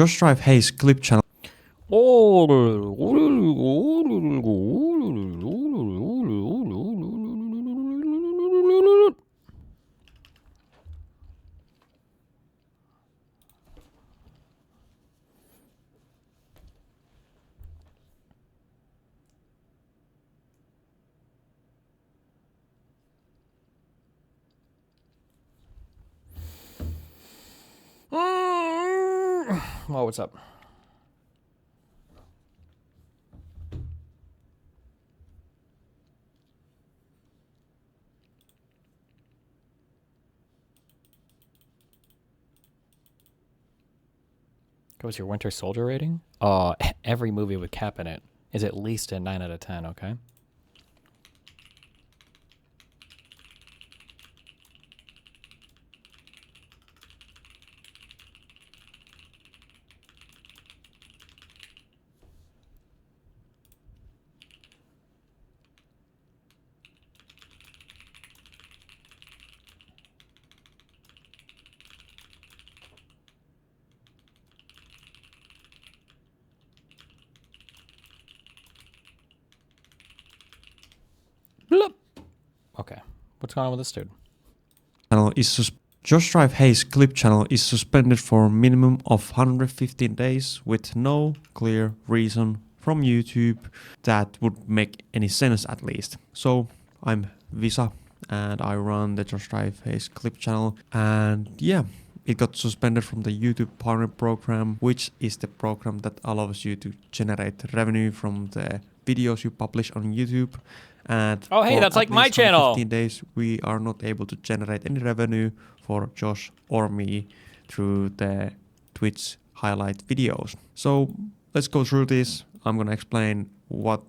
Strife Hayes clip channel. Oh, what's up? What's your Winter Soldier rating? Every movie with Cap in it is at least a 9 out of 10, okay? Bloop. Okay, what's going on with this dude? Channel is Strife Hayes clip channel is suspended for a minimum of 115 days with no clear reason from YouTube that would make any sense at least. So I'm Visa and I run the Strife Hayes clip channel, and yeah, it got suspended from the YouTube Partner Program, which is the program that allows you to generate revenue from the videos you publish on YouTube. And oh, hey, that's like my channel. 15 days, we are not able to generate any revenue for Josh or me through the Twitch highlight videos. So let's go through this. I'm gonna explain what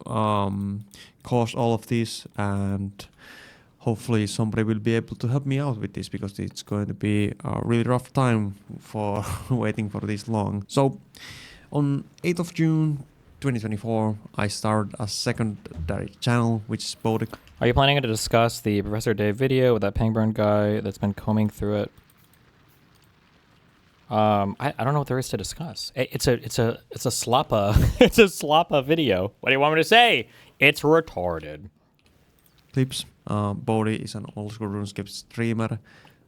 caused all of this, and hopefully somebody will be able to help me out with this, because it's going to be a really rough time for waiting for this long. So on 8th of June 2024, I started a secondary channel, which is Bode. Are you planning to discuss the Professor Dave video with that Pangburn guy that's been combing through it? I don't know what there is to discuss. It's a sloppa it's a sloppa video. What do you want me to say? It's retarded. Clips. Bode is an old school RuneScape streamer,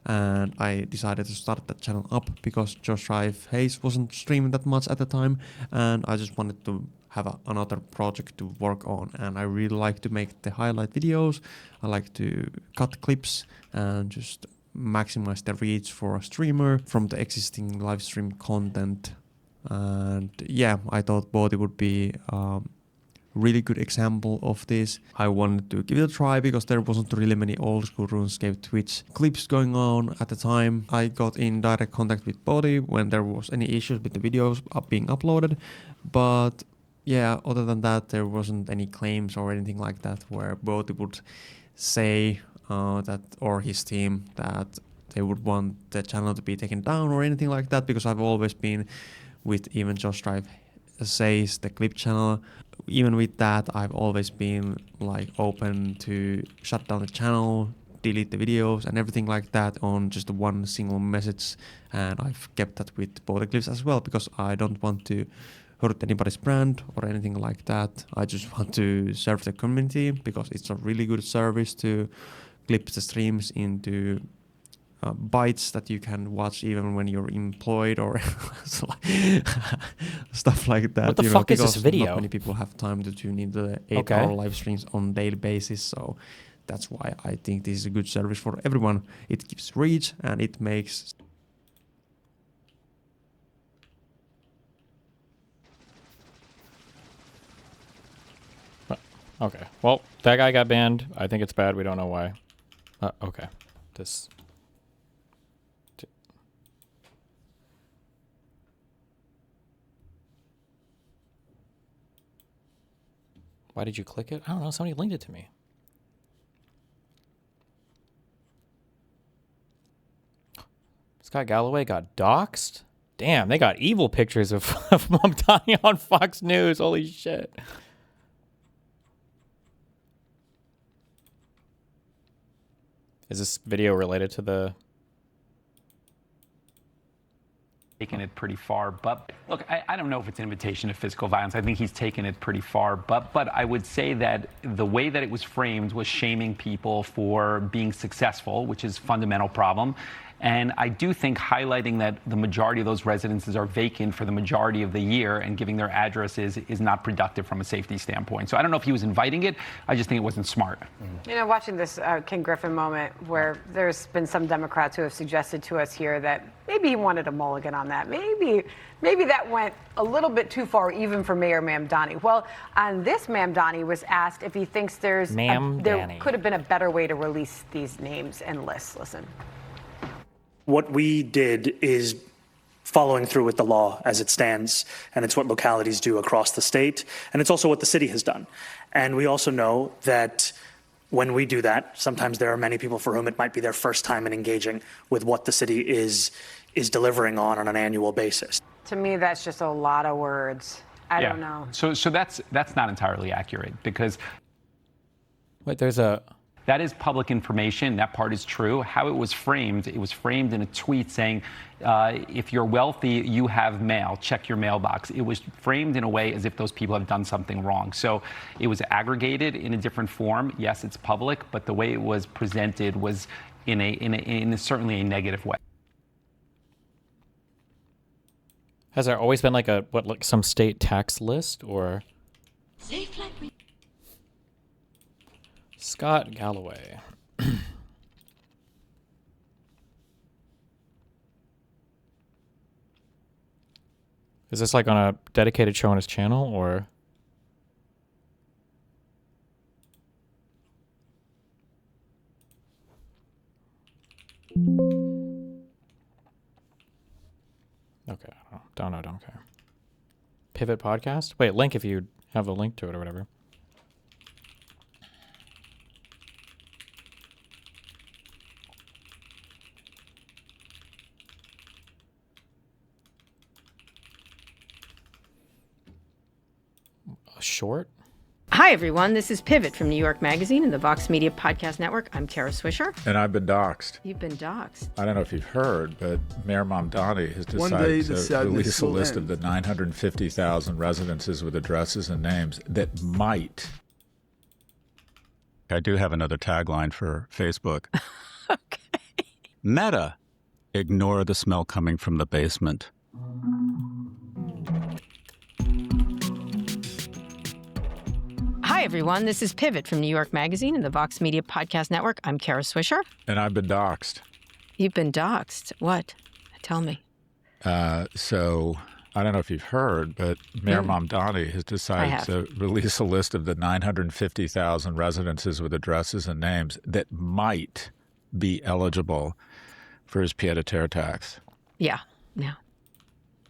and I decided to start that channel up because Strife Hayes wasn't streaming that much at the time, and I just wanted to have another project to work on. And I really like to make the highlight videos. I like to cut clips and just maximize the reach for a streamer from the existing live stream content. And yeah, I thought Bode would be really good example of this. I wanted to give it a try because there wasn't really many old school RuneScape Twitch clips going on at the time. I got in direct contact with Bode when there was any issues with the videos being uploaded, but yeah, other than that, there wasn't any claims or anything like that where Bode would say that, or his team, that they would want the channel to be taken down or anything like that, because I've always been with even Strife Hayes, the clip channel. Even with that, I've always been like open to shut down the channel, delete the videos and everything like that on just one single message. And I've kept that with both clips as well, because I don't want to hurt anybody's brand or anything like that. I just want to serve the community, because it's a really good service to clip the streams into bites that you can watch even when you're employed or stuff like that. What the fuck is this video? Not many people have time to tune into the 8-hour live streams on a daily basis, so that's why I think this is a good service for everyone. It gives reach and it makes... Okay, well, that guy got banned. I think it's bad. We don't know why. Okay, this... Why did you click it? I don't know. Somebody linked it to me. This guy Galoway got doxxed? Damn, they got evil pictures of Mamdani on Fox News. Holy shit. Is this video related to the... taken it pretty far. But look, I don't know if it's an invitation to physical violence. I think he's taken it pretty far. But I would say that the way that it was framed was shaming people for being successful, which is a fundamental problem. And I do think highlighting that the majority of those residences are vacant for the majority of the year and giving their addresses is not productive from a safety standpoint. So I don't know if he was inviting it. I just think it wasn't smart. You know, watching this King Griffin moment where there's been some Democrats who have suggested to us here that maybe he wanted a mulligan on that. Maybe that went a little bit too far even for Mayor Mamdani. Well, on this, Mamdani was asked if he thinks there could have been a better way to release these names and lists. Listen. What we did is following through with the law as it stands, and it's what localities do across the state, and it's also what the city has done. And we also know that when we do that, sometimes there are many people for whom it might be their first time in engaging with what the city is delivering on an annual basis. To me, that's just a lot of words. I don't know. So that's not entirely accurate, because Wait, that is public information. That part is true. How it was framed in a tweet saying, if you're wealthy, you have mail, check your mailbox. It was framed in a way as if those people have done something wrong. So it was aggregated in a different form. Yes, it's public, but the way it was presented was in certainly a negative way. Has there always been like some state tax list or? Scott Galoway. Is this like on a dedicated show on his channel or? Okay, don't care. Pivot podcast? Wait, link if you have a link to it or whatever. Short. Hi, everyone. This is Pivot from New York Magazine and the Vox Media Podcast Network. I'm Kara Swisher. And I've been doxxed. You've been doxxed. I don't know if you've heard, but Mayor Mamdani has decided to release a list of the 950,000 residences with addresses and names that might. I do have another tagline for Facebook. Okay. Meta, ignore the smell coming from the basement. Hi, everyone. This is Pivot from New York Magazine and the Vox Media Podcast Network. I'm Kara Swisher. And I've been doxxed. You've been doxxed. What? Tell me. So I don't know if you've heard, but Mayor Mamdani has decided to release a list of the 950,000 residences with addresses and names that might be eligible for his pied-à-terre tax. Yeah.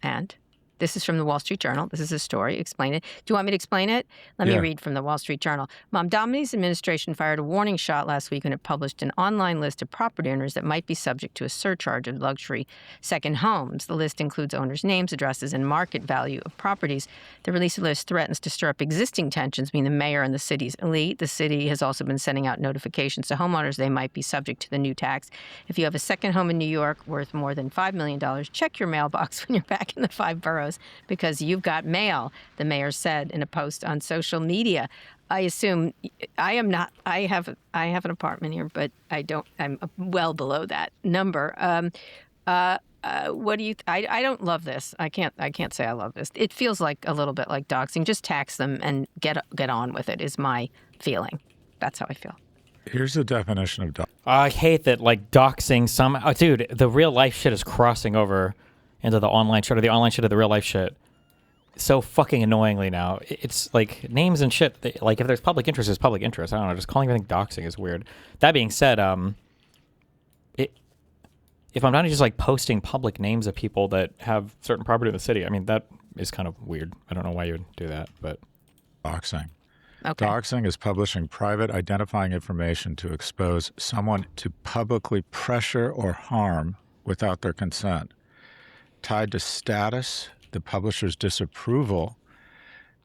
And? This is from the Wall Street Journal. This is a story. Explain it. Do you want me to explain it? Let me read from the Wall Street Journal. Mamdani's administration fired a warning shot last week when it published an online list of property owners that might be subject to a surcharge of luxury second homes. The list includes owners' names, addresses, and market value of properties. The release of the list threatens to stir up existing tensions between the mayor and the city's elite. The city has also been sending out notifications to homeowners they might be subject to the new tax. If you have a second home in New York worth more than $5 million, check your mailbox when you're back in the 5 boroughs. Because you've got mail, the mayor said in a post on social media. I assume I am not. I have an apartment here, but I don't. I'm well below that number. What do you? I don't love this. I can't say I love this. It feels like a little bit like doxing. Just tax them and get on with it. Is my feeling. That's how I feel. Here's the definition of doxing. I hate that, like, doxing dude, the real life shit is crossing over into the online shit, or the online shit of the real life shit so fucking annoyingly now. It's like names and shit. Like, if there's public interest, it's public interest. I don't know. Just calling everything doxing is weird. That being said, if I'm not just like posting public names of people that have certain property in the city, I mean, that is kind of weird. I don't know why you would do that, but Doxing. Okay. Doxing is publishing private identifying information to expose someone to publicly pressure or harm without their consent. Tied to status, the publisher's disapproval,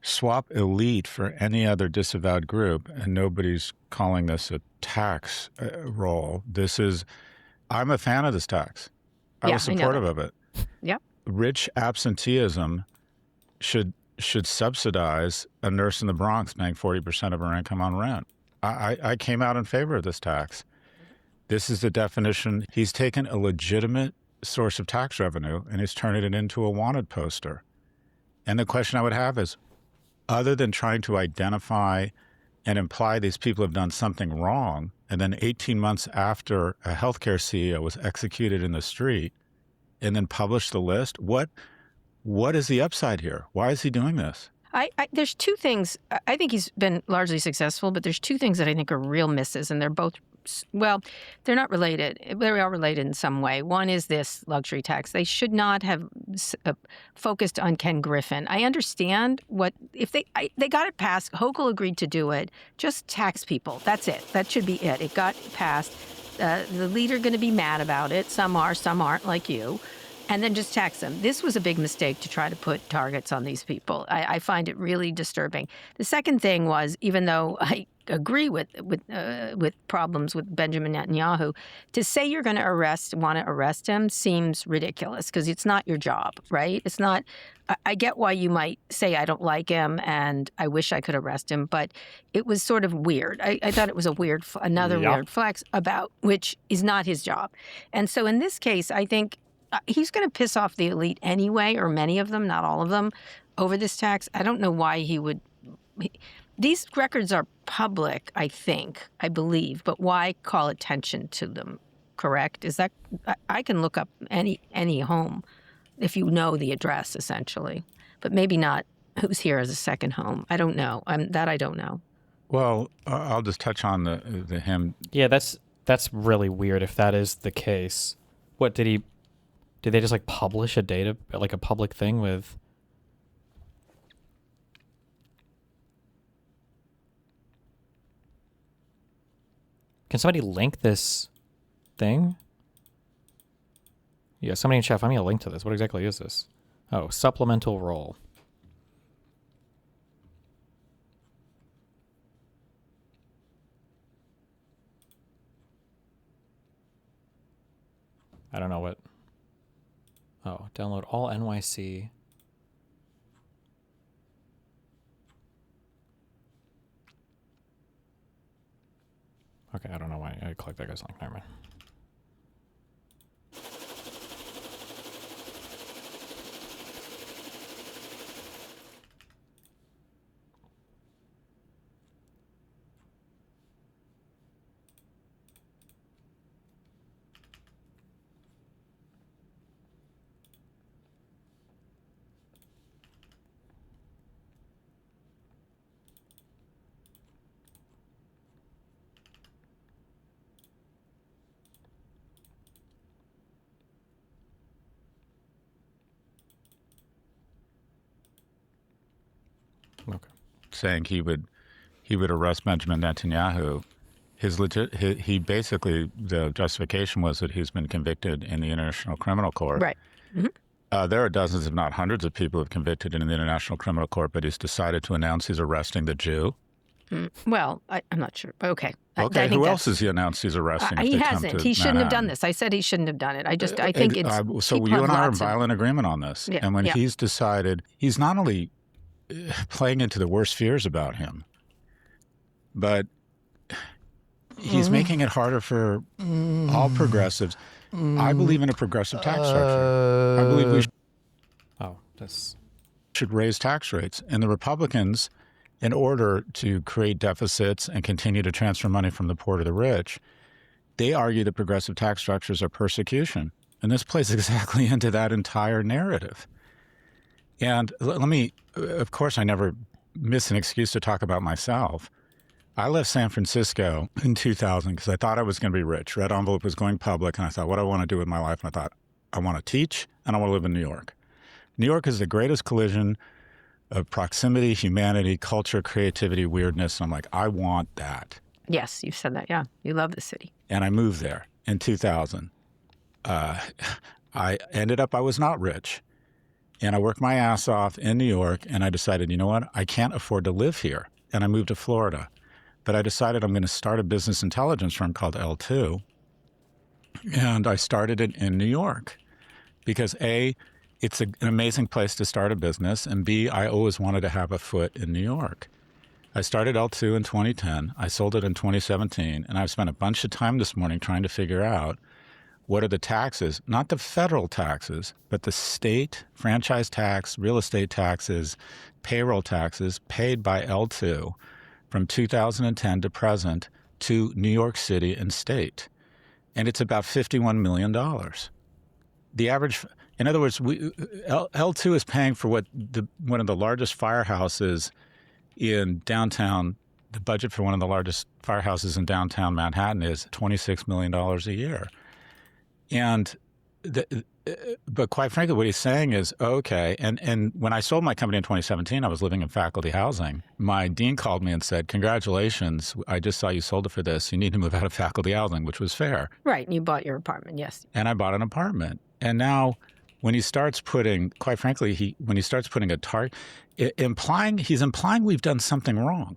swap elite for any other disavowed group, and nobody's calling this a tax roll. I'm a fan of this tax. I was supportive of it. Yep. rich absenteeism should subsidize a nurse in the Bronx paying 40% of her income on rent. I came out in favor of this tax. This is the definition. He's taken a legitimate source of tax revenue and he's turning it into a wanted poster. And the question I would have is, other than trying to identify and imply these people have done something wrong, and then 18 months after a healthcare CEO was executed in the street, and then publish the list, what is the upside here? Why is he doing this? There's two things. I think he's been largely successful, but there's two things that I think are real misses, and they're both, well, they're not related. They are related in some way. One is this luxury tax. They should not have focused on Ken Griffin. I understand if they got it passed. Hochul agreed to do it. Just tax people. That's it. That should be it. It got passed. The leader going to be mad about it. Some are, some aren't, like you. And then just tax them. This was a big mistake to try to put targets on these people. I find it really disturbing. The second thing was, even though I agree with problems with Benjamin Netanyahu, to say you're going to want to arrest him seems ridiculous because it's not your job, right? It's not. I get why you might say I don't like him and I wish I could arrest him, but it was sort of weird. I thought it was another weird flex about which is not his job. And so in this case, I think he's going to piss off the elite anyway, or many of them, not all of them, over this tax. I don't know why he would. These records are public, I believe, but why call attention to them? Correct? Is that I can look up any home if you know the address, essentially, but maybe not who's here as a second home. I don't know. I don't know. Well, I'll just touch on the him. Yeah, that's really weird if that is the case. What did they just like publish a data, like a public thing with? Can somebody link this thing? Yeah, somebody in chat, find me a link to this. What exactly is this? Oh, supplemental roll. I don't know what. Oh, download all NYC. Okay, I don't know why I clicked that guy's link. Never mind. Okay. Saying he would arrest Benjamin Netanyahu. He basically, the justification was that he's been convicted in the International Criminal Court. Right. Mm-hmm. There are dozens, if not hundreds, of people who have convicted in the International Criminal Court, but he's decided to announce he's arresting the Jew. Well, I'm not sure. Okay. Okay. Who else has he announced he's arresting? He hasn't. He shouldn't have done this. I said he shouldn't have done it. I think it's. So you and I are in violent agreement on this. Yeah, and when he's decided, he's not only playing into the worst fears about him, but he's making it harder for all progressives. I believe in a progressive tax structure. I believe we should raise tax rates. And the Republicans, in order to create deficits and continue to transfer money from the poor to the rich, they argue that progressive tax structures are persecution. And this plays exactly into that entire narrative. And let me, of course, I never miss an excuse to talk about myself. I left San Francisco in 2000 because I thought I was going to be rich. Red Envelope was going public, and I thought, what do I want to do with my life? And I thought, I want to teach, and I want to live in New York. New York is the greatest collision of proximity, humanity, culture, creativity, weirdness. And I'm like, I want that. Yes, you've said that. Yeah, you love the city. And I moved there in 2000. I ended up, I was not rich. And I worked my ass off in New York, and I decided, you know what? I can't afford to live here. And I moved to Florida. But I decided I'm going to start a business intelligence firm called L2. And I started it in New York because A, it's an amazing place to start a business. And B, I always wanted to have a foot in New York. I started L2 in 2010. I sold it in 2017. And I've spent a bunch of time this morning trying to figure out what are the taxes, not the federal taxes, but the state franchise tax, real estate taxes, payroll taxes paid by L2 from 2010 to present to New York City and state. And it's about $51 million. The average, in other words, L2 is paying for what one of the largest firehouses in downtown, the budget for one of the largest firehouses in downtown Manhattan is $26 million a year. And but quite frankly, what he's saying is, okay, and when I sold my company in 2017, I was living in faculty housing. My dean called me and said, congratulations, I just saw you sold it for this. You need to move out of faculty housing, which was fair. Right, and you bought your apartment, yes. And I bought an apartment. And now when he starts putting, quite frankly, when he starts putting a target, he's implying we've done something wrong.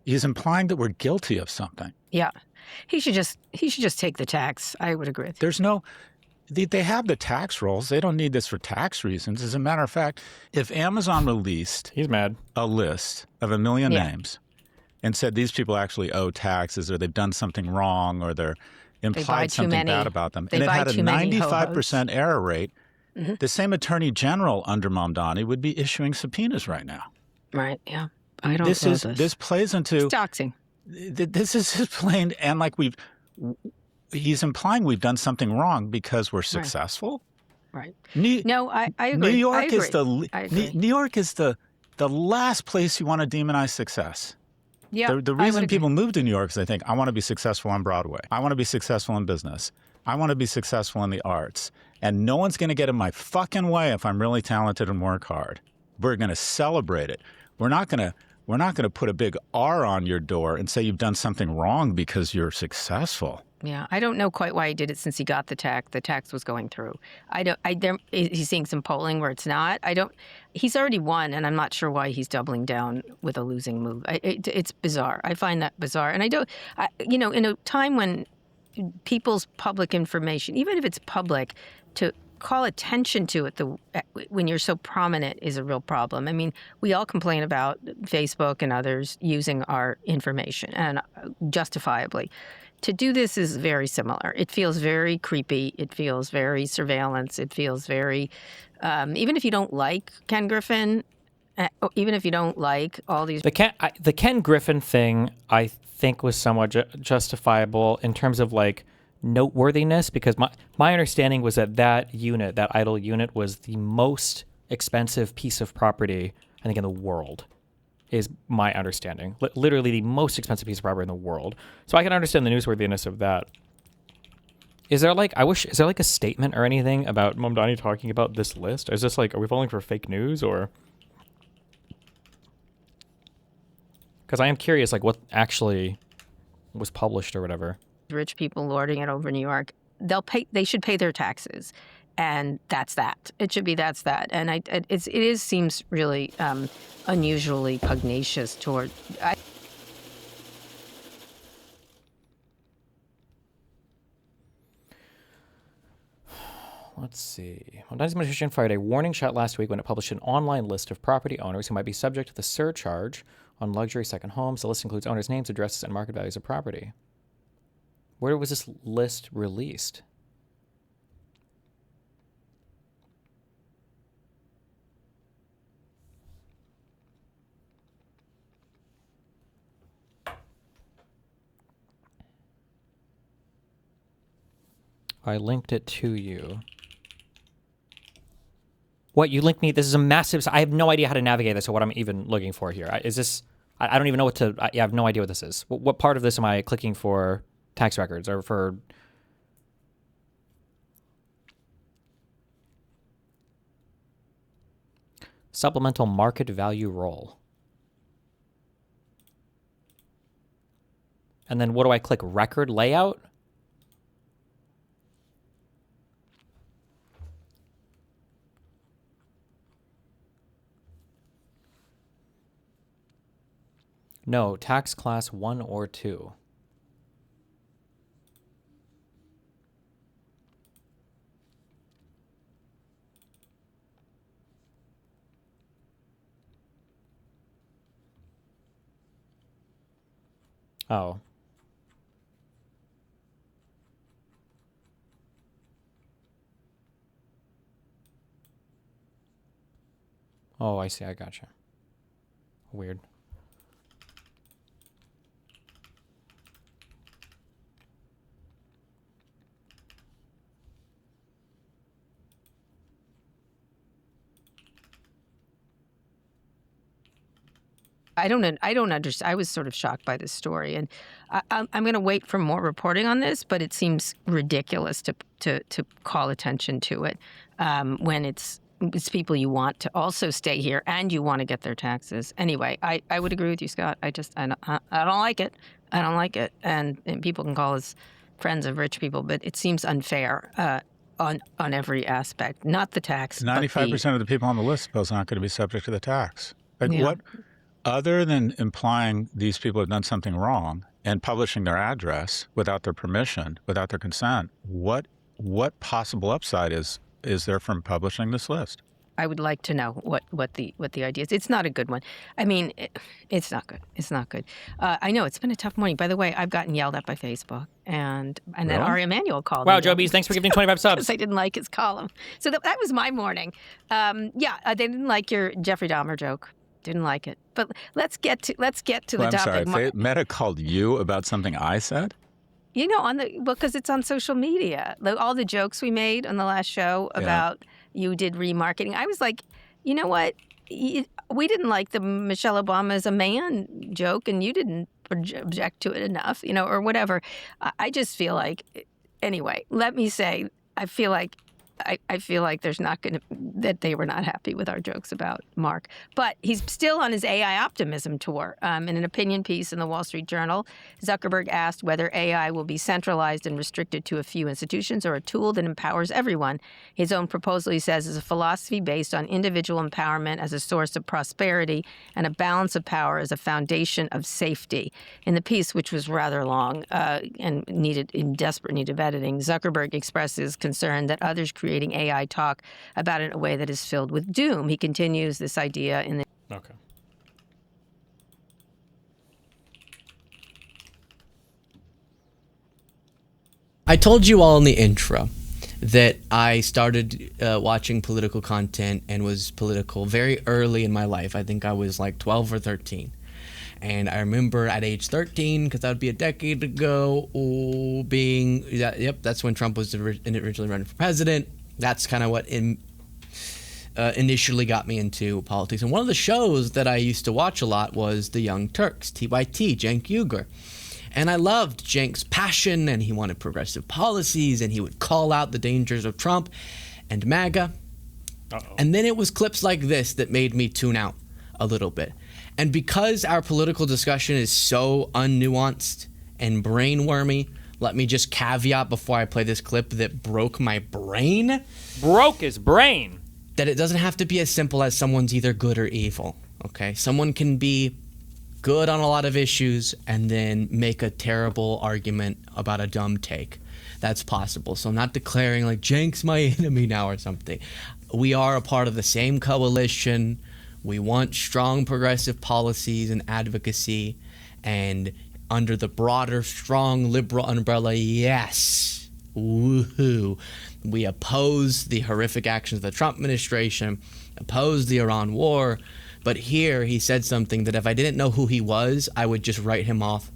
He's implying that we're guilty of something. Yeah. He should just take the tax. I would agree with you. There's no... They have the tax rolls. They don't need this for tax reasons. As a matter of fact, if Amazon released He's mad. a list of 1 million names and said these people actually owe taxes or they've done something wrong or they're implied something bad about them, and it had a 95% error rate, the same attorney general under Mamdani would be issuing subpoenas right now. Right, yeah. I don't know this plays into... It's doxing. This is just plain, and like he's implying we've done something wrong because we're successful. Right. No, I agree. New York is New York is the last place you want to demonize success. Yeah. The reason people move to New York is they think, I want to be successful on Broadway. I want to be successful in business. I want to be successful in the arts. And no one's going to get in my fucking way if I'm really talented and work hard. We're going to celebrate it. We're not going to put a big R on your door and say you've done something wrong because you're successful. Yeah, I don't know quite why he did it since he got the tax. The tax was going through. He's seeing some polling where it's not. He's already won, and I'm not sure why he's doubling down with a losing move. It's bizarre. I find that bizarre. And in a time when people's public information, even if it's public, to call attention to it when you're so prominent is a real problem. I mean, we all complain about Facebook and others using our information, and justifiably. To do this is very similar. It feels very creepy. It feels very surveillance. It feels very, even if you don't like Ken Griffin, even if you don't like all these... The Ken Griffin thing, I think, was somewhat justifiable in terms of like noteworthiness, because my understanding was that idle unit was the most expensive piece of property, I think, in the world. Is my understanding. Literally the most expensive piece of property in the world. So I can understand the newsworthiness of that. Is there like a statement or anything about Mamdani talking about this list? Is this like, are we falling for fake news or? Because I am curious, like what actually was published or whatever. Rich people lording it over New York. They should pay their taxes. And that's that. It should be that's that. And it seems really unusually pugnacious toward... Let's see. Mamdani's administration fired a warning shot last week when it published an online list of property owners who might be subject to the surcharge on luxury second homes. The list includes owners' names, addresses, and market values of property. Where was this list released? I linked it to you. What, you linked me? This is a massive... I have no idea how to navigate this or what I'm even looking for here. Is this... I don't even know what to... I have no idea what this is. What part of this am I clicking for tax records or for... Supplemental market value roll. And then what do I click? Record layout? No, tax class 1 or 2. Oh. Oh, I see. I gotcha. Weird. I don't understand. I was sort of shocked by this story, and I'm going to wait for more reporting on this. But it seems ridiculous to call attention to it when it's people you want to also stay here and you want to get their taxes. Anyway, I would agree with you, Scott. I don't like it. I don't like it, and people can call us friends of rich people, but it seems unfair. On every aspect, not the tax. 95% of the people on the list, suppose, aren't going to be subject to the tax. Like what? Other than implying these people have done something wrong and publishing their address without their permission, without their consent, what possible upside is there from publishing this list? I would like to know what the idea is. It's not a good one. I mean, it's not good. It's not good. I know it's been a tough morning. By the way, I've gotten yelled at by Facebook, and then Ari Emanuel called. Wow, Joe Bees, thanks for giving 25 subs. Because I didn't like his column. So that was my morning. They didn't like your Jeffrey Dahmer joke. Didn't like it. But let's get to the topic. I'm sorry. Meta called you about something I said? You know, because it's on social media. All the jokes we made on the last show about you did remarketing. I was like, you know what? We didn't like the Michelle Obama as a man joke, and you didn't object to it enough, or whatever. I just feel like, anyway, let me say, I feel like there's not going to, that they were not happy with our jokes about Mark. But he's still on his AI optimism tour. In an opinion piece in the Wall Street Journal, Zuckerberg asked whether AI will be centralized and restricted to a few institutions or a tool that empowers everyone. His own proposal, he says, is a philosophy based on individual empowerment as a source of prosperity and a balance of power as a foundation of safety. In the piece, which was rather long and in desperate need of editing, Zuckerberg expresses concern that others creating AI talk about it in a way that is filled with doom. He continues this idea in the... Okay. I told you all in the intro that I started watching political content and was political very early in my life. I think I was like 12 or 13. And I remember at age 13, because that would be a decade ago, that's when Trump was originally running for president. That's kind of what initially got me into politics. And one of the shows that I used to watch a lot was The Young Turks, TYT, Cenk UYGUR. And I loved Cenk's passion, and he wanted progressive policies, and he would call out the dangers of Trump and MAGA. And then it was clips like this that made me tune out a little bit. And because our political discussion is so unnuanced and brain-wormy, let me just caveat before I play this clip that broke my brain. Broke his brain. That it doesn't have to be as simple as someone's either good or evil, okay? Someone can be good on a lot of issues and then make a terrible argument about a dumb take. That's possible. So I'm not declaring like Cenk's my enemy now or something. We are a part of the same coalition. We want strong progressive policies and advocacy, and under the broader, strong liberal umbrella, yes, woohoo. We oppose the horrific actions of the Trump administration, oppose the Iran war, but here he said something that if I didn't know who he was, I would just write him off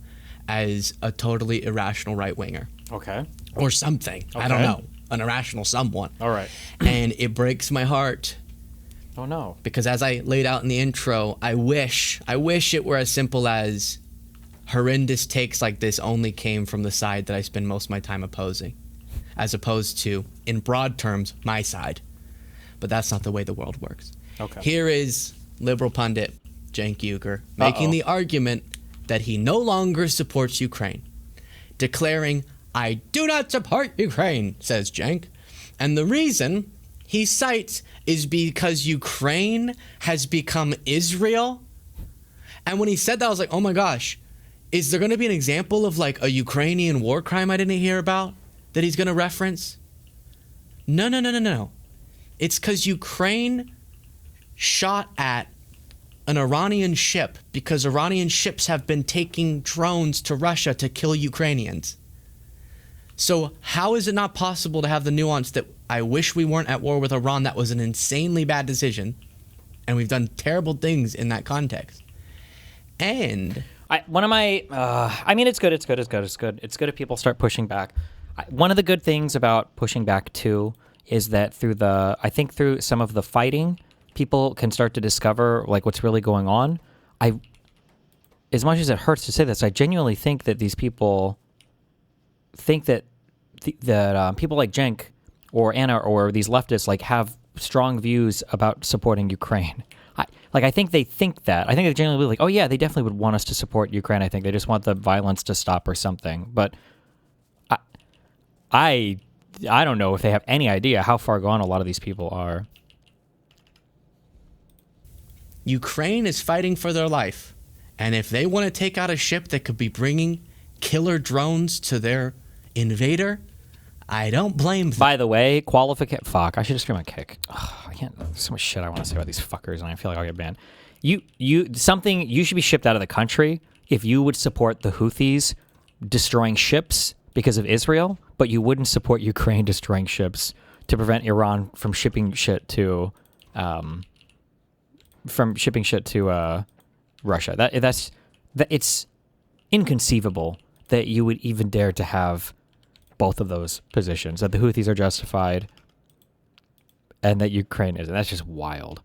as a totally irrational right-winger. Okay. Or something. Okay. I don't know. An irrational someone. All right. And it breaks my heart. Oh, no. Because as I laid out in the intro, I wish it were as simple as horrendous takes like this only came from the side that I spend most of my time opposing, as opposed to, in broad terms, my side. But that's not the way the world works. Okay. Here is liberal pundit Cenk UYGUR making the argument that he no longer supports Ukraine, declaring, "I do not support Ukraine," says Cenk. And the reason he cites is because Ukraine has become Israel. And when he said that, I was like, oh my gosh, is there going to be an example of like a Ukrainian war crime I didn't hear about that he's going to reference? No. It's because Ukraine shot at an Iranian ship because Iranian ships have been taking drones to Russia to kill Ukrainians. So how is it not possible to have the nuance that I wish we weren't at war with Iran? That was an insanely bad decision, and we've done terrible things in that context. And I mean, it's good. It's good if people start pushing back. One of the good things about pushing back too is that through some of the fighting, people can start to discover like what's really going on. As much as it hurts to say this, I genuinely think that these people think that people like CENK or Anna or these leftists like have strong views about supporting Ukraine. I think they think that. I think they genuinely believe like, oh yeah, they definitely would want us to support Ukraine. I think they just want the violence to stop or something. But I don't know if they have any idea how far gone a lot of these people are. Ukraine is fighting for their life. And if they want to take out a ship that could be bringing killer drones to their invader, I don't blame them. By the way, fuck, I should just scream a kick. Ugh, I can't, there's so much shit I want to say about these fuckers, and I feel like I'll get banned. You should be shipped out of the country if you would support the Houthis destroying ships because of Israel, but you wouldn't support Ukraine destroying ships to prevent Iran from shipping shit to Russia. It's inconceivable that you would even dare to have both of those positions, that the Houthis are justified and that Ukraine isn't. That's just wild.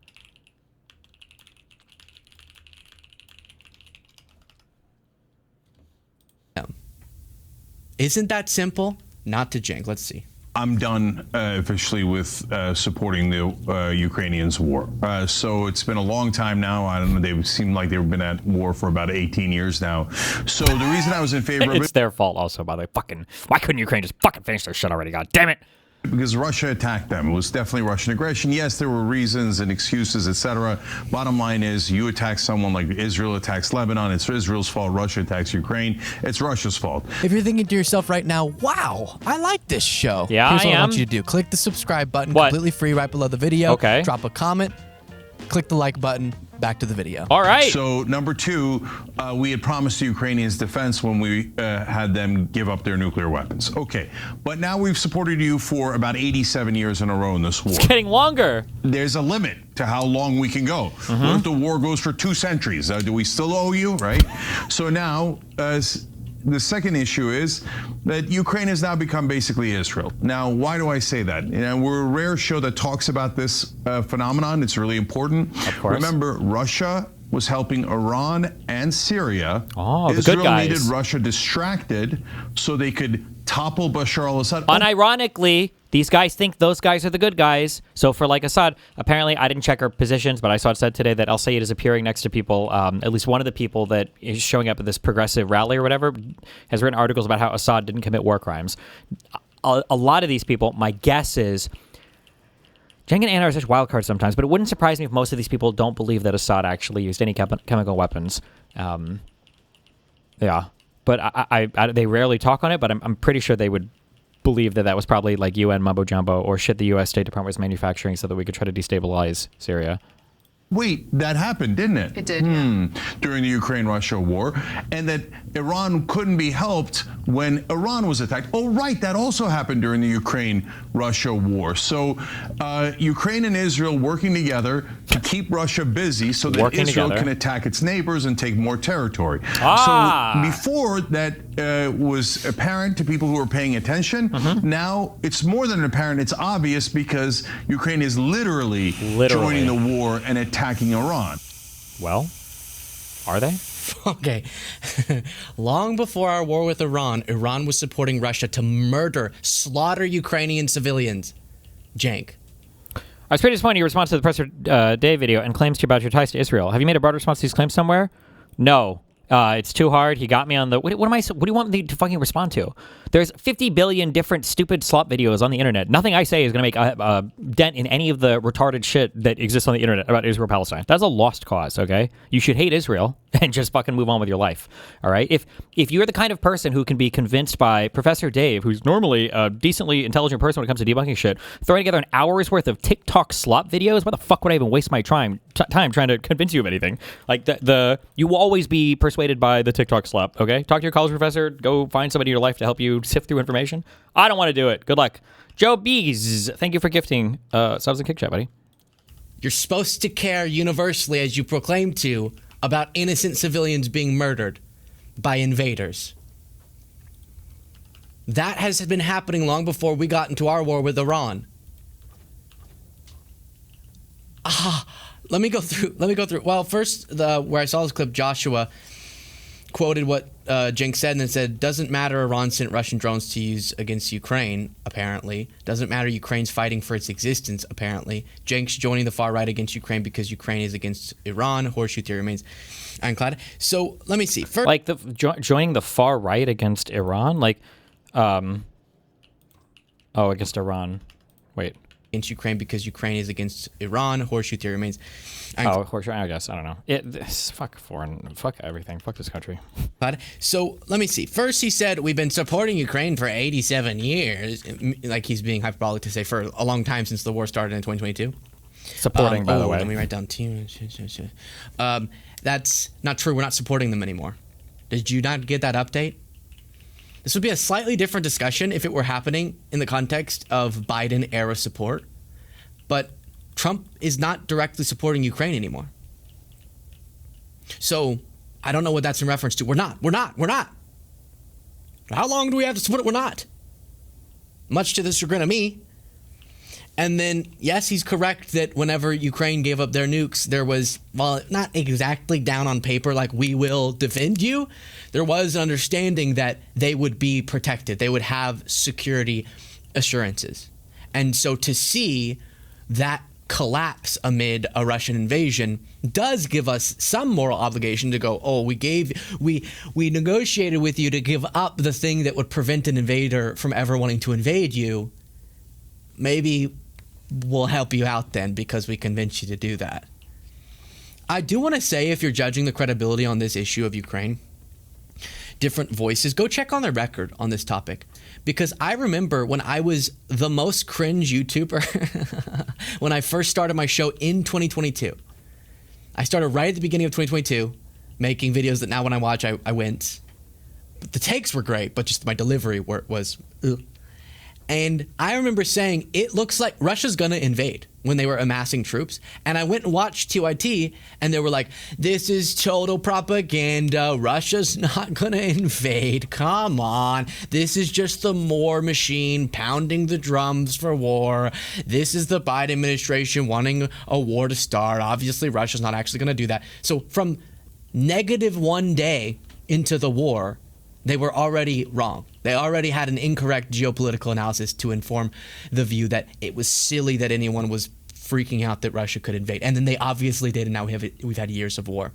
Isn't that simple? Not to CENK. Let's see. I'm done officially with supporting the Ukrainians' war. So it's been a long time now. I don't know. They seem like they've been at war for about 18 years now. So the reason I was in favor of it... It's their fault also, by the way. Why couldn't Ukraine just fucking finish their shit already? God damn it. Because Russia attacked them. It was definitely Russian aggression. Yes, there were reasons and excuses, etc. Bottom line is, you attack someone like Israel attacks Lebanon, it's Israel's fault. Russia attacks Ukraine, it's Russia's fault. If you're thinking to yourself right now, wow, I like this show. Yeah, Here's what I am. want you to do. Click the subscribe button, completely free right below the video. Okay. Drop a comment, click the like button, back to the video. All right. So number two, we had promised the Ukrainians defense when we had them give up their nuclear weapons. Okay, but now we've supported you for about 87 years in a row in this war. It's getting longer. There's a limit to how long we can go. What if the war goes for 2 centuries? Do we still owe you, right? So now, the second issue is that Ukraine has now become basically Israel. Now, why do I say that? You know, we're a rare show that talks about this phenomenon. It's really important. Of course. Remember, Russia was helping Iran and Syria. Oh, the Israel good guys. needed Russia distracted so they could topple Bashar al-Assad. Unironically, these guys think those guys are the good guys. So for like Assad, apparently I didn't check her positions, but I saw it said today that al-Sayed is appearing next to people. At least one of the people that is showing up at this progressive rally or whatever has written articles about how Assad didn't commit war crimes. A lot of these people, my guess is, CENK and Anna are such wild cards sometimes, but it wouldn't surprise me if most of these people don't believe that Assad actually used any chemical weapons. Yeah. But they rarely talk on it, but I'm pretty sure they would believe that that was probably like UN mumbo jumbo or shit the U.S. State Department was manufacturing so that we could try to destabilize Syria. Wait, that happened, didn't it? It did, yeah. During the Ukraine-Russia war, and that Iran couldn't be helped when Iran was attacked. Oh, right, that also happened during the Ukraine-Russia war. So Ukraine and Israel working together to keep Russia busy so that Israel can attack its neighbors and take more territory. So before that was apparent to people who were paying attention, now it's more than apparent, it's obvious because Ukraine is literally joining the war and attacking Iran. Well, are they? Okay. Long before our war with Iran, Iran was supporting Russia to murder, slaughter Ukrainian civilians. CENK. I was pretty disappointed in your response to the Presser Day video and claims about your ties to Israel. Have you made a broader response to these claims somewhere? No. It's too hard. He got me on the... What do you want me to fucking respond to? There's 50 billion different stupid slop videos on the internet. Nothing I say is going to make a dent in any of the retarded shit that exists on the internet about Israel-Palestine. That's a lost cause, okay? You should hate Israel and just fucking move on with your life, all right? If you're the kind of person who can be convinced by Professor Dave, who's normally a decently intelligent person when it comes to debunking shit, throwing together an hour's worth of TikTok slop videos, why the fuck would I even waste my time trying to convince you of anything? Like, you will always be persuaded by the TikTok slop, okay? Talk to your college professor, go find somebody in your life to help you sift through information. I don't want to do it. Good luck. Joe Bees, thank you for gifting subs and kick chat, buddy. You're supposed to care universally, as you proclaim to, about innocent civilians being murdered by invaders. That has been happening long before we got into our war with Iran. Let me go through. Well, first, where I saw this clip, Joshua quoted what CENK said and then said, doesn't matter Iran sent Russian drones to use against Ukraine, apparently. Doesn't matter Ukraine's fighting for its existence, apparently. CENK's joining the far right against Ukraine because Ukraine is against Iran. Horseshoe theory remains ironclad. So let me see. First, like joining the far right against Iran? Like, against Iran. Wait. Against Ukraine because Ukraine is against Iran. Horseshoe theory remains. Horseshoe. I guess I don't know. Fuck everything. Fuck this country. But so let me see. First, he said we've been supporting Ukraine for 87 years, like he's being hyperbolic to say for a long time since the war started in 2022. Supporting, by the way. Let me write down team. That's not true. We're not supporting them anymore. Did you not get that update? This would be a slightly different discussion if it were happening in the context of Biden-era support. But Trump is not directly supporting Ukraine anymore. So I don't know what that's in reference to. We're not. How long do we have to support it? We're not. Much to the chagrin of me. And then, yes, he's correct that whenever Ukraine gave up their nukes, there was, well, not exactly down on paper like we will defend you, there was an understanding that they would be protected. They would have security assurances. And so to see that collapse amid a Russian invasion does give us some moral obligation to go, oh, we negotiated with you to give up the thing that would prevent an invader from ever wanting to invade you. Maybe we'll help you out then because we convinced you to do that. I do want to say, if you're judging the credibility on this issue of Ukraine, different voices, go check on their record on this topic. Because I remember when I was the most cringe YouTuber, when I first started my show in 2022. I started right at the beginning of 2022, making videos that now when I watch, I wince. But the takes were great, but just my delivery was ugh. And I remember saying, it looks like Russia's going to invade when they were amassing troops. And I went and watched TYT, and they were like, this is total propaganda. Russia's not going to invade. Come on. This is just the war machine pounding the drums for war. This is the Biden administration wanting a war to start. Obviously, Russia's not actually going to do that. So from -1 day into the war, they were already wrong. They already had an incorrect geopolitical analysis to inform the view that it was silly that anyone was freaking out that Russia could invade. And then they obviously did, and now we've had years of war.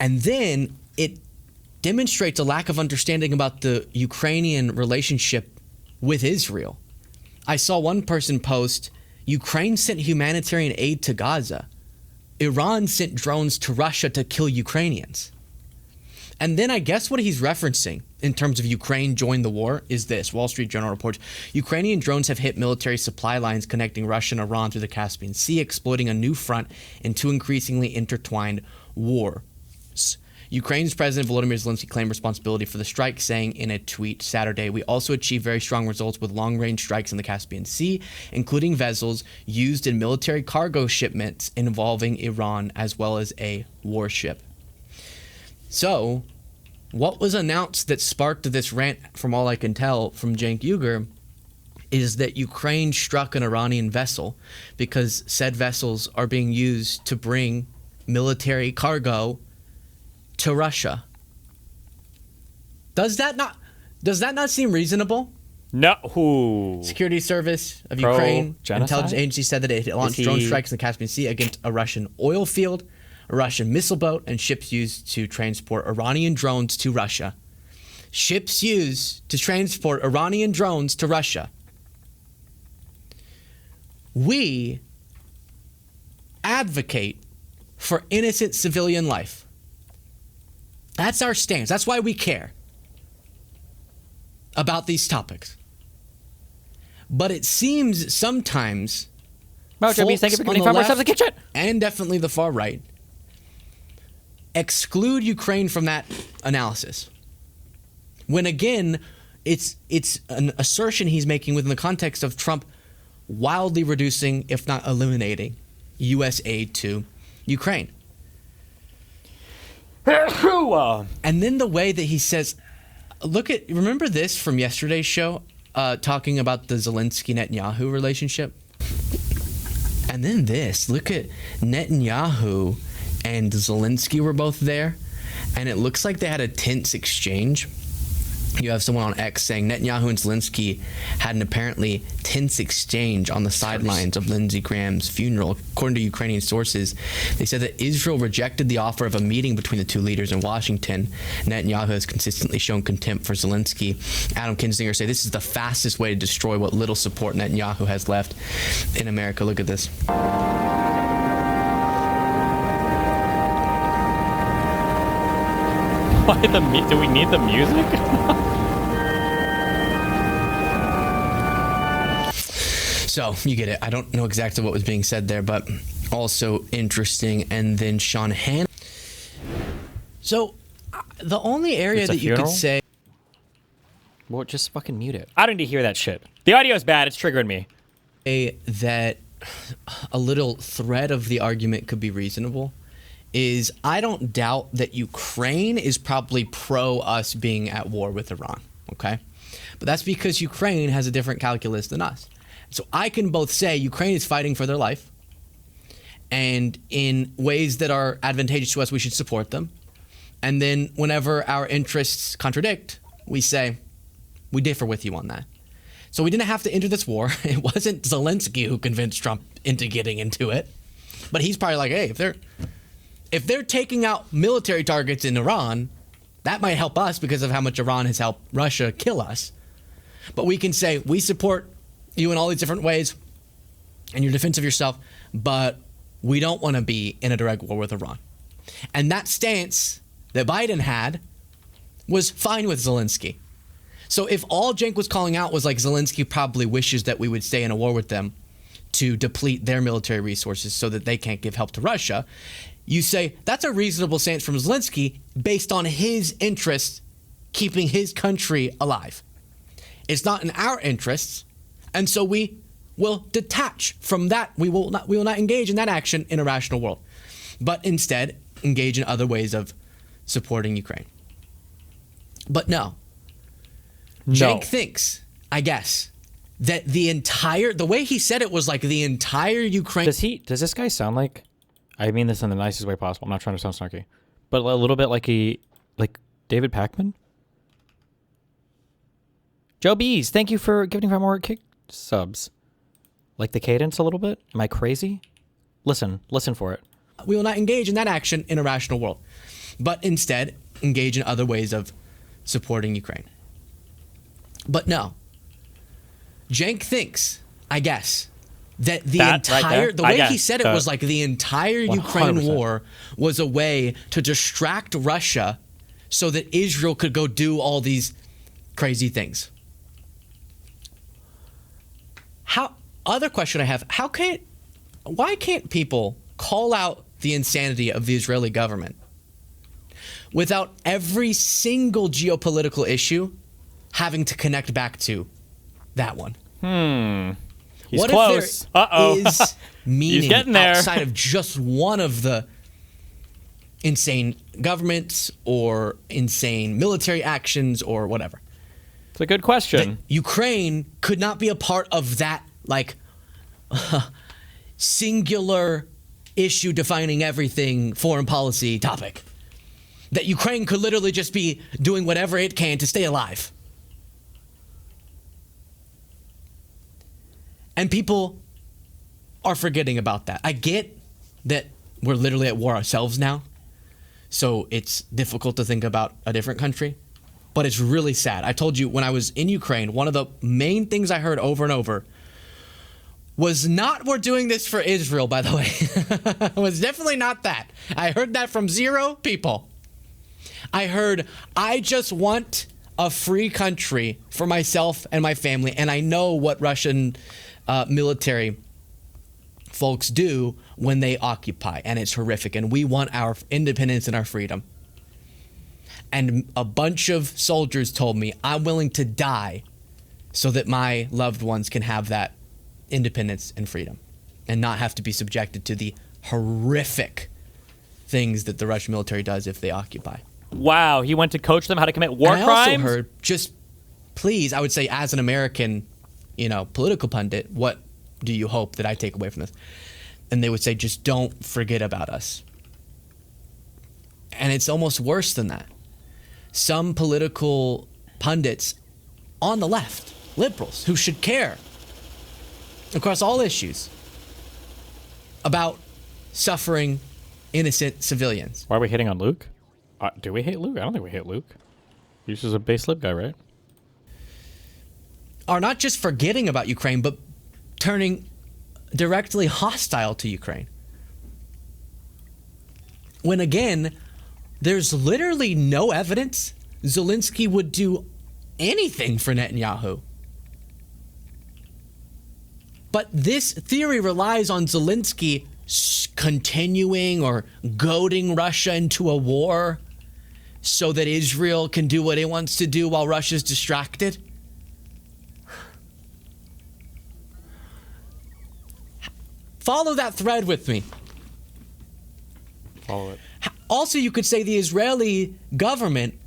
And then it demonstrates a lack of understanding about the Ukrainian relationship with Israel. I saw one person post, Ukraine sent humanitarian aid to Gaza. Iran sent drones to Russia to kill Ukrainians. And then I guess what he's referencing in terms of Ukraine joined the war is this. Wall Street Journal reports, Ukrainian drones have hit military supply lines connecting Russia and Iran through the Caspian Sea, exploiting a new front in two increasingly intertwined wars. Ukraine's President Volodymyr Zelensky claimed responsibility for the strike, saying in a tweet Saturday, we also achieved very strong results with long-range strikes in the Caspian Sea, including vessels used in military cargo shipments involving Iran, as well as a warship. So, what was announced that sparked this rant, from all I can tell from Cenk UYGUR, is that Ukraine struck an Iranian vessel because said vessels are being used to bring military cargo to Russia. Does that not seem reasonable? No. Security Service of Ukraine, intelligence agency, said that it launched drone strikes in the Caspian Sea against a Russian oil field, a Russian missile boat, and ships used to transport Iranian drones to Russia. ships used to transport Iranian drones to Russia. We advocate for innocent civilian life. That's our stance. That's why we care about these topics. But it seems sometimes Thank you for getting 5 more subs in the kitchen. And definitely the far right exclude Ukraine from that analysis. When again, it's an assertion he's making within the context of Trump wildly reducing, if not eliminating, U.S. aid to Ukraine. And then the way that he says, remember this from yesterday's show, talking about the Zelensky-Netanyahu relationship? And then this, look at Netanyahu and Zelensky were both there, and it looks like they had a tense exchange. You have someone on X saying Netanyahu and Zelensky had an apparently tense exchange on the sidelines of Lindsey Graham's funeral. According to Ukrainian sources, they said that Israel rejected the offer of a meeting between the two leaders in Washington. Netanyahu has consistently shown contempt for Zelensky. Adam Kinzinger say this is the fastest way to destroy what little support Netanyahu has left in America. Look at this. Do we need the music? So you get it. I don't know exactly what was being said there, but also interesting. And then Sean Han. So the only area that you could say. Well, just fucking mute it. I don't need to hear that shit. The audio is bad. It's triggering me. That a little thread of the argument could be reasonable is I don't doubt that Ukraine is probably pro us being at war with Iran, okay? But that's because Ukraine has a different calculus than us. So I can both say Ukraine is fighting for their life, and in ways that are advantageous to us, we should support them. And then whenever our interests contradict, we say, we differ with you on that. So we didn't have to enter this war. It wasn't Zelensky who convinced Trump into getting into it. But he's probably like, hey, if they're taking out military targets in Iran, that might help us because of how much Iran has helped Russia kill us. But we can say, we support you in all these different ways, and your defense of yourself, but we don't want to be in a direct war with Iran. And that stance that Biden had was fine with Zelensky. So if all Cenk was calling out was like Zelensky probably wishes that we would stay in a war with them to deplete their military resources so that they can't give help to Russia, you say that's a reasonable stance from Zelensky based on his interest keeping his country alive. It's not in our interests, and so we will detach from that. We will not engage in that action in a rational world, but instead engage in other ways of supporting Ukraine. But no. Cenk thinks, I guess, that the way he said it was like the entire Ukraine. Does this guy sound like, I mean this in the nicest way possible, I'm not trying to sound snarky, but a little bit like David Pakman? Joe Bees, thank you for giving 5 more kick subs. Like the cadence a little bit? Am I crazy? Listen for it. We will not engage in that action in a rational world, but instead engage in other ways of supporting Ukraine. But no. Cenk thinks, I guess, that the way he said it was like the entire 100%. Ukraine war was a way to distract Russia so that Israel could go do all these crazy things. Other question I have, why can't people call out the insanity of the Israeli government without every single geopolitical issue having to connect back to that one? He's what close. If there is meaning He's getting there. outside of just one of the insane governments or insane military actions or whatever? It's a good question. That Ukraine could not be a part of that, singular issue defining everything foreign policy topic. That Ukraine could literally just be doing whatever it can to stay alive. And people are forgetting about that. I get that we're literally at war ourselves now, so it's difficult to think about a different country. but it's really sad. I told you when I was in Ukraine, one of the main things I heard over and over was not we're doing this for Israel, by the way. It was definitely not that. I heard that from 0 people. I heard, I just want a free country for myself and my family, and I know what Russian military folks do when they occupy, and it's horrific, and we want our independence and our freedom. And a bunch of soldiers told me, I'm willing to die so that my loved ones can have that independence and freedom and not have to be subjected to the horrific things that the Russian military does if they occupy. Wow, he went to coach them how to commit war crimes? I also heard, just please, I would say as an American, political pundit, what do you hope that I take away from this? And they would say, just don't forget about us. And it's almost worse than that. Some political pundits on the left, liberals, who should care across all issues about suffering innocent civilians. Why are we hitting on Luke? Do we hate Luke? I don't think we hate Luke. He's just a base lib guy, right? Are not just forgetting about Ukraine, but turning directly hostile to Ukraine. When again, there's literally no evidence Zelensky would do anything for Netanyahu. But this theory relies on Zelensky continuing or goading Russia into a war so that Israel can do what it wants to do while Russia's distracted. Follow that thread with me. Follow it. Also, you could say the Israeli government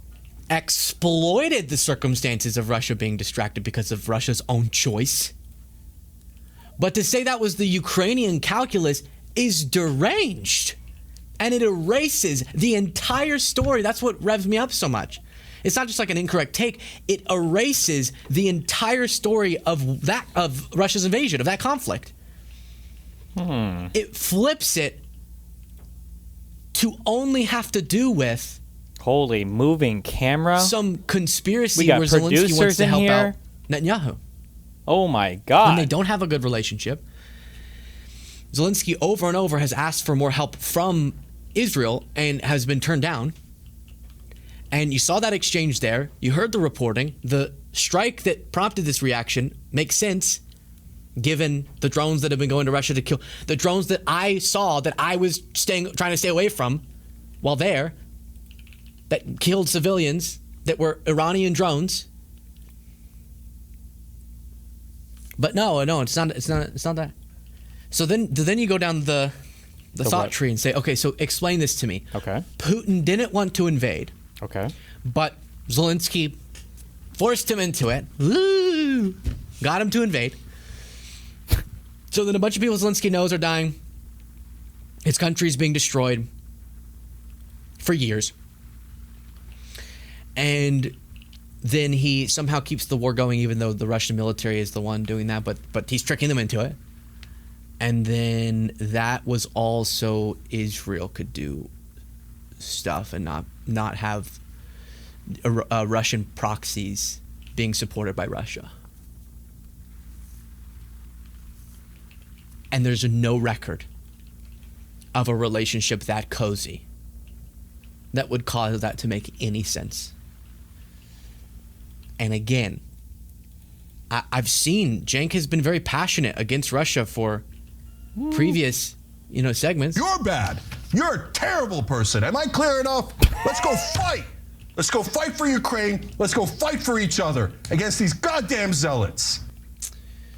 exploited the circumstances of Russia being distracted because of Russia's own choice. But to say that was the Ukrainian calculus is deranged. And it erases the entire story. That's what revs me up so much. It's not just like an incorrect take. It erases the entire story of Russia's invasion, of that conflict. It flips it to only have to do with holy moving camera. Some conspiracy We got where Zelensky wants to producers in help here. out Netanyahu. Oh my God. When they don't have a good relationship. Zelensky over and over has asked for more help from Israel and has been turned down. And you saw that exchange there. You heard the reporting. The strike that prompted this reaction makes sense given the drones that have been going to Russia to kill. The drones that I saw that I was trying to stay away from while there that killed civilians that were Iranian drones. But no, it's not that. So then you go down the thought tree and say, okay, so explain this to me. Okay. Putin didn't want to invade. Okay. But Zelensky forced him into it. Woo! Got him to invade. So then a bunch of people Zelensky knows are dying. His country's being destroyed for years. And then he somehow keeps the war going, even though the Russian military is the one doing that, but he's tricking them into it. And then that was all so Israel could do stuff and not have Russian proxies being supported by Russia. And there's no record of a relationship that cozy that would cause that to make any sense. And again, I've seen CENK has been very passionate against Russia for previous, segments. You're bad. You're a terrible person. Am I clear enough? Let's go fight. Let's go fight for Ukraine. Let's go fight for each other against these goddamn zealots.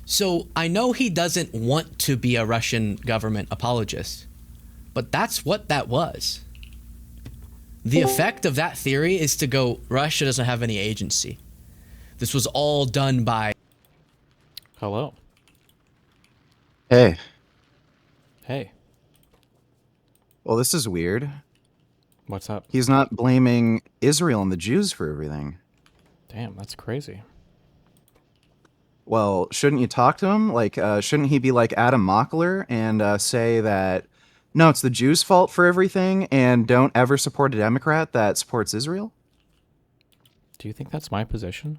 So I know he doesn't want to be a Russian government apologist, but that's what that was. The effect of that theory is to go, Russia doesn't have any agency. This was all done by... Hello. Hey. Hey. Well, this is weird. What's up? He's not blaming Israel and the Jews for everything. Damn, that's crazy. Well, shouldn't you talk to him? Shouldn't he be like Adam Mockler and say that, no, it's the Jews' fault for everything and don't ever support a Democrat that supports Israel? Do you think that's my position?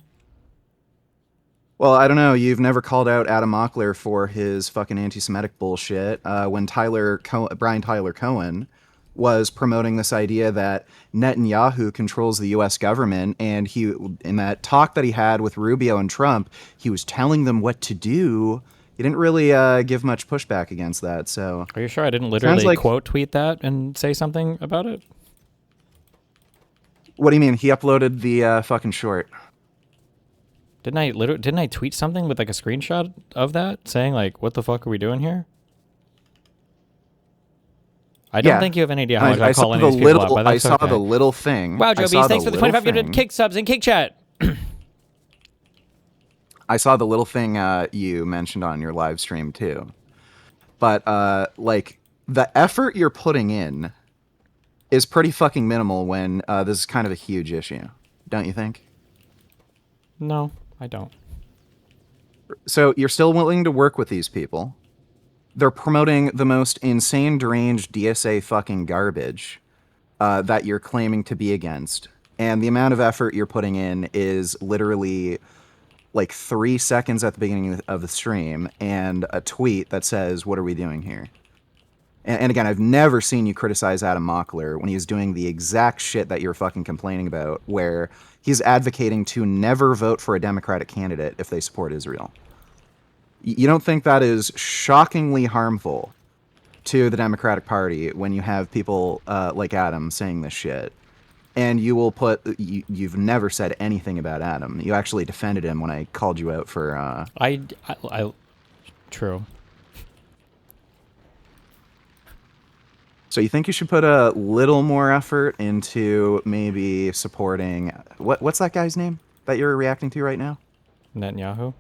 Well, I don't know. You've never called out Adam Mockler for his fucking anti-Semitic bullshit. When Brian Tyler Cohen was promoting this idea that Netanyahu controls the U.S. government, and he, in that talk that he had with Rubio and Trump, he was telling them what to do. He didn't really give much pushback against that. So, are you sure I didn't literally quote tweet that and say something about it? What do you mean? He uploaded the fucking short. Didn't I tweet something with like a screenshot of that saying like, what the fuck are we doing here? I don't think you have any idea how much I call any of these people up, but that's I saw the little thing. Wow, Joe Bees, thanks for the 25 gifted kick subs and kick chat. I saw the little thing you mentioned on your live stream too. But like the effort you're putting in is pretty fucking minimal when this is kind of a huge issue, don't you think? No, I don't. So you're still willing to work with these people. They're promoting the most insane, deranged DSA fucking garbage that you're claiming to be against. And the amount of effort you're putting in is literally like 3 seconds at the beginning of the stream and a tweet that says, what are we doing here? And again, I've never seen you criticize Adam Mockler when he's doing the exact shit that you're fucking complaining about, where he's advocating to never vote for a Democratic candidate if they support Israel. You don't think that is shockingly harmful to the Democratic Party when you have people like Adam saying this shit? And you will you've never said anything about Adam. You actually defended him when I called you out for... True. So you think you should put a little more effort into maybe supporting... What's that guy's name that you're reacting to right now? Netanyahu?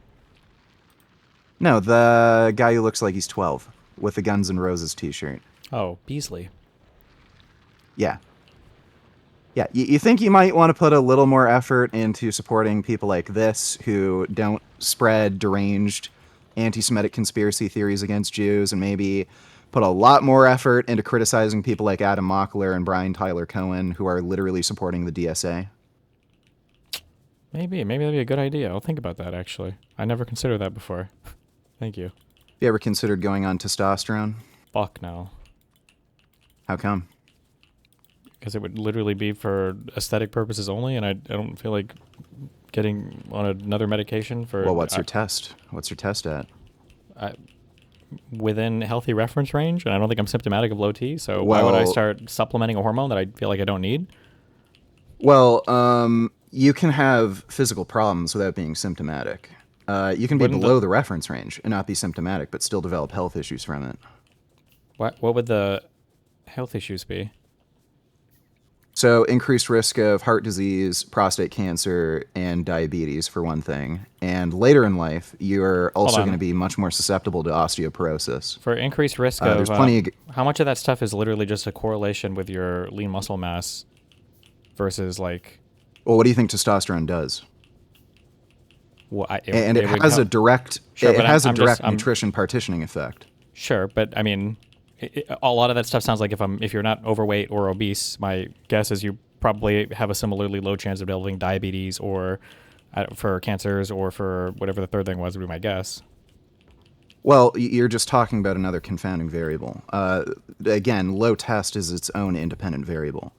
No, the guy who looks like he's 12 with the Guns N' Roses t-shirt. Oh, Beasley. Yeah. Yeah, you think you might want to put a little more effort into supporting people like this who don't spread deranged anti-Semitic conspiracy theories against Jews, and maybe put a lot more effort into criticizing people like Adam Mockler and Brian Tyler Cohen, who are literally supporting the DSA? Maybe that'd be a good idea. I'll think about that, actually. I never considered that before. Thank you. You ever considered going on testosterone? Fuck no. How come? Because it would literally be for aesthetic purposes only, and I don't feel like getting on another medication for... Well, what's your test? What's your test at? Within healthy reference range, and I don't think I'm symptomatic of low T, so why would I start supplementing a hormone that I feel like I don't need? Well, you can have physical problems without being symptomatic. You can be below the reference range and not be symptomatic, but still develop health issues from it. What would the health issues be? So increased risk of heart disease, prostate cancer, and diabetes, for one thing. And later in life, you're also going to be much more susceptible to osteoporosis. For increased risk of... There's plenty of... How much of that stuff is literally just a correlation with your lean muscle mass versus like... Well, what do you think testosterone does? Well, it has a direct nutrition partitioning effect. Sure, but I mean... a lot of that stuff sounds like if you're not overweight or obese, my guess is you probably have a similarly low chance of developing diabetes or for cancers or for whatever the third thing was, would be my guess. Well, you're just talking about another confounding variable. Again, low test is its own independent variable.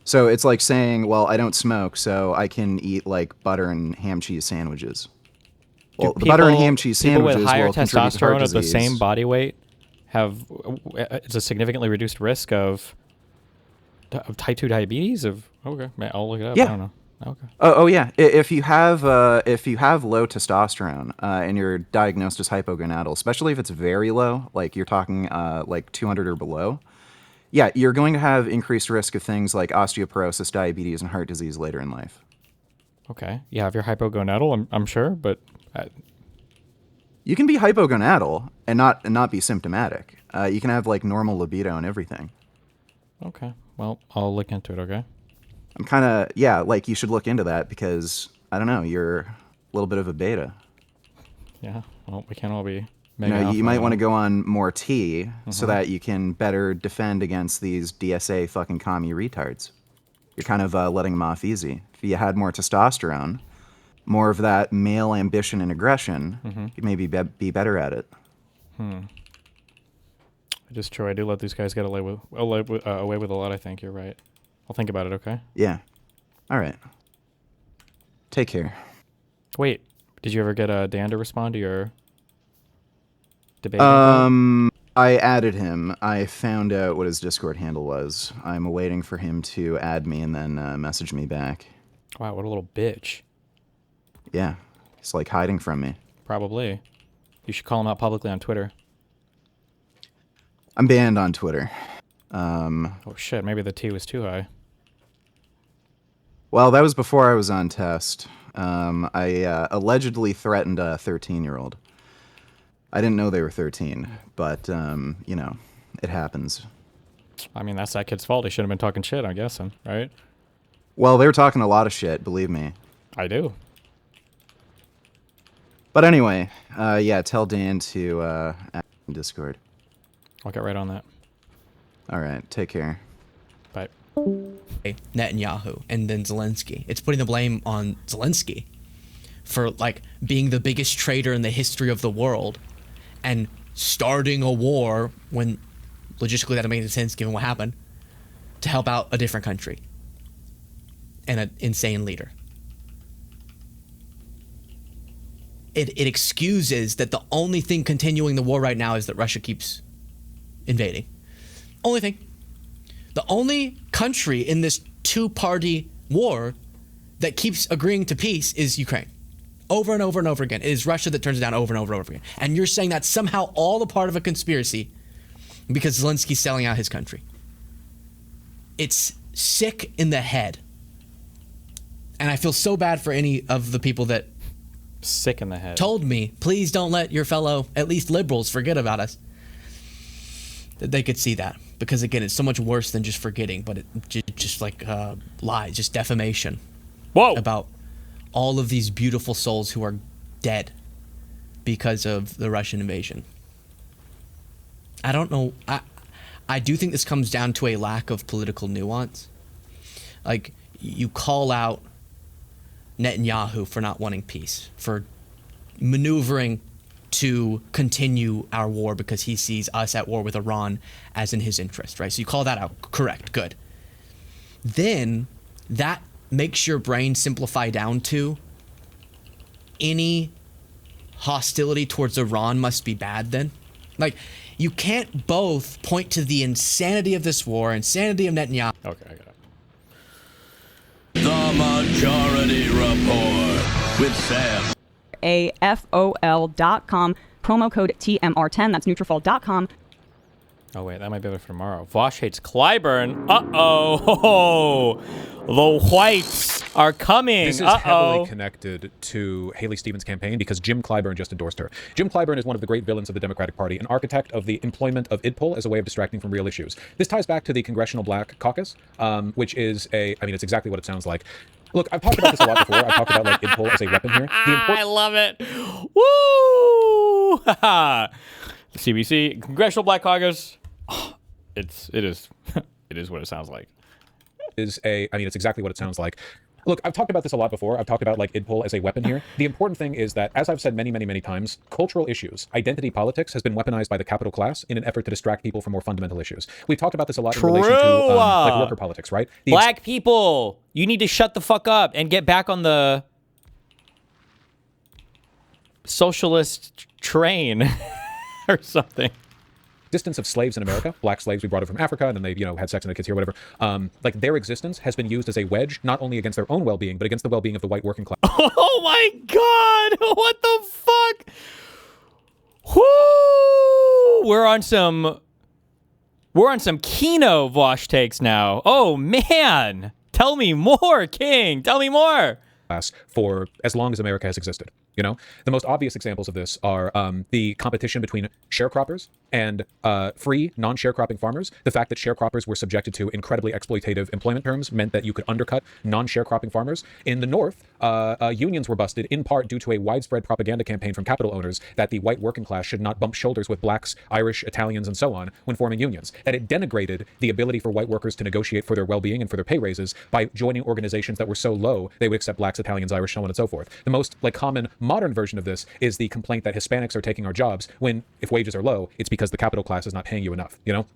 So it's like saying, well, I don't smoke, so I can eat like butter and ham cheese sandwiches. Well, the butter and ham cheese sandwiches with higher will contribute to heart testosterone of the disease. same body weight it's a significantly reduced risk of type 2 diabetes. Okay, I'll look it up. Yeah. I don't know. Okay. Oh yeah. If you have low testosterone and you're diagnosed as hypogonadal, especially if it's very low, like you're talking like 200 or below, yeah, you're going to have increased risk of things like osteoporosis, diabetes, and heart disease later in life. Okay. Yeah, if you're hypogonadal, I'm sure, but you can be hypogonadal and not be symptomatic. You can have like normal libido and everything. Okay. Well, I'll look into it, okay? I'm kind of, like you should look into that because, I don't know, you're a little bit of a beta. Yeah, well, we can't all be you might want to go on more tea so that you can better defend against these DSA fucking commie retards. You're kind of letting him off easy. If you had more testosterone, more of that male ambition and aggression, you'd maybe be better at it. It is true. I do let these guys get away with a lot, I think. You're right. I'll think about it, okay? Yeah. All right. Take care. Wait, did you ever get Dan to respond to your debate? I added him. I found out what his Discord handle was. I'm waiting for him to add me and then message me back. Wow, what a little bitch. Yeah. He's like hiding from me. Probably. You should call him out publicly on Twitter. I'm banned on Twitter. Oh shit, maybe the T was too high. Well, that was before I was on test. I allegedly threatened a 13-year-old. I didn't know they were 13, but, you know, it happens. I mean, that's that kid's fault. He should have been talking shit, I'm guessing, right? Well, they were talking a lot of shit, believe me. I do. But anyway, yeah, tell Dan to add in Discord. I'll get right on that. All right, take care. Bye. Netanyahu and then Zelensky. It's putting the blame on Zelensky for like being the biggest traitor in the history of the world and starting a war when logistically that doesn't make sense given what happened to help out a different country and an insane leader. It excuses that the only thing continuing the war right now is that Russia keeps invading. Only thing. The only country in this two-party war that keeps agreeing to peace is Ukraine. Over and over and over again. It is Russia that turns it down over and over and over again. And you're saying that's somehow all a part of a conspiracy because Zelensky's selling out his country. It's sick in the head. And I feel so bad for any of the people that sick in the head told me, please don't let your fellow, at least liberals, forget about us. That they could see that. Because again, it's so much worse than just forgetting, but it just like lies, just defamation. Whoa! About all of these beautiful souls who are dead because of the Russian invasion. I don't know. I do think this comes down to a lack of political nuance. Like, you call out Netanyahu for not wanting peace, for maneuvering to continue our war because he sees us at war with Iran as in his interest, right? So you call that out. Correct. Good. Then that makes your brain simplify down to any hostility towards Iran must be bad then. Like, you can't both point to the insanity of this war, insanity of Netanyahu. Okay, I got it. The Majority Report with Sam. AFOL.com, promo code TMR10. That's Nutrafol.com. Oh, wait, that might be better for tomorrow. Vaush hates Clyburn. Uh-oh. The whites are coming. This is heavily connected to Haley Stevens' campaign because Jim Clyburn just endorsed her. Jim Clyburn is one of the great villains of the Democratic Party, an architect of the employment of idpol as a way of distracting from real issues. This ties back to the Congressional Black Caucus, which is it's exactly what it sounds like. Look, I've talked about this a lot before. I've talked about like idpol as a weapon here. I love it. Woo! CBC, Congressional Black Caucus. It is what it sounds like. It's exactly what it sounds like. Look, I've talked about this a lot before. I've talked about like idpol as a weapon here. The important thing is that, as I've said many, many, many times, cultural issues, identity politics has been weaponized by the capital class in an effort to distract people from more fundamental issues. We've talked about this a lot in relation to like worker politics, right? Black people, you need to shut the fuck up and get back on the socialist train or something. Existence of slaves in America, black slaves we brought over from Africa, and then they, had sex and had kids here, whatever. Like their existence has been used as a wedge, not only against their own well-being, but against the well-being of the white working class. Oh my God! What the fuck? Whoo! We're on some Kino Vaush takes now. Oh man! Tell me more, King. Tell me more. For as long as America has existed. The most obvious examples of this are the competition between sharecroppers and free non-sharecropping farmers. The fact that sharecroppers were subjected to incredibly exploitative employment terms meant that you could undercut non-sharecropping farmers. In the North, unions were busted in part due to a widespread propaganda campaign from capital owners that the white working class should not bump shoulders with blacks, Irish, Italians, and so on when forming unions. That it denigrated the ability for white workers to negotiate for their well-being and for their pay raises by joining organizations that were so low they would accept blacks, Italians, Irish, so on and so forth. The most common modern version of this is the complaint that Hispanics are taking our jobs when, if wages are low, it's because the capital class is not paying you enough, you know?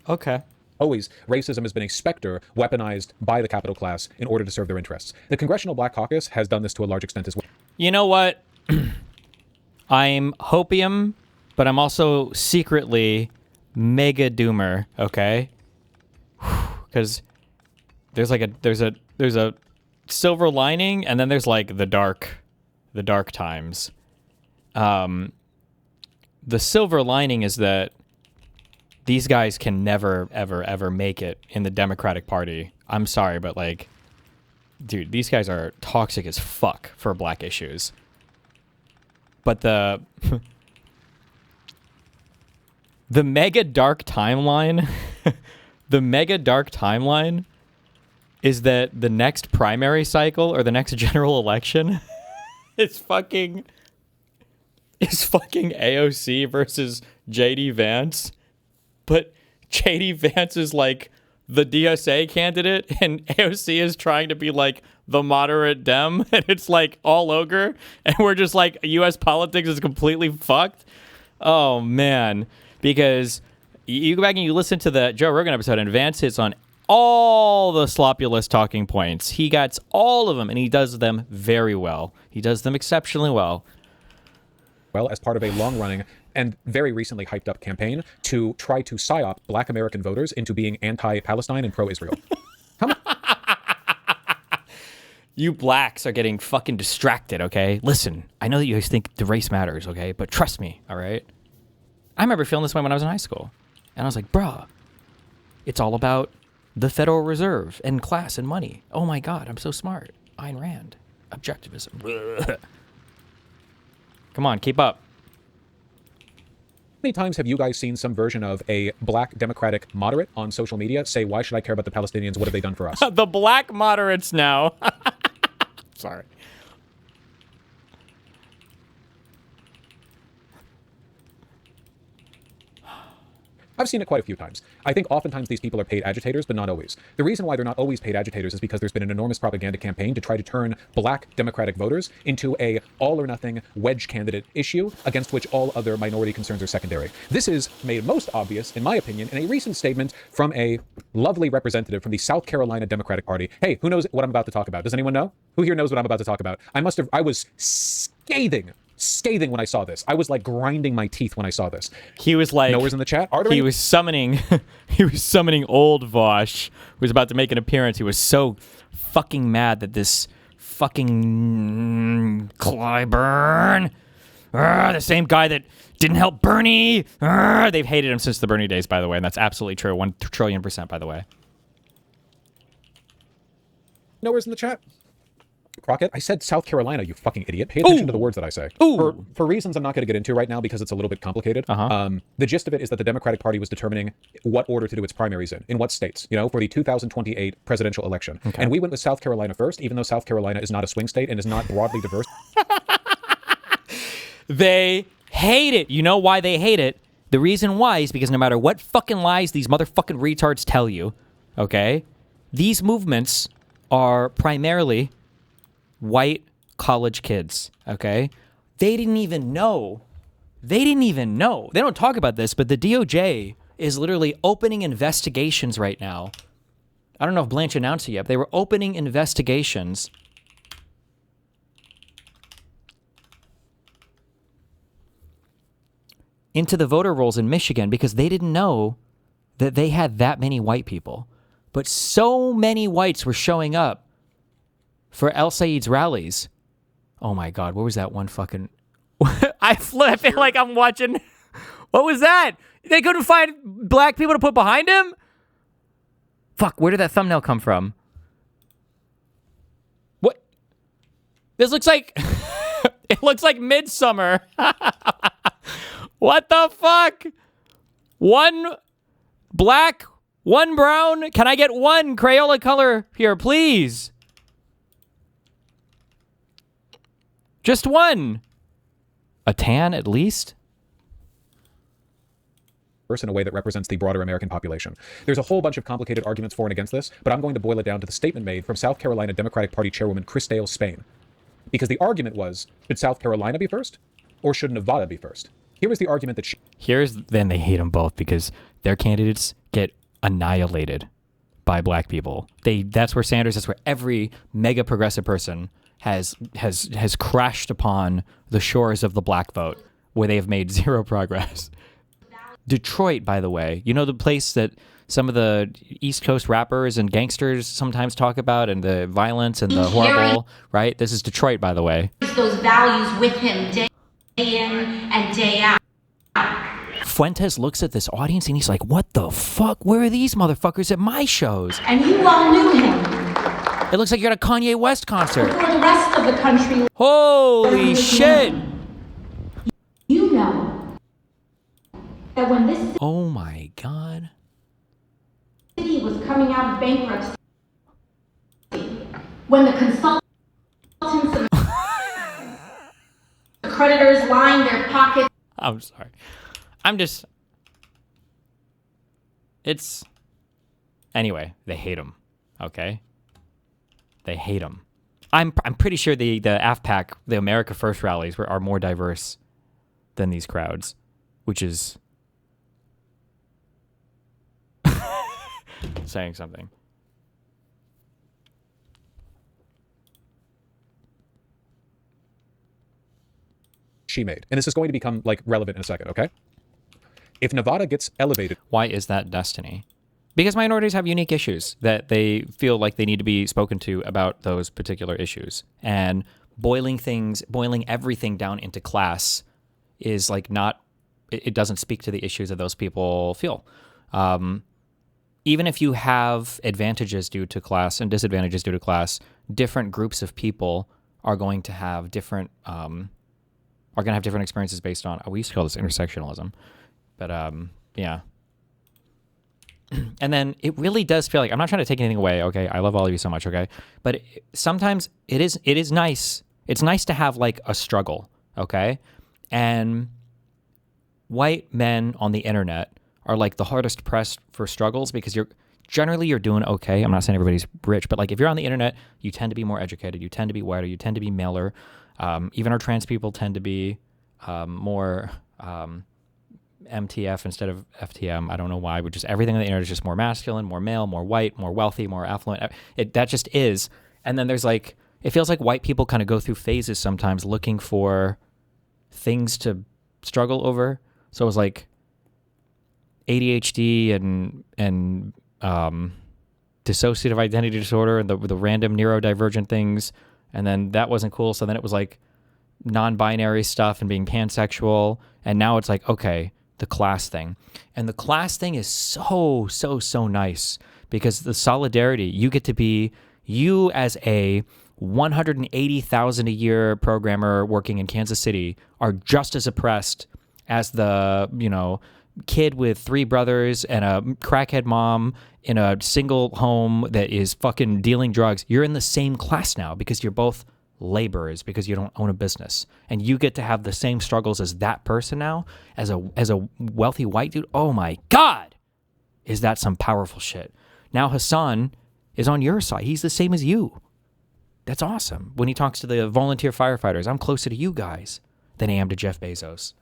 Okay. Always, racism has been a specter weaponized by the capital class in order to serve their interests. The Congressional Black Caucus has done this to a large extent as well. You know what? I'm hopium, but I'm also secretly mega doomer, okay? Because there's a silver lining, and then there's like the dark times. The silver lining is that these guys can never, ever, ever make it in the Democratic Party. I'm sorry, but like, dude, these guys are toxic as fuck for black issues. But the mega dark timeline, the mega dark timeline is that the next primary cycle or the next general election is fucking AOC versus JD Vance. But JD Vance is like the DSA candidate and AOC is trying to be like the moderate Dem, and it's like all ogre, and we're just like, US politics is completely fucked. Oh man. Because you go back and you listen to the Joe Rogan episode, and Vance hits on all the sloppulous talking points. He gets all of them, and he does them very well. He does them exceptionally well. Well, as part of a long-running and very recently hyped up campaign to try to psyop black American voters into being anti-Palestine and pro-Israel. You blacks are getting fucking distracted, okay? Listen, I know that you guys think the race matters, okay? But trust me, all right? I remember feeling this way when I was in high school. And I was like, bruh, it's all about the Federal Reserve and class and money. Oh my God, I'm so smart. Ayn Rand. Objectivism. Come on, keep up. How many times have you guys seen some version of a black Democratic moderate on social media say, why should I care about the Palestinians? What have they done for us? The black moderates now. Sorry. I've seen it quite a few times. I think oftentimes these people are paid agitators, but not always. The reason why they're not always paid agitators is because there's been an enormous propaganda campaign to try to turn black Democratic voters into a all-or-nothing wedge candidate issue against which all other minority concerns are secondary. This is made most obvious, in my opinion, in a recent statement from a lovely representative from the South Carolina Democratic Party. Hey, who knows what I'm about to talk about? Does anyone know? Who here knows what I'm about to talk about? I was scathing when I saw this. I was like grinding my teeth when I saw this. He was like, Nowhere's in the chat. He was summoning old Vaush, who was about to make an appearance. He was so fucking mad that this fucking Clyburn, the same guy that didn't help Bernie, they've hated him since the Bernie days, by the way, and that's absolutely true, 1,000,000,000%, by the way. Nowhere's in the chat. Crockett, I said South Carolina, you fucking idiot. Pay attention to the words that I say. For reasons I'm not going to get into right now because it's a little bit complicated. The gist of it is that the Democratic Party was determining what order to do its primaries in what states, for the 2028 presidential election. Okay. And we went with South Carolina first, even though South Carolina is not a swing state and is not broadly diverse. They hate it. You know why they hate it? The reason why is because no matter what fucking lies these motherfucking retards tell you, okay, these movements are primarily white college kids, okay? They didn't even know. They don't talk about this, but the DOJ is literally opening investigations right now. I don't know if Blanche announced it yet, but they were opening investigations into the voter rolls in Michigan because they didn't know that they had that many white people. But so many whites were showing up for El Sayed's rallies. Oh my God, what was that one fucking... I feel like I'm watching... What was that? They couldn't find black people to put behind him? Fuck, where did that thumbnail come from? What? This looks like... It looks like Midsummer. What the fuck? One black, one brown. Can I get one Crayola color here, please? Just one. A tan, at least. In a way that represents the broader American population. There's a whole bunch of complicated arguments for and against this, but I'm going to boil it down to the statement made from South Carolina Democratic Party Chairwoman Christale Spain. Because the argument was, should South Carolina be first, or should Nevada be first? Here was the argument that then they hate them both because their candidates get annihilated by black people. That's where Sanders, that's where every mega progressive person has crashed upon the shores of the black vote, where they have made zero progress. Detroit, by the way, you know, the place that some of the East Coast rappers and gangsters sometimes talk about, and the violence and the horrible, right? This is Detroit, by the way. Those values with him day in and day out. Fuentes looks at this audience and he's like, what the fuck? Where are these motherfuckers at my shows? And you all knew him. It looks like you're at a Kanye West concert. For the rest of the country. Holy shit. You know that when this oh my God. city was coming out of bankruptcy, when the consultants and the creditors lined their pockets. I'm sorry. Anyway, they hate him. Okay? They hate him. I'm pretty sure the AFPAC, the America First rallies are more diverse than these crowds, which is saying something. she made. And this is going to become like relevant in a second, okay? If Nevada gets elevated. Why is that destiny? Because minorities have unique issues that they feel like they need to be spoken to about those particular issues. And boiling everything down into class is like not, it doesn't speak to the issues that those people feel. Even if you have advantages due to class and disadvantages due to class, different groups of people are going to have different, experiences based on, we used to call this intersectionalism, but yeah. And then it really does feel like, I'm not trying to take anything away, okay? I love all of you so much, okay? But sometimes it is nice. It's nice to have like a struggle, okay? And white men on the internet are like the hardest pressed for struggles because you're doing okay. I'm not saying everybody's rich, but like if you're on the internet, you tend to be more educated, you tend to be whiter, you tend to be maler. Even our trans people tend to be more MTF instead of FTM. I don't know why, but just everything on the internet is just more masculine, more male, more white, more wealthy, more affluent. That just is. And then there's like, it feels like white people kind of go through phases sometimes looking for things to struggle over. So it was like ADHD and dissociative identity disorder and the random neurodivergent things. And then that wasn't cool. So then it was like non-binary stuff and being pansexual. And now it's like, okay, the class thing. And the class thing is so nice because the solidarity, you get to be, you as a 180,000 a year programmer working in Kansas City are just as oppressed as the, kid with 3 brothers and a crackhead mom in a single home that is fucking dealing drugs. You're in the same class now because you're both laborers, because you don't own a business, and you get to have the same struggles as that person now, as a wealthy white dude. Oh my God, is that some powerful shit? Now Hassan is on your side. He's the same as you. That's awesome. When he talks to the volunteer firefighters, I'm closer to you guys than I am to Jeff Bezos.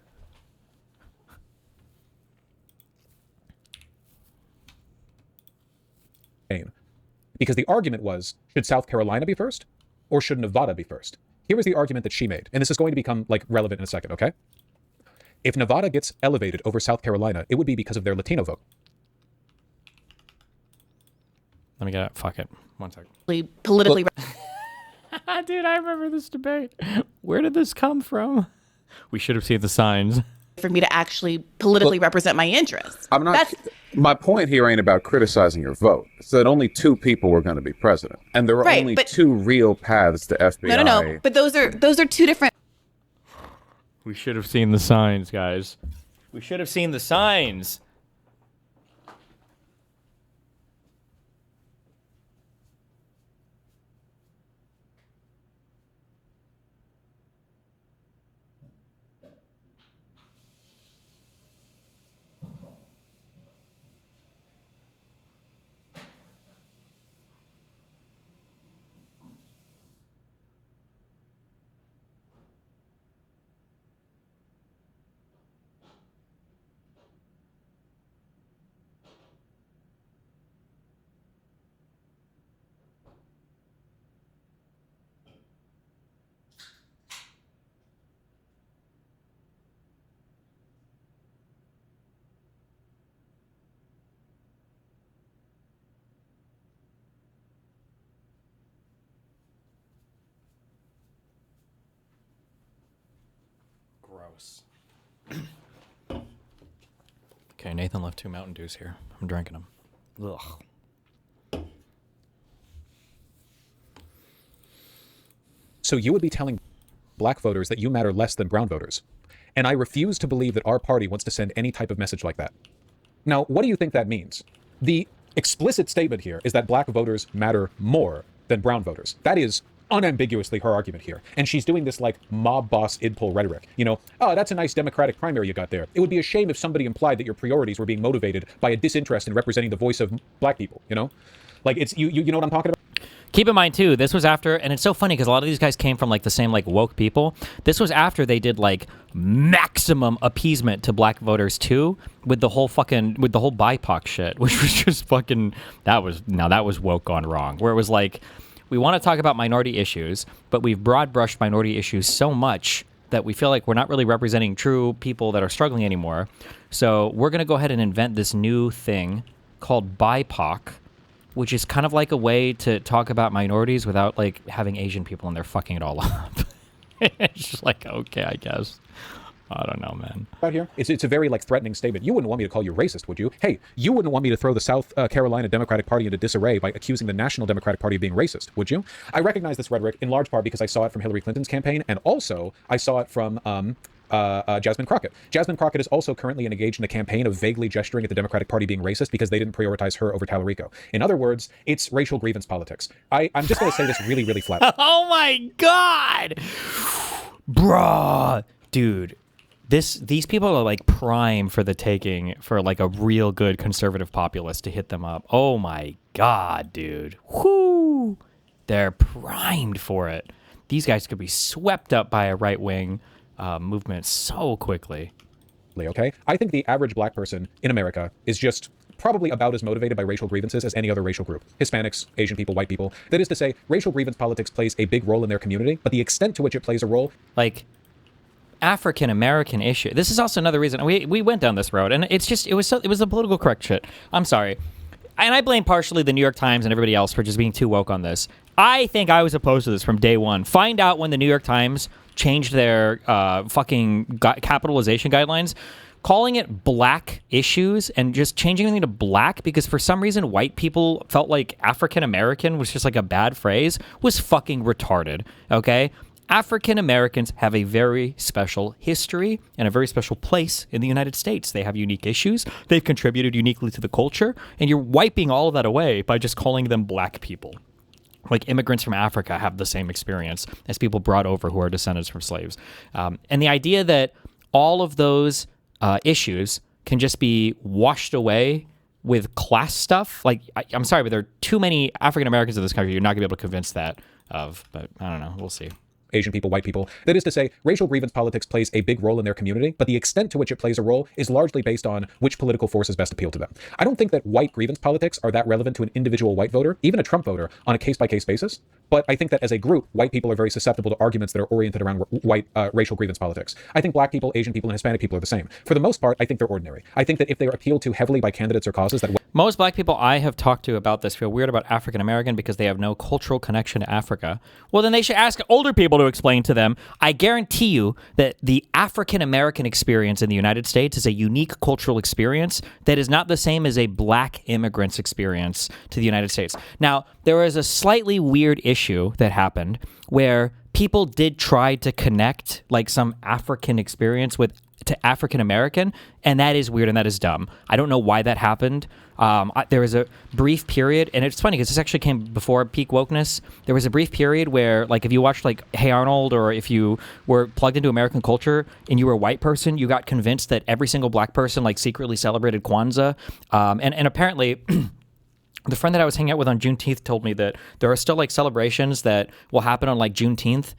Because the argument was, should South Carolina be first or should Nevada be first? Here was the argument that she made, and this is going to become like relevant in a second, okay? If Nevada gets elevated over South Carolina, it would be because of their Latino vote. Let me get it. Fuck it. 1 second. Politically. Dude, I remember this debate. Where did this come from? We should have seen the signs. For me to actually politically represent my interests. I'm not. My point here ain't about criticizing your vote. It's that only 2 people were going to be president, and there were only 2 real paths to FBI. No. But those are 2 different. We should have seen the signs, guys. We should have seen the signs. Gross. Okay, Nathan left 2 Mountain Dews here. I'm drinking them. Ugh. So you would be telling black voters that you matter less than brown voters. And I refuse to believe that our party wants to send any type of message like that. Now, what do you think that means? The explicit statement here is that black voters matter more than brown voters. That is unambiguously her argument here. And she's doing this like mob boss idpol rhetoric. You know, oh, that's a nice Democratic primary you got there. It would be a shame if somebody implied that your priorities were being motivated by a disinterest in representing the voice of black people, you know? Like, it's, you know what I'm talking about? Keep in mind, too, this was after, and it's so funny because a lot of these guys came from, like, the same, like, woke people. This was after they did, like, maximum appeasement to black voters, too, with the whole BIPOC shit, which was just fucking, that was woke gone wrong, where it was like, we want to talk about minority issues, but we've broad-brushed minority issues so much that we feel like we're not really representing true people that are struggling anymore. So we're going to go ahead and invent this new thing called BIPOC, which is kind of like a way to talk about minorities without, like, having Asian people in there fucking it all up. It's just like, okay, I guess. I don't know, man. Out here, it's a very, like, threatening statement. You wouldn't want me to call you racist, would you? Hey, you wouldn't want me to throw the South Carolina Democratic Party into disarray by accusing the National Democratic Party of being racist, would you? I recognize this rhetoric in large part because I saw it from Hillary Clinton's campaign, and also I saw it from Jasmine Crockett. Jasmine Crockett is also currently engaged in a campaign of vaguely gesturing at the Democratic Party being racist because they didn't prioritize her over Tallarico. In other words, it's racial grievance politics. I'm just going to say this really, really flat. Oh my God! Bruh. Dude. These people are like prime for the taking for like a real good conservative populist to hit them up. Oh my God, dude. Whoo! They're primed for it. These guys could be swept up by a right-wing movement so quickly. Okay? I think the average black person in America is just probably about as motivated by racial grievances as any other racial group. Hispanics, Asian people, white people. That is to say, racial grievance politics plays a big role in their community, but the extent to which it plays a role... Like... African American issue. This is also another reason we went down this road, and it's just it was the political correct shit. I'm sorry, and I blame partially the New York Times and everybody else for just being too woke on this. I think I was opposed to this from day one. Find out when the New York Times changed their fucking capitalization guidelines, calling it black issues and just changing everything to black because for some reason white people felt like African American was just like a bad phrase was fucking retarded. Okay. African Americans have a very special history and a very special place in the United States. They have unique issues. They've contributed uniquely to the culture, and you're wiping all of that away by just calling them black people. Like immigrants from Africa have the same experience as people brought over who are descendants from slaves. And the idea that all of those issues can just be washed away with class stuff, like, I'm sorry, but there are too many African Americans in this country. You're not going to be able to convince that of, but I don't know. We'll see. Asian people, white people. That is to say, racial grievance politics plays a big role in their community, but the extent to which it plays a role is largely based on which political forces best appeal to them. I don't think that white grievance politics are that relevant to an individual white voter, even a Trump voter, on a case-by-case basis. But I think that as a group, white people are very susceptible to arguments that are oriented around white racial grievance politics. I think black people, Asian people, and Hispanic people are the same. For the most part, I think they're ordinary. I think that if they are appealed to heavily by candidates or causes that... Most black people I have talked to about this feel weird about African American because they have no cultural connection to Africa. Well, then they should ask older people to explain to them. I guarantee you that the African American experience in the United States is a unique cultural experience that is not the same as a black immigrant's experience to the United States. Now, there was a slightly weird issue that happened where people did try to connect like some African experience to African American, and that is weird and that is dumb. I don't know why that happened. There was a brief period, and it's funny because this actually came before peak wokeness. There was a brief period where, like, if you watched like Hey Arnold, or if you were plugged into American culture and you were a white person, you got convinced that every single black person like secretly celebrated Kwanzaa, and apparently. The friend that I was hanging out with on Juneteenth told me that there are still like celebrations that will happen on like Juneteenth,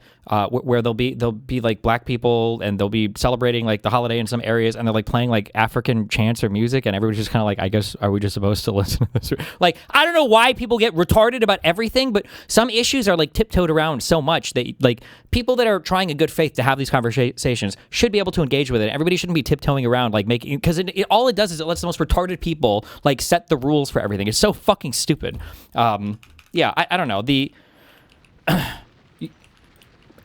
where they'll be like black people and they'll be celebrating like the holiday in some areas, and they're like playing like African chants or music, and everybody's just kind of like, I guess, are we just supposed to listen to this? Like, I don't know why people get retarded about everything, but some issues are like tiptoed around so much that like people that are trying in good faith to have these conversations should be able to engage with it. Everybody shouldn't be tiptoeing around like making, because all it does is it lets the most retarded people like set the rules for everything. It's so fucking stupid. Yeah, I don't know. The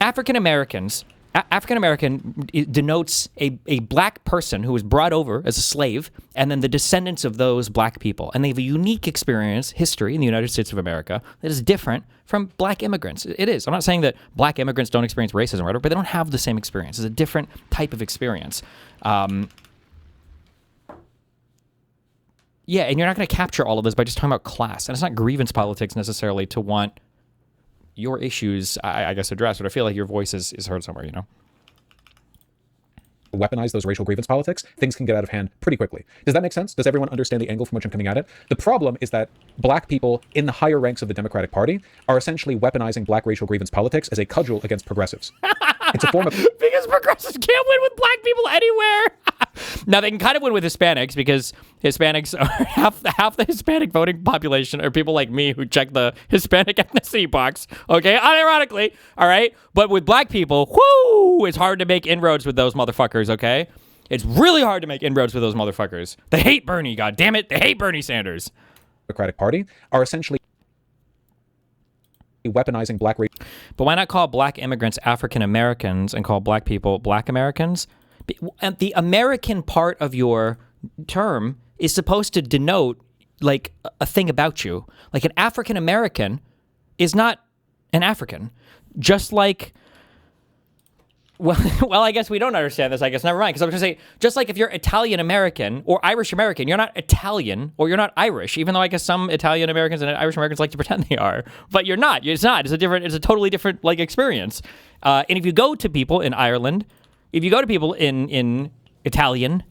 African Americans African American denotes a black person who was brought over as a slave, and then the descendants of those black people. And they have a unique experience, history in the United States of America that is different from black immigrants. It is. I'm not saying that black immigrants don't experience racism or whatever, but they don't have the same experience. It's a different type of experience. Yeah, and you're not going to capture all of this by just talking about class. And it's not grievance politics necessarily to want your issues, I guess, addressed, but I feel like your voice is heard somewhere, you know? Weaponize those racial grievance politics, things can get out of hand pretty quickly. Does that make sense? Does everyone understand the angle from which I'm coming at it? The problem is that black people in the higher ranks of the Democratic Party are essentially weaponizing black racial grievance politics as a cudgel against progressives. It's a form of... Because progressives can't win with black people anywhere. Now, they can kind of win with Hispanics because Hispanics are half the Hispanic voting population are people like me who check the Hispanic ethnicity box, okay? Unironically, all right? But with black people, whoo, it's hard to make inroads with those motherfuckers, okay? It's really hard to make inroads with those motherfuckers. They hate Bernie, God damn it. They hate Bernie Sanders. Democratic Party are essentially weaponizing black race. But why not call black immigrants African Americans and call black people black Americans? And the American part of your term is supposed to denote like a thing about you. Like an African American is not an African. Just like, well, I guess we don't understand this. I guess never mind. Because I was going to say, just like if you're Italian American or Irish American, you're not Italian or you're not Irish. Even though I guess some Italian Americans and Irish Americans like to pretend they are, but you're not. It's not. It's a totally different like experience. And if you go to people in Ireland, if you go to people in Italian,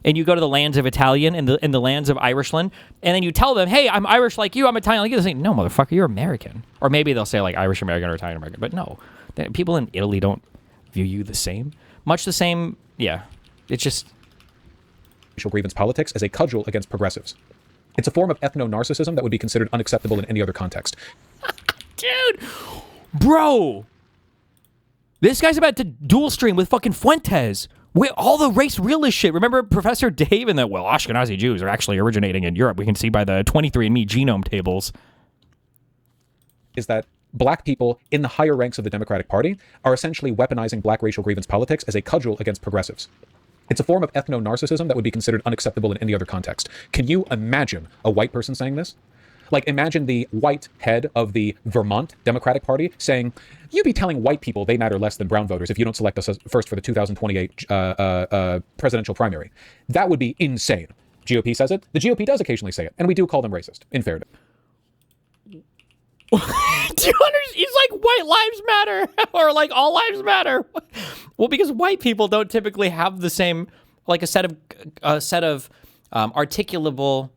and you go to the lands of Italian and the lands of Irishland, and then you tell them, hey, I'm Irish like you, I'm Italian like you, they say, no, motherfucker, you're American. Or maybe they'll say like Irish American or Italian American, but no. People in Italy don't view you the same. Much the same, yeah. It's just... racial grievance politics as a cudgel against progressives. It's a form of ethno-narcissism that would be considered unacceptable in any other context. Dude! Bro! This guy's about to dual stream with fucking Fuentes. With all the race realist shit. Remember Professor Dave and that, well, Ashkenazi Jews are actually originating in Europe. We can see by the 23andMe genome tables. Is that black people in the higher ranks of the Democratic Party are essentially weaponizing black racial grievance politics as a cudgel against progressives. It's a form of ethno-narcissism that would be considered unacceptable in any other context. Can you imagine a white person saying this? Like, imagine the white head of the Vermont Democratic Party saying, you be telling white people they matter less than brown voters if you don't select us first for the 2028 presidential primary. That would be insane. GOP says it. The GOP does occasionally say it. And we do call them racist, in fairness. Do you understand? He's like, white lives matter. Or like, all lives matter. Well, because white people don't typically have the same, like a set of articulable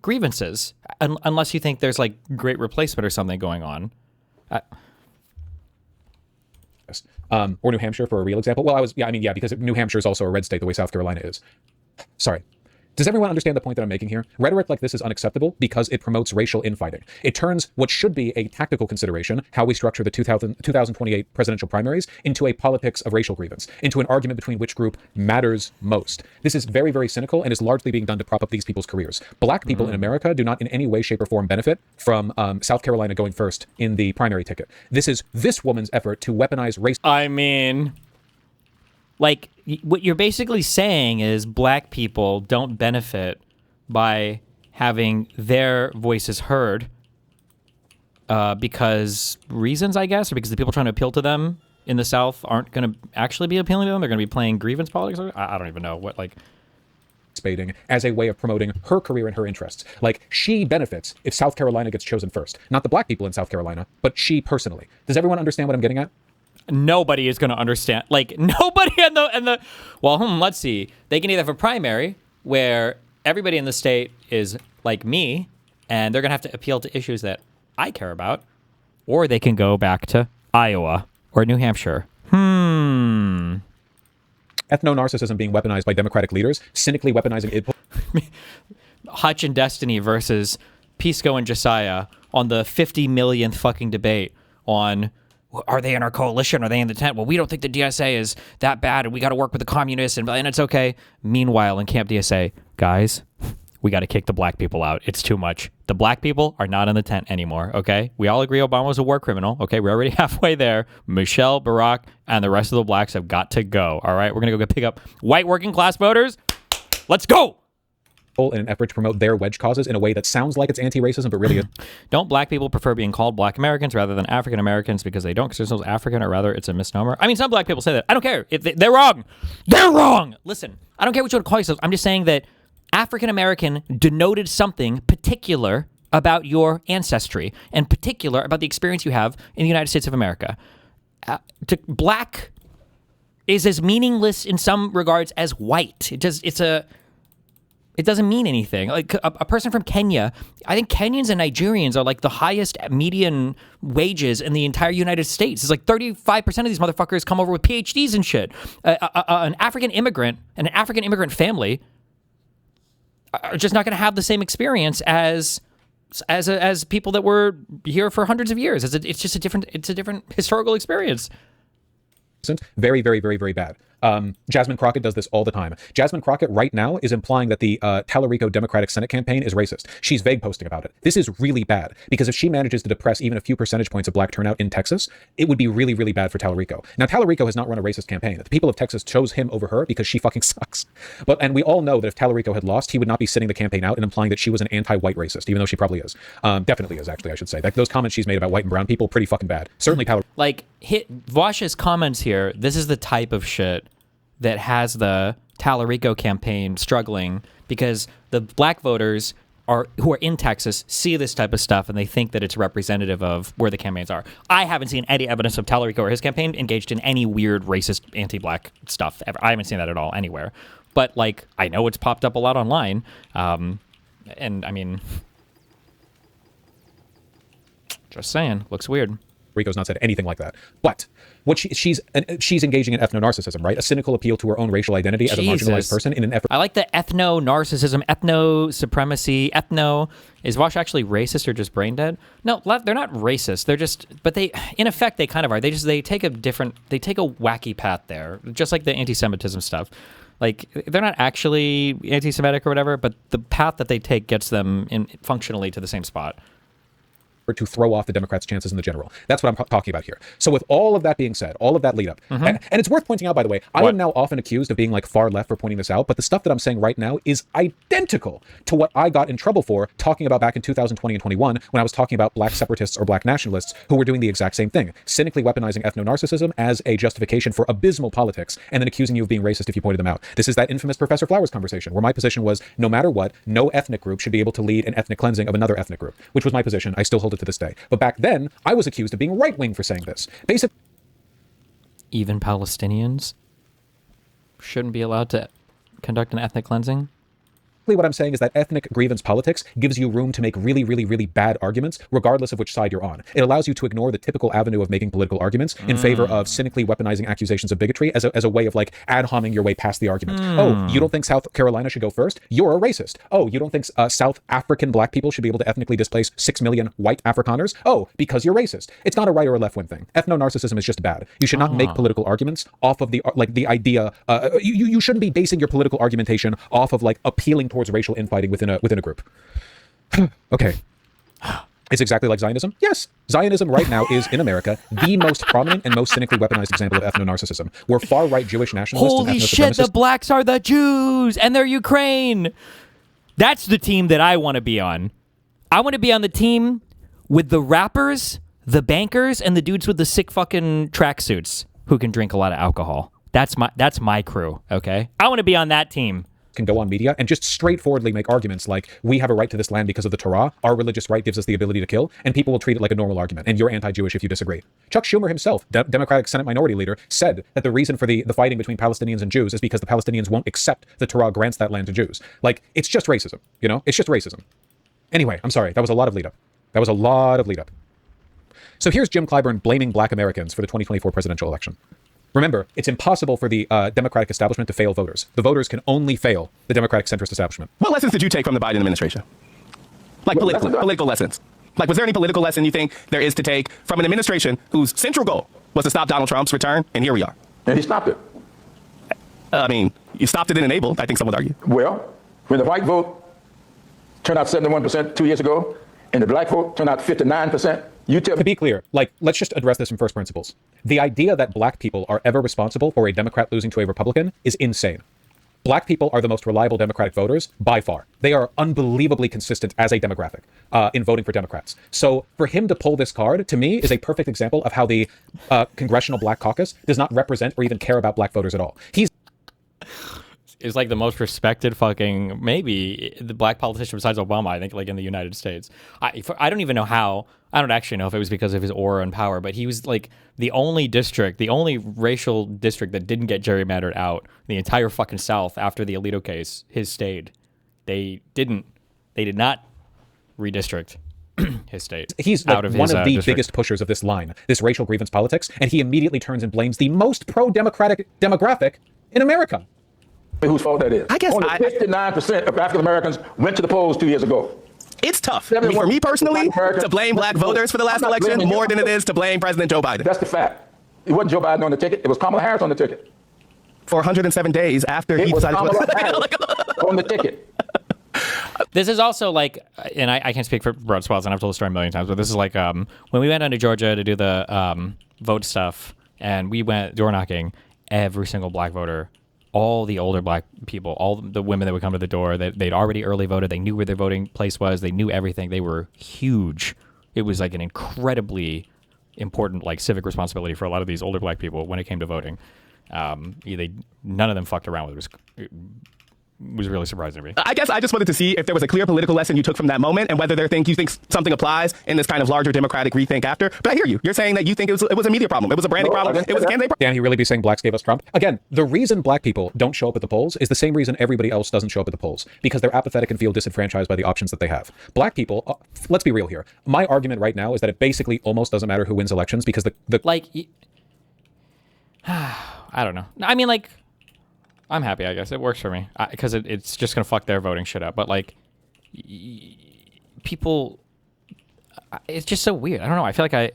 grievances, unless you think there's like great replacement or something going on. Or New Hampshire for a real example. Well, because New Hampshire is also a red state the way South Carolina is. Sorry. Does everyone understand the point that I'm making here? Rhetoric like this is unacceptable because it promotes racial infighting. It turns what should be a tactical consideration, how we structure the 2028 presidential primaries, into a politics of racial grievance, into an argument between which group matters most. This is very, very cynical and is largely being done to prop up these people's careers. Black people in America do not in any way, shape, or form benefit from South Carolina going first in the primary ticket. This is this woman's effort to weaponize race. I mean... like, what you're basically saying is black people don't benefit by having their voices heard because reasons, I guess, or because the people trying to appeal to them in the South aren't going to actually be appealing to them. They're going to be playing grievance politics. I don't even know what, like... participating as a way of promoting her career and her interests. Like, she benefits if South Carolina gets chosen first. Not the black people in South Carolina, but she personally. Does everyone understand what I'm getting at? Nobody is going to understand. Like, nobody in the let's see. They can either have a primary where everybody in the state is like me, and they're going to have to appeal to issues that I care about, or they can go back to Iowa or New Hampshire. Ethno-narcissism being weaponized by Democratic leaders, cynically weaponizing it. Hutch and Destiny versus Pisco and Josiah on the 50 millionth fucking debate on... are they in our coalition? Are they in the tent? Well, we don't think the DSA is that bad, and we got to work with the communists, and it's okay. Meanwhile, in Camp DSA, guys, we got to kick the black people out. It's too much. The black people are not in the tent anymore, okay? We all agree Obama was a war criminal, okay? We're already halfway there. Michelle, Barack, and the rest of the blacks have got to go, all right? We're going to go pick up white working class voters. Let's go! In an effort to promote their wedge causes in a way that sounds like it's anti-racism, but really is. Don't black people prefer being called black Americans rather than African Americans because they don't consider themselves African, or rather it's a misnomer? I mean, some black people say that. I don't care. They're wrong. They're wrong. Listen, I don't care what you want to call yourselves. I'm just saying that African American denoted something particular about your ancestry and particular about the experience you have in the United States of America. Black is as meaningless in some regards as white. It doesn't mean anything. Like a person from Kenya, I think Kenyans and Nigerians are like the highest median wages in the entire United States. It's like 35% of these motherfuckers come over with PhDs and shit. An African immigrant and an African immigrant family are just not going to have the same experience as people that were here for hundreds of years. It's just a different historical experience. Very, very, very, very bad. Jasmine Crockett does this all the time. Jasmine Crockett right now is implying that the Tallarico Democratic Senate campaign is racist. She's vague posting about it. This is really bad because if she manages to depress even a few percentage points of black turnout in Texas, it would be really, really bad for Tallarico. Now, Tallarico has not run a racist campaign. The people of Texas chose him over her because she fucking sucks. And we all know that if Tallarico had lost, he would not be sitting the campaign out and implying that she was an anti-white racist, even though she probably is. Definitely is, actually, I should say. Those comments she's made about white and brown people, pretty fucking bad. Certainly Tallarico. Like, Vaush's comments here, this is the type of shit that has the Tallarico campaign struggling because the black voters who are in Texas see this type of stuff and they think that it's representative of where the campaigns are. I haven't seen any evidence of Tallarico or his campaign engaged in any weird racist anti-black stuff ever. I haven't seen that at all anywhere. But like, I know it's popped up a lot online. And I mean, just saying, looks weird. Rico's not said anything like that. But what she's engaging in ethno-narcissism, right? A cynical appeal to her own racial identity as a marginalized person in an effort. I like the ethno-narcissism, ethno-supremacy, Is Vaush actually racist or just brain dead? No, they're not racist. They're just, but they, in effect, they kind of are. They take a wacky path there, just like the anti-Semitism stuff. Like, they're not actually anti-Semitic or whatever, but the path that they take gets them functionally to the same spot. To throw off the Democrats' chances in the general. That's what I'm talking about here. So with all of that being said, all of that lead up, and it's worth pointing out, by the way, I am now often accused of being like far left for pointing this out, but the stuff that I'm saying right now is identical to what I got in trouble for talking about back in 2020 and 21 when I was talking about black separatists or black nationalists who were doing the exact same thing, cynically weaponizing ethno-narcissism as a justification for abysmal politics and then accusing you of being racist if you pointed them out. This is that infamous Professor Flowers conversation where my position was no matter what, no ethnic group should be able to lead an ethnic cleansing of another ethnic group, which was my position. I still hold it to this day. But back then, I was accused of being right-wing for saying this. Basically, even Palestinians shouldn't be allowed to conduct an ethnic cleansing? what I'm saying is that ethnic grievance politics gives you room to make really, really, really bad arguments, regardless of which side you're on. It allows you to ignore the typical avenue of making political arguments in favor of cynically weaponizing accusations of bigotry as a way of like ad homing your way past the argument. Oh, you don't think South Carolina should go first? You're a racist. Oh, you don't think South African black people should be able to ethnically displace 6 million white Afrikaners? Oh, because you're racist. It's not a right or a left wing thing. Ethno-narcissism is just bad. You should not make political arguments off of the idea. You shouldn't be basing your political argumentation off of like appealing towards racial infighting within a group. Okay. It's exactly like Zionism. Yes, Zionism right now is in America the most prominent and most cynically weaponized example of ethno-narcissism, where far-right Jewish nationalists Holy shit, the blacks are the Jews and they're Ukraine. That's the team that I want to be on. I want to be on the team with the rappers, the bankers, and the dudes with the sick fucking tracksuits who can drink a lot of alcohol. That's my crew, okay? I want to be on that team. Can go on media and just straightforwardly make arguments like, we have a right to this land because of the Torah, our religious right gives us the ability to kill, and people will treat it like a normal argument, and you're anti-Jewish if you disagree. Chuck Schumer himself, Democratic Senate Minority Leader, said that the reason for the fighting between Palestinians and Jews is because the Palestinians won't accept the Torah grants that land to Jews. Like, it's just racism, you know? It's just racism. Anyway, I'm sorry, that was a lot of lead up. So here's Jim Clyburn blaming black Americans for the 2024 presidential election. Remember, it's impossible for the Democratic establishment to fail voters. The voters can only fail the Democratic centrist establishment. What lessons did you take from the Biden administration? Like political lessons. Like, was there any political lesson you think there is to take from an administration whose central goal was to stop Donald Trump's return? And here we are. And he stopped it. I mean, you stopped it and enabled, I think some would argue. Well, when the white vote turned out 71% 2 years ago, and the black vote turned out 59%. You tell me. To be clear, like, let's just address this from first principles. The idea that black people are ever responsible for a Democrat losing to a Republican is insane. Black people are the most reliable Democratic voters by far. They are unbelievably consistent as a demographic in voting for Democrats. So for him to pull this card, to me, is a perfect example of how the Congressional Black Caucus does not represent or even care about black voters at all. He's is like the most respected fucking, maybe the black politician besides Obama, I think, like in the United States. I don't even know how. I don't actually know if it was because of his aura and power, but he was like the only district, the only racial district that didn't get gerrymandered out. The entire fucking South after the Alito case, his stayed. They did not redistrict his state. He's like one of the biggest pushers of this line, this racial grievance politics, and he immediately turns and blames the most pro-democratic demographic in America. Whose fault that is? I guess only 59% of African Americans went to the polls 2 years ago. It's tough. I mean, for me personally, to blame black voters for the last election more than it is to blame President Joe Biden. That's the fact. It wasn't Joe Biden on the ticket. It was Kamala Harris on the ticket. For 107 days after he decided to on the ticket. This is also like, and I can't speak for broad swaths, and I've told the story a million times, but this is like when we went down to Georgia to do the vote stuff, and we went door knocking, every single black voter, all the older black people, all the women that would come to the door, they'd already early voted. They knew where their voting place was. They knew everything. They were huge. It was like an incredibly important like civic responsibility for a lot of these older black people when it came to voting. None of them fucked around with it. It was really surprising to me. I guess I just wanted to see if there was a clear political lesson you took from that moment and whether you think something applies in this kind of larger democratic rethink after. But I hear you. You're saying that you think it was a media problem. It was a branding problem. It was a candidate problem. Can he really be saying blacks gave us Trump? Again, the reason black people don't show up at the polls is the same reason everybody else doesn't show up at the polls, because they're apathetic and feel disenfranchised by the options that they have. Black people, let's be real here. My argument right now is that it basically almost doesn't matter who wins elections because I don't know. I mean, like, I'm happy, I guess. It works for me because it's just going to fuck their voting shit up. But, like, people, it's just so weird. I don't know. I feel like I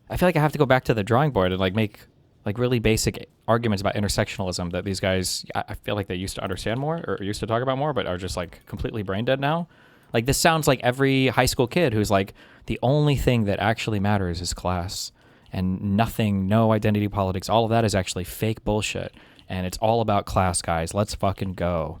have to go back to the drawing board and, like, make, like, really basic arguments about intersectionalism that these guys, I feel like they used to understand more or used to talk about more, but are just, like, completely brain dead now. Like, this sounds like every high school kid who's, like, the only thing that actually matters is class. And nothing, no identity politics, all of that is actually fake bullshit. And it's all about class, guys. Let's fucking go.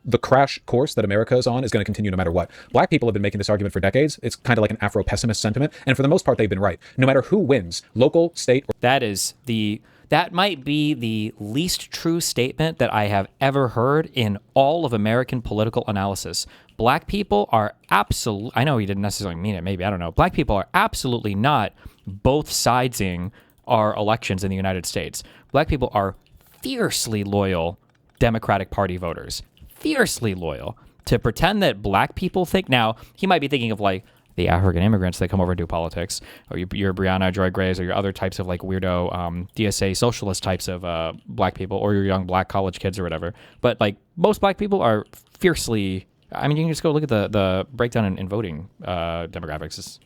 The crash course that America is on is going to continue no matter what. Black people have been making this argument for decades. It's kind of like an Afro-pessimist sentiment. And for the most part, they've been right. No matter who wins, local, state... That might be the least true statement that I have ever heard in all of American political analysis. Black people are absolutely... I know he didn't necessarily mean it, maybe, I don't know. Black people are absolutely not both sidesing our elections in the United States. Black people are fiercely loyal Democratic Party voters. Fiercely loyal. To pretend that black people think... Now, he might be thinking of, like, the African immigrants that come over and do politics, or your Breonna Joy Grays, or your other types of, like, weirdo DSA socialist types of black people, or your young black college kids or whatever. But, like, most black people are fiercely... I mean, you can just go look at the breakdown in voting demographics.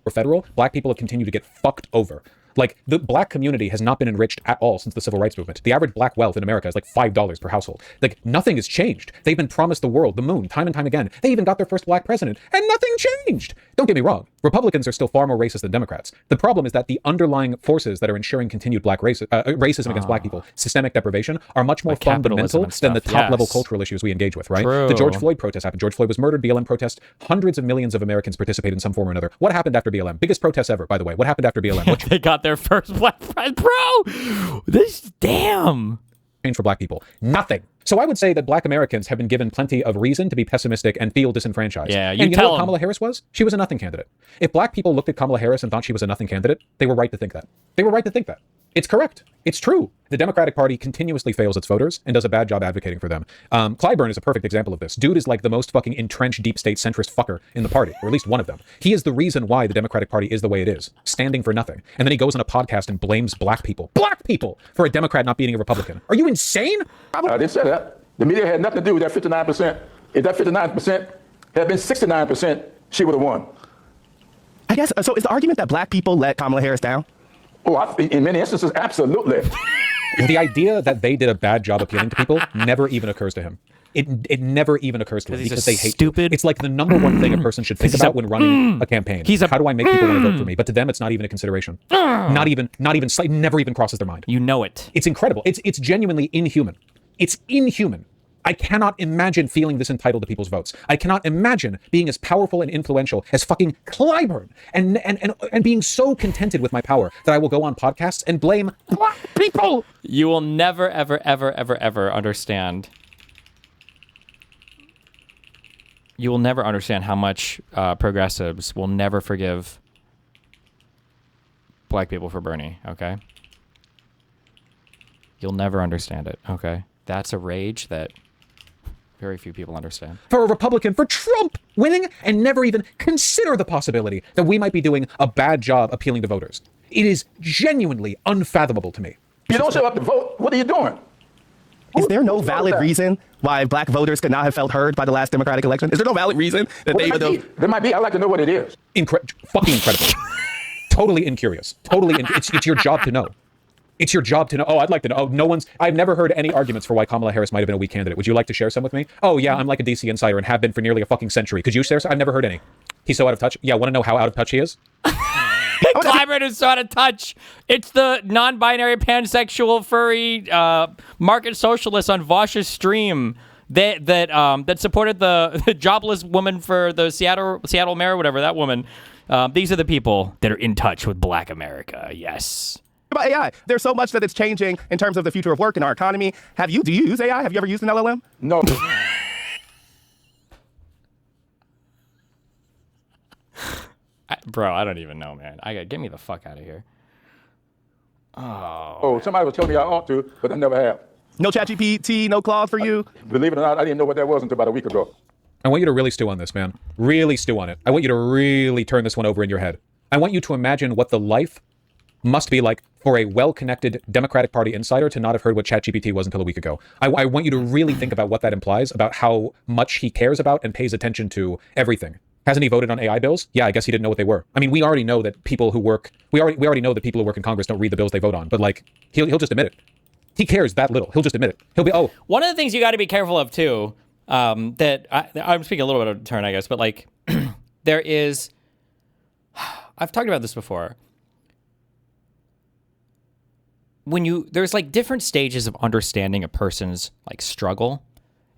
For federal, black people have continued to get fucked over. Like, the black community has not been enriched at all since the civil rights movement. The average black wealth in America is like $5 per household. Like, nothing has changed. They've been promised the world, the moon, time and time again. They even got their first black president, and nothing changed. Don't get me wrong. Republicans are still far more racist than Democrats. The problem is that the underlying forces that are ensuring continued black racism against black people, systemic deprivation, are much more fundamental than the top-level cultural issues we engage with, right? True. The George Floyd protest happened. George Floyd was murdered. BLM protest. Hundreds of millions of Americans participated in some form or another. What happened after BLM? Biggest protest ever, by the way. What happened after BLM? They got their first black president. Bro, this damn. Change for black people. Nothing. So I would say that black Americans have been given plenty of reason to be pessimistic and feel disenfranchised. Yeah, and you know what Kamala Harris was? She was a nothing candidate. If black people looked at Kamala Harris and thought she was a nothing candidate, they were right to think that. They were right to think that. It's correct. It's true. The Democratic Party continuously fails its voters and does a bad job advocating for them. Clyburn is a perfect example of this. Dude is like the most fucking entrenched deep state centrist fucker in the party, or at least one of them. He is the reason why the Democratic Party is the way it is, standing for nothing. And then he goes on a podcast and blames black people for a Democrat not beating a Republican. Are you insane? They said that. The media had nothing to do with that 59%. If that 59% had been 69%, she would have won. I guess, so is the argument that black people let Kamala Harris down? Oh, in many instances, absolutely. The idea that they did a bad job appealing to people never even occurs to him. It never even occurs to him because they hate stupid. It's like the number one thing a person should think about when running a campaign. How do I make people want to vote for me? But to them, it's not even a consideration. Not even slight. Never even crosses their mind. You know it. It's incredible. It's genuinely inhuman. It's inhuman. I cannot imagine feeling this entitled to people's votes. I cannot imagine being as powerful and influential as fucking Clyburn and being so contented with my power that I will go on podcasts and blame black people. You will never, ever, ever, ever, ever understand. You will never understand how much progressives will never forgive black people for Bernie, okay? You'll never understand it, okay? That's a rage that very few people understand. For a Republican, for Trump winning and never even consider the possibility that we might be doing a bad job appealing to voters. It is genuinely unfathomable to me. You don't show up to vote, what are you doing? Is there no valid reason why black voters could not have felt heard by the last Democratic election? Is there no valid reason that There might be. I'd like to know what it is. Fucking incredible. Totally incurious. It's your job to know. It's your job to know. Oh, I'd like to know. Oh, I've never heard any arguments for why Kamala Harris might have been a weak candidate. Would you like to share some with me? Oh, yeah, I'm like a DC insider and have been for nearly a fucking century. Could you share some? I've never heard any. He's so out of touch. Yeah, want to know how out of touch he is? Clyburn is so out of touch. It's the non-binary, pansexual, furry market socialist on Vaush's stream that supported the jobless woman for the Seattle mayor, whatever, that woman. These are the people that are in touch with Black America. Yes. About AI, there's so much that it's changing in terms of the future of work and our economy. Do you use AI? Have you ever used an LLM? No. Bro, I don't even know, man. Get me the fuck out of here. Oh, somebody was telling me I ought to, but I never have. No ChatGPT, no Claude for you? Believe it or not, I didn't know what that was until about a week ago. I want you to really stew on this, man. Really stew on it. I want you to really turn this one over in your head. I want you to imagine what the life must be like for a well-connected Democratic Party insider to not have heard what ChatGPT was until a week ago. I want you to really think about what that implies, about how much he cares about and pays attention to everything. Hasn't he voted on AI bills? Yeah, I guess he didn't know what they were. I mean, we already know that people who work, we already know that people who work in Congress don't read the bills they vote on, but like, he'll just admit it. He cares that little. He'll just admit it. He'll be, oh. One of the things you got to be careful of too, that I'm speaking a little bit of turn, I guess, but like, there is, I've talked about this before. There's like different stages of understanding a person's like struggle.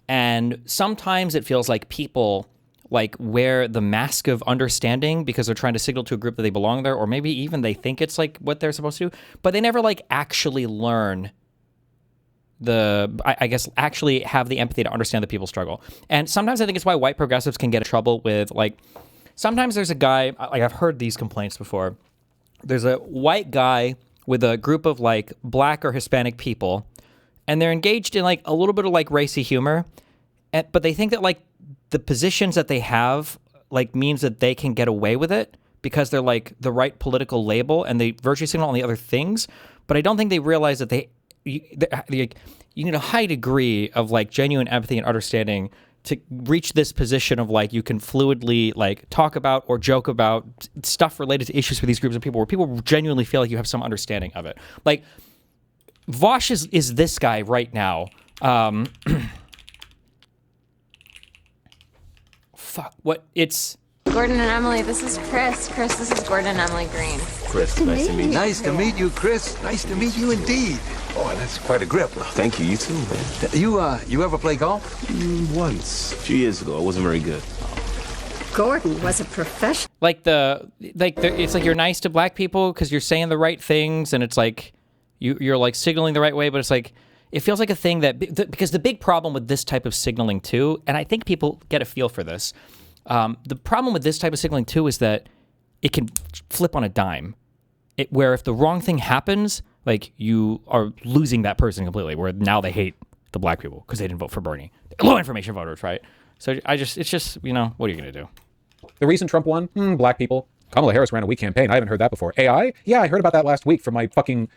And sometimes it feels like people like wear the mask of understanding because they're trying to signal to a group that they belong there, or maybe even they think it's like what they're supposed to do, but they never like actually learn actually have the empathy to understand the people's struggle. And sometimes I think it's why white progressives can get in trouble with like, sometimes there's a guy, like I've heard these complaints before. There's a white guy with a group of like black or Hispanic people, and they're engaged in like a little bit of like racy humor, but they think that like the positions that they have like means that they can get away with it because they're like the right political label and they virtue signal on the other things. But I don't think they realize that you need a high degree of like genuine empathy and understanding to reach this position of like you can fluidly like talk about or joke about stuff related to issues with these groups of people where people genuinely feel like you have some understanding of it. Like Vaush is this guy right now. Fuck, what it's Gordon and Emily, this is Chris. Chris, this is Gordon and Emily Green. Chris, nice to meet you. Nice to meet you, Chris. Nice to meet you indeed. Oh, that's quite a grip. Thank you. You too, man. You ever play golf? Once. A few years ago. I wasn't very good. Gordon was a professional. It's like you're nice to black people because you're saying the right things, and it's like you're like signaling the right way, but it's like it feels like a thing because the big problem with this type of signaling too, and I think people get a feel for this. The problem with this type of signaling too is that it can flip on a dime, where if the wrong thing happens, like you are losing that person completely. Where now they hate the black people because they didn't vote for Bernie. Low information voters, right? So it's just what are you gonna do? The reason Trump won, black people. Kamala Harris ran a weak campaign. I haven't heard that before. AI? Yeah, I heard about that last week from my fucking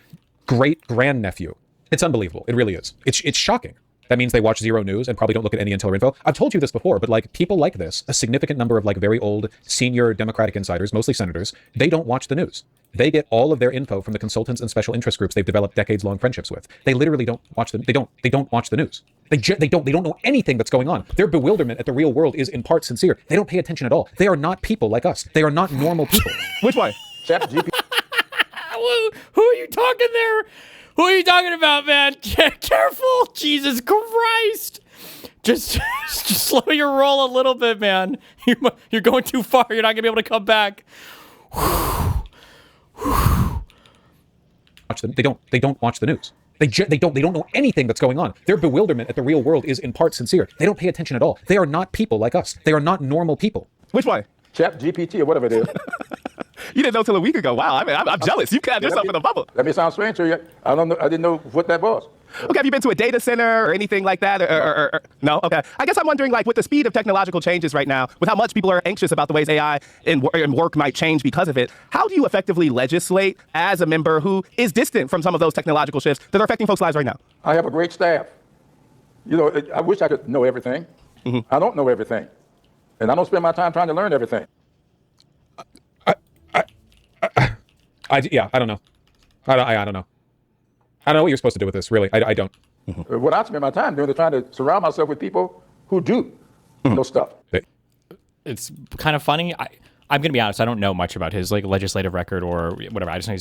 great grandnephew. It's unbelievable. It really is. It's shocking. That means they watch zero news and probably don't look at any intel or info. I've told you this before, but like people like this, a significant number of like very old senior Democratic insiders, mostly senators, they don't watch the news. They get all of their info from the consultants and special interest groups they've developed decades-long friendships with. They literally don't watch them. They don't watch the news. They don't know anything that's going on. Their bewilderment at the real world is in part sincere. They don't pay attention at all. They are not people like us. They are not normal people. Which one? Who are you talking there? Who are you talking about, man? Careful, Jesus Christ! Just slow your roll a little bit, man. You're going too far. You're not gonna be able to come back. Watch them. They don't watch the news. They don't know anything that's going on. Their bewilderment at the real world is in part sincere. They don't pay attention at all. They are not people like us. They are not normal people. Which one? Chat GPT or whatever it is. You didn't know till a week ago. Wow, I'm jealous. You got yourself in a bubble. Let me sound strange to you. I don't know. I didn't know what that was. Okay, have you been to a data center or anything like that? Or no? Okay. I guess I'm wondering, like, with the speed of technological changes right now, with how much people are anxious about the ways AI and work might change because of it, how do you effectively legislate as a member who is distant from some of those technological shifts that are affecting folks' lives right now? I have a great staff. You know, I wish I could know everything. I don't know everything. And I don't spend my time trying to learn everything. Yeah, I don't know. I don't know. I don't know what you're supposed to do with this, really. I don't. What I spend my time doing is trying to surround myself with people who do know stuff. It's kind of funny. I'm going to be honest. I don't know much about his like legislative record or whatever. I just know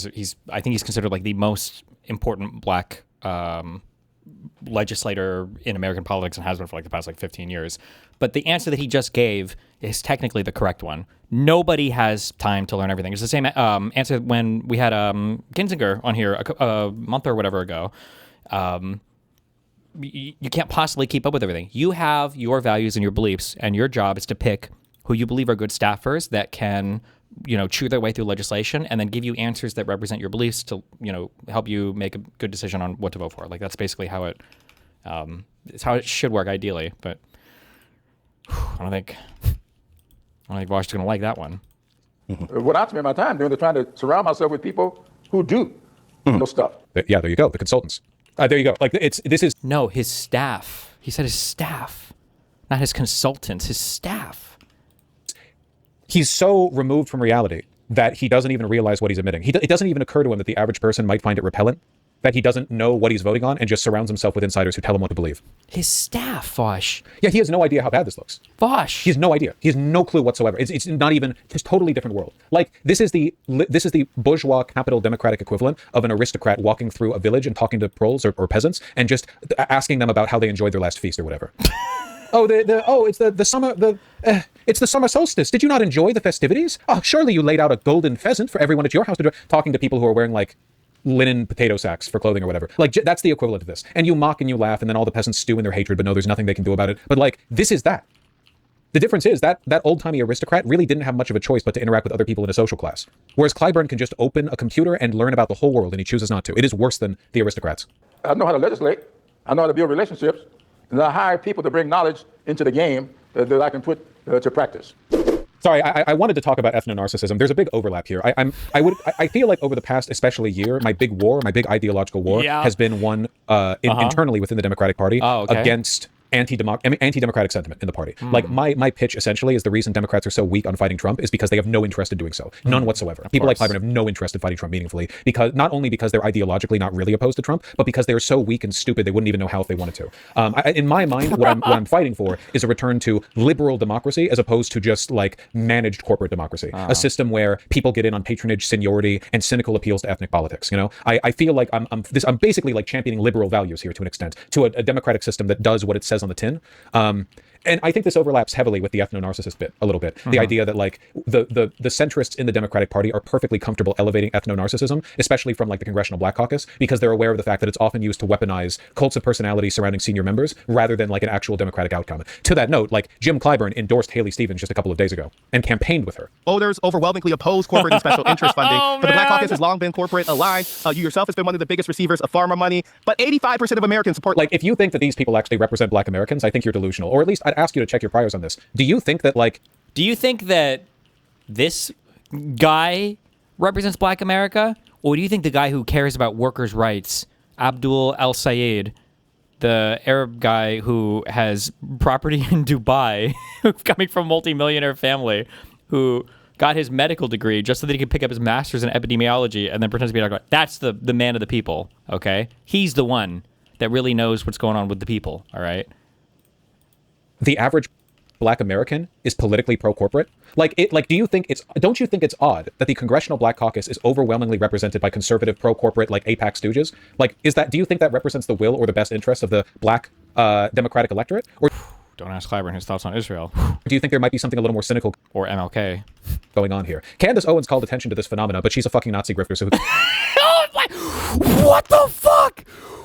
I think he's considered like the most important black legislator in American politics and has been for like the past like 15 years. But the answer that he just gave is technically the correct one. Nobody has time to learn everything. It's the same answer when we had Kinzinger on here a month or whatever ago. You can't possibly keep up with everything. You have your values and your beliefs, and your job is to pick who you believe are good staffers that can, chew their way through legislation and then give you answers that represent your beliefs to, help you make a good decision on what to vote for. Like that's basically how it's how it should work ideally. But I don't think Vaush is going to like that one. What I spend my time doing is trying to surround myself with people who do know stuff. Yeah, there you go. The consultants. There you go. Like No, his staff. He said his staff, not his consultants. His staff. He's so removed from reality that he doesn't even realize what he's admitting. It doesn't even occur to him that the average person might find it repellent, that he doesn't know what he's voting on and just surrounds himself with insiders who tell him what to believe. His staff, Vaush. Yeah, he has no idea how bad this looks. Vaush. He has no idea. He has no clue whatsoever. It's not even his totally different world. Like this is the bourgeois capital democratic equivalent of an aristocrat walking through a village and talking to proles or peasants and just asking them about how they enjoyed their last feast or whatever. It's the summer solstice. Did you not enjoy the festivities? Oh, surely you laid out a golden pheasant for everyone at your house to do. Talking to people who are wearing like linen potato sacks for clothing or whatever. Like that's the equivalent of this. And you mock and you laugh, and then all the peasants stew in their hatred, but no, there's nothing they can do about it. But like this is that. The difference is that old-timey aristocrat really didn't have much of a choice but to interact with other people in a social class. Whereas Clyburn can just open a computer and learn about the whole world, and he chooses not to. It is worse than the aristocrats. I know how to legislate. I know how to build relationships. And I hire people to bring knowledge into the game that I can put to practice. Sorry, I wanted to talk about ethno-narcissism. There's a big overlap here. I feel like over the past, especially year, my big ideological war has been one internally within the Democratic Party against anti-democratic sentiment in the party. Like my pitch essentially is the reason Democrats are so weak on fighting Trump is because they have no interest in doing so. None whatsoever. People like Clyburn have no interest in fighting Trump meaningfully, because not only because they're ideologically not really opposed to Trump, but because they're so weak and stupid they wouldn't even know how if they wanted to. In my mind, what I'm fighting for is a return to liberal democracy as opposed to just like managed corporate democracy. A system where people get in on patronage, seniority, and cynical appeals to ethnic politics. I feel like I'm basically like championing liberal values here to an extent, to a democratic system that does what it says on the tin. And I think this overlaps heavily with the ethno-narcissist bit a little bit. The idea that like the centrists in the Democratic Party are perfectly comfortable elevating ethno-narcissism, especially from like the Congressional Black Caucus, because they're aware of the fact that it's often used to weaponize cults of personality surrounding senior members rather than like an actual democratic outcome. To that note, like Jim Clyburn endorsed Haley Stevens just a couple of days ago and campaigned with her. Voters overwhelmingly oppose corporate and special interest funding, but the Black Caucus has long been corporate aligned. You yourself has been one of the biggest receivers of pharma money, but 85% of Americans support. Like, if you think that these people actually represent Black Americans, I think you're delusional. Or at least I'd ask you to check your priors on this. Do you think that this guy represents Black America, or do you think the guy who cares about workers' rights, Abdul El Sayed, the Arab guy who has property in Dubai, coming from a multi-millionaire family, who got his medical degree just so that he could pick up his master's in epidemiology and then pretends to be a doctor. That's the man of the people, okay? He's the one that really knows what's going on with the people, all right? The average Black American is politically pro-corporate. Don't you think it's odd that the Congressional Black Caucus is overwhelmingly represented by conservative pro-corporate like AIPAC stooges? Do you think that represents the will or the best interest of the Black Democratic electorate? Or don't ask Clyburn his thoughts on Israel. Do you think there might be something a little more cynical or MLK going on here? Candace Owens called attention to this phenomena, but she's a fucking Nazi grifter, so what the fuck?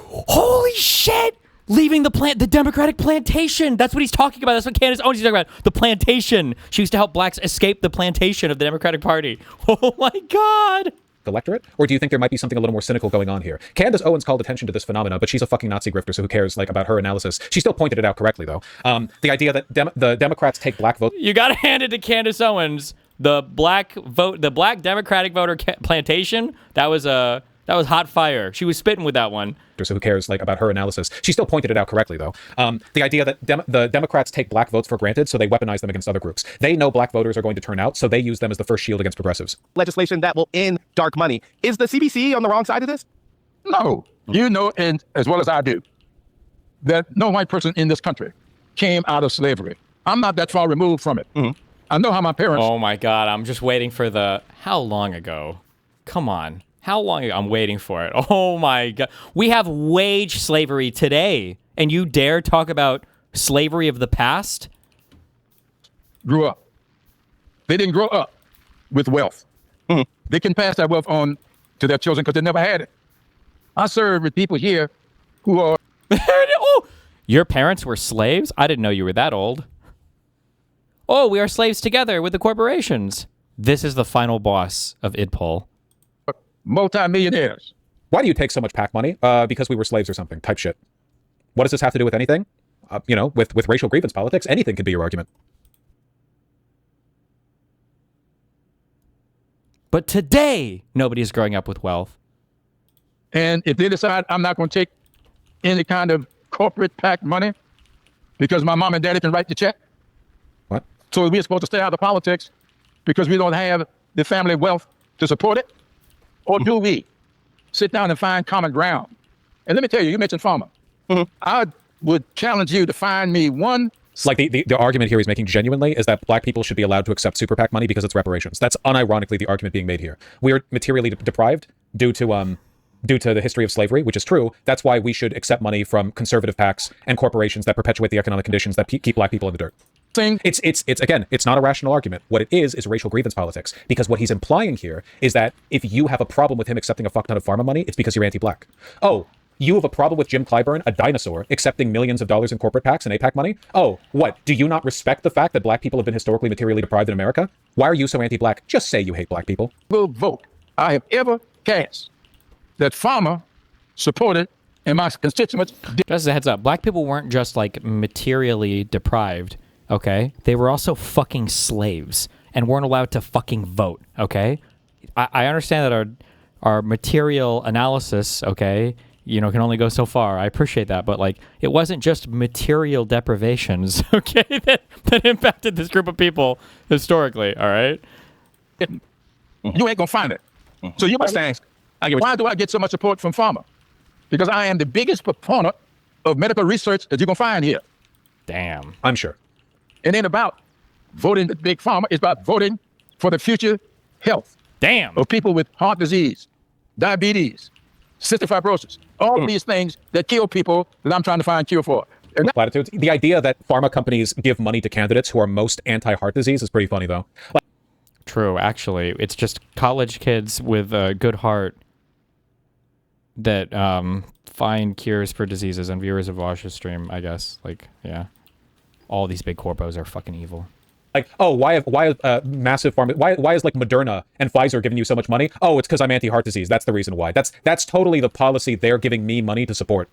Holy shit! Leaving the Democratic plantation. That's what he's talking about. That's what Candace Owens is talking about. The plantation. She used to help blacks escape the plantation of the Democratic Party. Oh my God. Electorate? Or do you think there might be something a little more cynical going on here? Candace Owens called attention to this phenomena, but she's a fucking Nazi grifter, so who cares about her analysis? She still pointed it out correctly, though. The idea that the Democrats take black votes. You gotta hand it to Candace Owens. The black Democratic voter plantation. That was hot fire. She was spitting with that one. So who cares about her analysis? She still pointed it out correctly, though. The idea that the Democrats take black votes for granted, so they weaponize them against other groups. They know black voters are going to turn out, so they use them as the first shield against progressives. Legislation that will end dark money. Is the CBC on the wrong side of this? No. You know, and as well as I do, that no white person in this country came out of slavery. I'm not that far removed from it. I know how my parents... Oh my God, I'm just waiting for the... How long ago? Come on. How long ago? I'm waiting for it. Oh my God. We have wage slavery today, and you dare talk about slavery of the past? Grew up. They didn't grow up with wealth. They can pass that wealth on to their children because they never had it. I serve with people here who are... Oh, your parents were slaves? I didn't know you were that old. Oh, we are slaves together with the corporations. This is the final boss of IDPOL. Multi-millionaires. Why do you take so much PAC money? Because we were slaves or something, type shit. What does this have to do with anything? With racial grievance politics, anything could be your argument. But today, nobody is growing up with wealth. And if they decide I'm not going to take any kind of corporate PAC money because my mom and daddy can write the check. What? So we're supposed to stay out of politics because we don't have the family wealth to support it? Or do we sit down and find common ground? And let me tell you, you mentioned farmer. I would challenge you to find me one... The argument here he's making genuinely is that black people should be allowed to accept super PAC money because it's reparations. That's unironically the argument being made here. We are materially deprived due to the history of slavery, which is true. That's why we should accept money from conservative PACs and corporations that perpetuate the economic conditions that keep black people in the dirt. It's not a rational argument. What it is racial grievance politics. Because what he's implying here is that if you have a problem with him accepting a fuck ton of pharma money, it's because you're anti-black. Oh, you have a problem with Jim Clyburn, a dinosaur, accepting millions of dollars in corporate PACs and APAC money? Oh, what? Do you not respect the fact that black people have been historically materially deprived in America? Why are you so anti-black? Just say you hate black people. Will vote I have ever cast that farmer supported and my constituents... Just a heads up, black people weren't just materially deprived. Okay, they were also fucking slaves and weren't allowed to fucking vote. Okay, I understand that our material analysis, okay, can only go so far. I appreciate that, but it wasn't just material deprivations, okay, that impacted this group of people historically. All right, you ain't gonna find it. So you must ask, why do I get so much support from farmer? Because I am the biggest proponent of medical research that you're gonna find here. Damn, I'm sure. It ain't about voting the big pharma. It's about voting for the future health. Damn. Of people with heart disease, diabetes, cystic fibrosis, all these things that kill people that I'm trying to find cure for. Platitudes. The idea that pharma companies give money to candidates who are most anti-heart disease is pretty funny, though. True, actually. It's just college kids with a good heart that find cures for diseases, and viewers of Vaush's stream, I guess. Yeah. All these big corpos are fucking evil. Why is massive pharma? Why is Moderna and Pfizer giving you so much money? Oh, it's because I'm anti-heart disease. That's the reason why. That's totally the policy they're giving me money to support.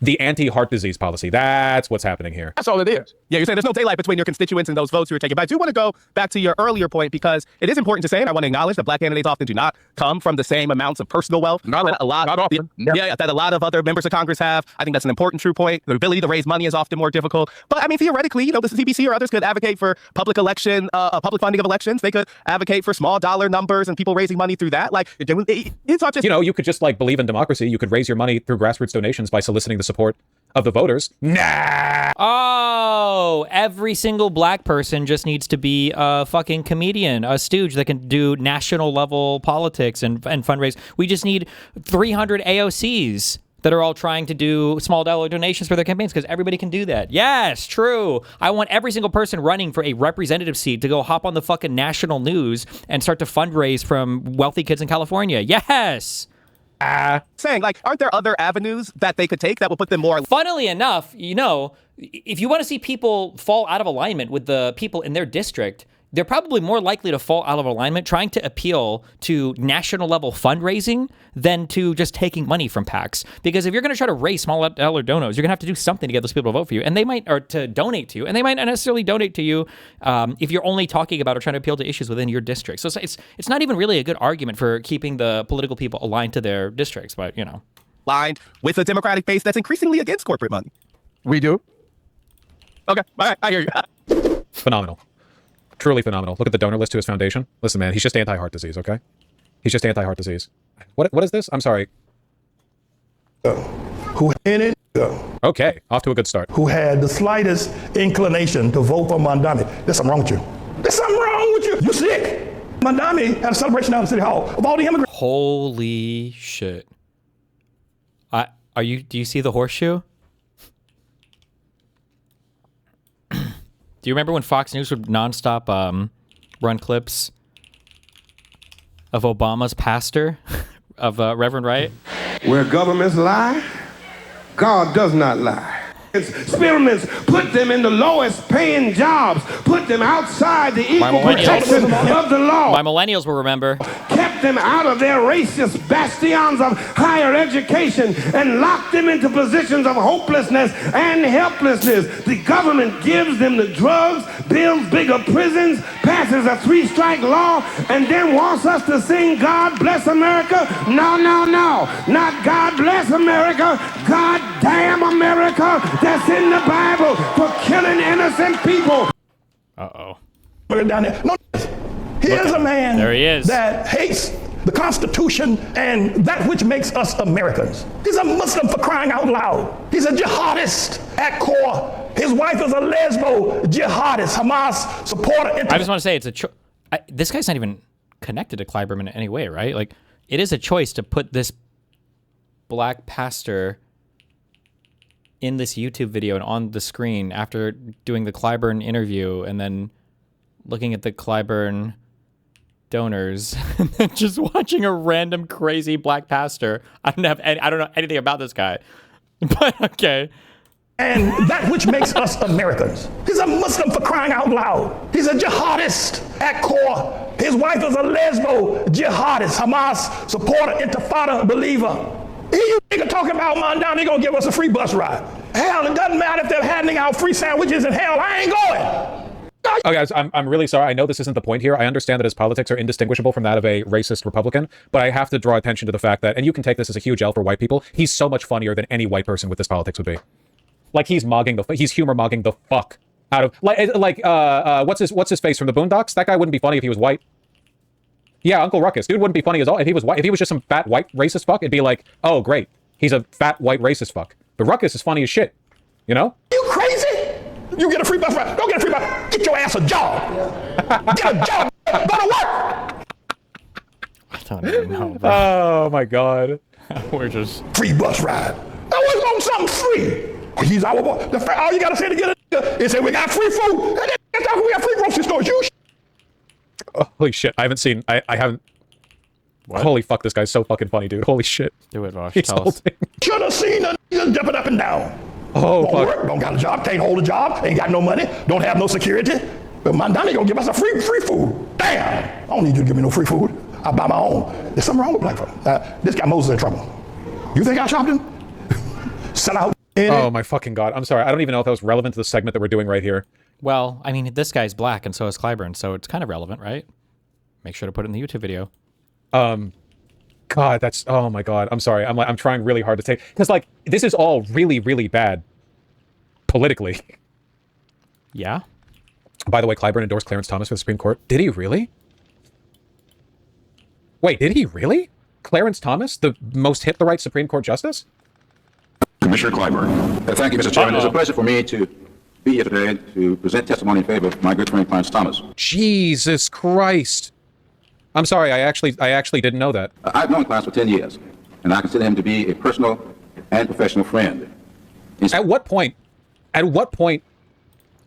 The anti-heart disease policy. That's what's happening here. That's all it is. Yeah, you're saying there's no daylight between your constituents and those votes who are taking. But I do want to go back to your earlier point, because it is important to say, and I want to acknowledge that black candidates often do not come from the same amounts of personal wealth. Not often. Yeah, that a lot of other members of Congress have. I think that's an important true point. The ability to raise money is often more difficult. But I mean, theoretically, you know, the CBC or others could advocate for public funding of elections. They could advocate for small dollar numbers and people raising money through that. Like, it's not just, you know, you could just like believe in democracy. You could raise your money through grassroots donations by soliciting the support of the voters. Nah. Oh, every single black person just needs to be a fucking comedian, a stooge that can do national level politics and fundraise. We just need 300 AOCs that are all trying to do small dollar donations for their campaigns, because everybody can do that. Yes, true. I want every single person running for a representative seat to go hop on the fucking national news and start to fundraise from wealthy kids in California. Yes. Saying, like, aren't there other avenues that they could take that will put them more... Funnily enough, you know, if you want to see people fall out of alignment with the people in their district, they're probably more likely to fall out of alignment trying to appeal to national level fundraising than to just taking money from PACs. Because if you're going to try to raise small dollar donos, you're going to have to do something to get those people to vote for you. And they might, or to donate to you. And they might not necessarily donate to you if you're only talking about or trying to appeal to issues within your district. So it's not even really a good argument for keeping the political people aligned to their districts, but, you know. Aligned with a Democratic base that's increasingly against corporate money. We do. Okay, all right, I hear you. Phenomenal. Truly phenomenal. Look at the donor list to his foundation. Listen, man, he's just anti-heart disease, okay? He's just anti-heart disease. What is this? I'm sorry. Who in it? Okay, off to a good start. Who had the slightest inclination to vote for Mamdani. There's something wrong with you. There's something wrong with you. You sick. Mamdani had a celebration down at City Hall of all the immigrants. Holy shit. Do you see the horseshoe? Do you remember when Fox News would nonstop run clips of Obama's pastor, of Reverend Wright? Where governments lie, God does not lie. Experiments put them in the lowest paying jobs, put them outside the equal protection of the law. My millennials will remember. Kept them out of their racist bastions of higher education and locked them into positions of hopelessness and helplessness. The government gives them the drugs, builds bigger prisons, passes a 3-strike law, and then wants us to sing God Bless America. No, no, no. Not God Bless America. God damn America. That's in the Bible for killing innocent people. Uh-oh. Down there. No, here's a man there he is. That hates the Constitution and that which makes us Americans. He's a Muslim, for crying out loud. He's a jihadist at core. His wife is a lesbo jihadist, Hamas supporter. I just want to say this guy's not even connected to Clyburn in any way, right? Like, it is a choice to put this black pastor in this YouTube video and on the screen after doing the Clyburn interview and then looking at the Clyburn donors and then just watching a random crazy black pastor. I don't know anything about this guy, but okay. And that which makes us Americans. He's a Muslim, for crying out loud. He's a jihadist at core. His wife is a lesbo jihadist, Hamas supporter, intifada believer. Here you nigga talking about Mamdani gonna give us a free bus ride. Hell, it doesn't matter if they're handing out free sandwiches in hell. I ain't going. Oh, guys, I'm really sorry. I know this isn't the point here. I understand that his politics are indistinguishable from that of a racist Republican, but I have to draw attention to the fact that, and you can take this as a huge L for white people, he's so much funnier than any white person with this politics would be. Like, he's humor mogging the fuck out of, what's his face from the Boondocks? That guy wouldn't be funny if he was white. Yeah, Uncle Ruckus. Dude wouldn't be funny at all if he was white. If he was just some fat white racist fuck, it'd be like, oh, great. He's a fat white racist fuck. But Ruckus is funny as shit. You know? You crazy? You get a free bus ride. Don't get a free bus. Get your ass a job. Get a job. Go to work. I don't even know, bro. Oh, my God. We're just... Free bus ride. I always want something free. He's our boy. All you got to say to get it is say, we got free food. And then we got free grocery stores. You holy shit. I haven't... What? Holy fuck, this guy's so fucking funny, dude. Holy shit. Do it, Vaush. Tell us. Should have seen a nigga jumping up and down. Oh, don't fuck. work, don't got a job, can't hold a job, ain't got no money, don't have no security. But Mamdani gonna give us a free food. Damn, I don't need you to give me no free food. I buy my own. There's something wrong with black folks. This got Moses in trouble. You think I shopped him? Sell out Oh my fucking God. I'm sorry. I don't even know if that was relevant to the segment that we're doing right here. Well, I mean, this guy's black and so is Clyburn, so it's kind of relevant, right? Make sure to put it in the YouTube video. God, that's, oh my God. I'm sorry. I'm trying really hard to take, because like, this is all really, really bad politically. Yeah. By the way, Clyburn endorsed Clarence Thomas for the Supreme Court. Did he really? Wait, did he really? Clarence Thomas, the most hit-the-right Supreme Court justice? Commissioner Clyburn. Thank you, Mr. Chairman. It's a pleasure for me to be here today to present testimony in favor of my good friend Clarence Thomas. Jesus Christ. I'm sorry, I actually didn't know that. I've known Clarence for 10 years, and I consider him to be a personal and professional friend. At what point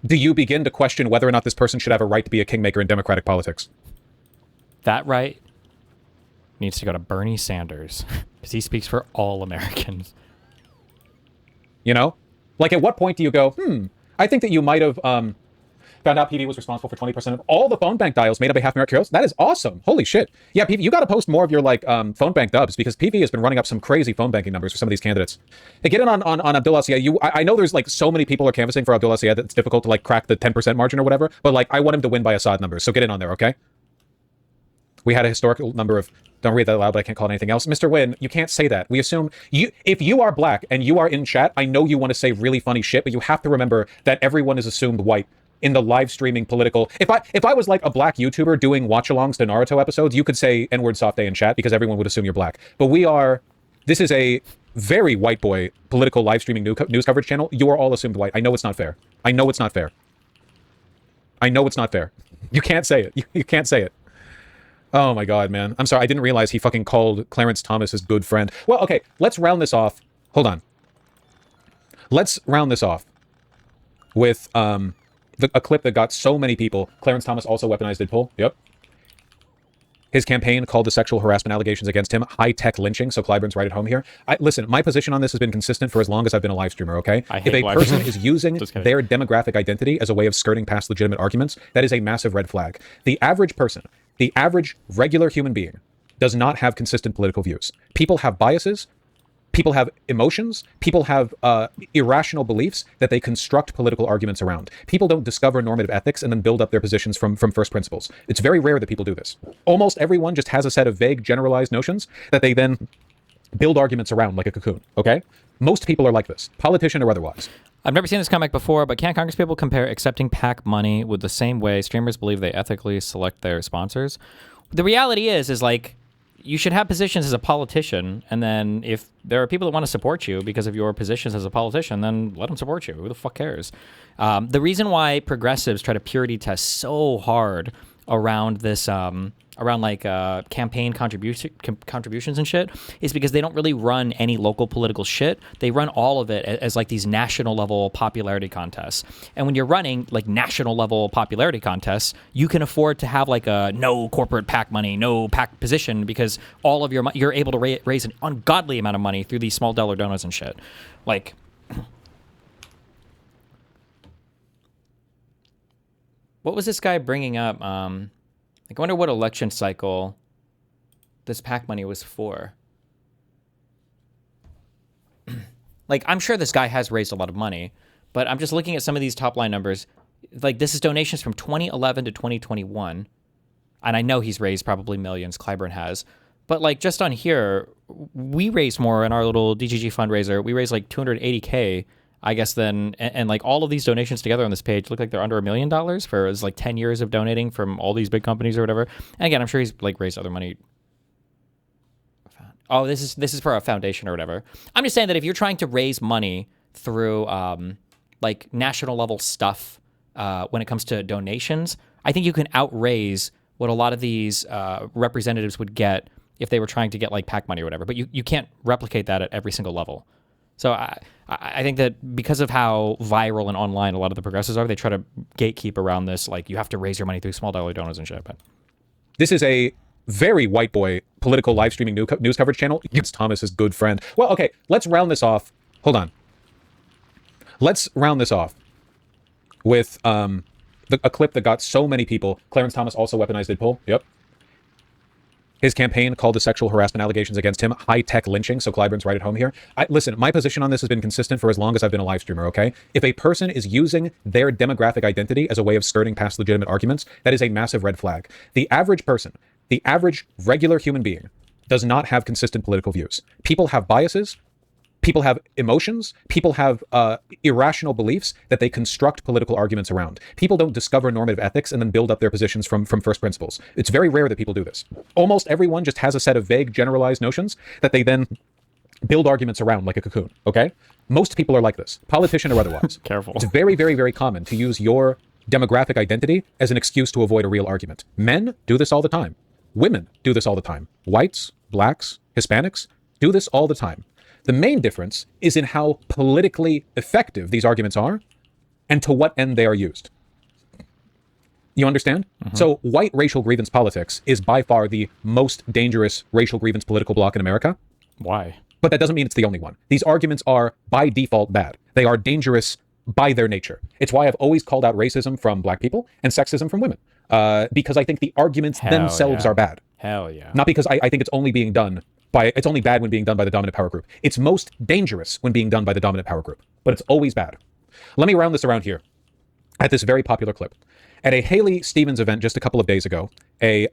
do you begin to question whether or not this person should have a right to be a kingmaker in democratic politics? That right needs to go to Bernie Sanders, because he speaks for all Americans. You know? Like, at what point do you go, I think that you might have found out PV was responsible for 20% of all the phone bank dials made on behalf of Melat Kiros? That is awesome. Holy shit. Yeah, PV, you got to post more of your, like, phone bank dubs, because PV has been running up some crazy phone banking numbers for some of these candidates. Hey, get in on Abdullah Syed. I know there's, like, so many people are canvassing for Abdullah Syed that it's difficult to, like, crack the 10% margin or whatever, but, like, I want him to win by Assad numbers, so get in on there, okay? We had a historical number of... Don't read that aloud, but I can't call it anything else. Mr. Wynn, you can't say that. We assume... If you are black and you are in chat, I know you want to say really funny shit, but you have to remember that everyone is assumed white in the live streaming political... If I was like a black YouTuber doing watch-alongs to Naruto episodes, you could say N-word soft day in chat because everyone would assume you're black. But we are... This is a very white boy political live streaming news coverage channel. You are all assumed white. I know it's not fair. I know it's not fair. I know it's not fair. You can't say it. You can't say it. Oh my God, man. I'm sorry. I didn't realize he fucking called Clarence Thomas his good friend. Well, okay. Let's round this off. Hold on. Let's round this off with a clip that got so many people. Clarence Thomas also weaponized Idpol. Yep. His campaign called the sexual harassment allegations against him high-tech lynching, so Clyburn's right at home here. Listen, my position on this has been consistent for as long as I've been a live streamer, okay? If a person is using their demographic identity as a way of skirting past legitimate arguments, that is a massive red flag. The average person, the average regular human being, does not have consistent political views. People have biases, people have emotions, people have irrational beliefs that they construct political arguments around. People don't discover normative ethics and then build up their positions from first principles. It's very rare that people do this. Almost everyone just has a set of vague, generalized notions that they then build arguments around like a cocoon, okay? Most people are like this, politician or otherwise. I've never seen this comic before, but can Congress people compare accepting PAC money with the same way streamers believe they ethically select their sponsors? The reality is like, you should have positions as a politician, and then if there are people that want to support you because of your positions as a politician, then let them support you. Who the fuck cares? The reason why progressives try to purity test so hard around this, campaign contributions and shit, is because they don't really run any local political shit. They run all of it as like these national level popularity contests. And when you're running like national level popularity contests, you can afford to have like a no corporate PAC money, no PAC position, because all of you're able to raise an ungodly amount of money through these small dollar donors and shit. Like, what was this guy bringing up? I wonder what election cycle this PAC money was for. Like, I'm sure this guy has raised a lot of money, but I'm just looking at some of these top line numbers. Like, this is donations from 2011 to 2021. And I know he's raised probably millions, Clyburn has. But, like, just on here, we raised more in our little DGG fundraiser. We raised, like, $280K, I guess, then. And like, all of these donations together on this page look like they're under $1 million for his, like, 10 years of donating from all these big companies or whatever. And again, I'm sure he's, like, raised other money. Oh, this is for a foundation or whatever. I'm just saying that if you're trying to raise money through, like, national level stuff when it comes to donations, I think you can outraise what a lot of these representatives would get if they were trying to get, like, PAC money or whatever. But you can't replicate that at every single level. So I think that because of how viral and online a lot of the progressives are, they try to gatekeep around this, like, you have to raise your money through small dollar donors and shit. But this is a very white boy political live streaming news coverage channel. It's Thomas's good friend. Well, okay, let's round this off. Hold on. Let's round this off with a clip that got so many people. Clarence Thomas also weaponized Idpol. Yep. His campaign called the sexual harassment allegations against him high-tech lynching, so Clyburn's right at home here. Listen, my position on this has been consistent for as long as I've been a live streamer, okay? If a person is using their demographic identity as a way of skirting past legitimate arguments, that is a massive red flag. The average person, the average regular human being, does not have consistent political views. People have biases. People have emotions. People have irrational beliefs that they construct political arguments around. People don't discover normative ethics and then build up their positions from first principles. It's very rare that people do this. Almost everyone just has a set of vague, generalized notions that they then build arguments around like a cocoon, okay? Most people are like this, politician or otherwise. Careful. It's very, very, very common to use your demographic identity as an excuse to avoid a real argument. Men do this all the time. Women do this all the time. Whites, blacks, Hispanics do this all the time. The main difference is in how politically effective these arguments are and to what end they are used. You understand? So white racial grievance politics is by far the most dangerous racial grievance political bloc in America. Why? But that doesn't mean it's the only one. These arguments are by default bad. They are dangerous by their nature. It's why I've always called out racism from black people and sexism from women. Because I think the arguments themselves are bad. Hell yeah. Not because I think it's only being done it's only bad when being done by the dominant power group. It's most dangerous when being done by the dominant power group, but it's always bad. Let me round this around here at this very popular clip. At a Haley Stevens event just a couple of days ago, a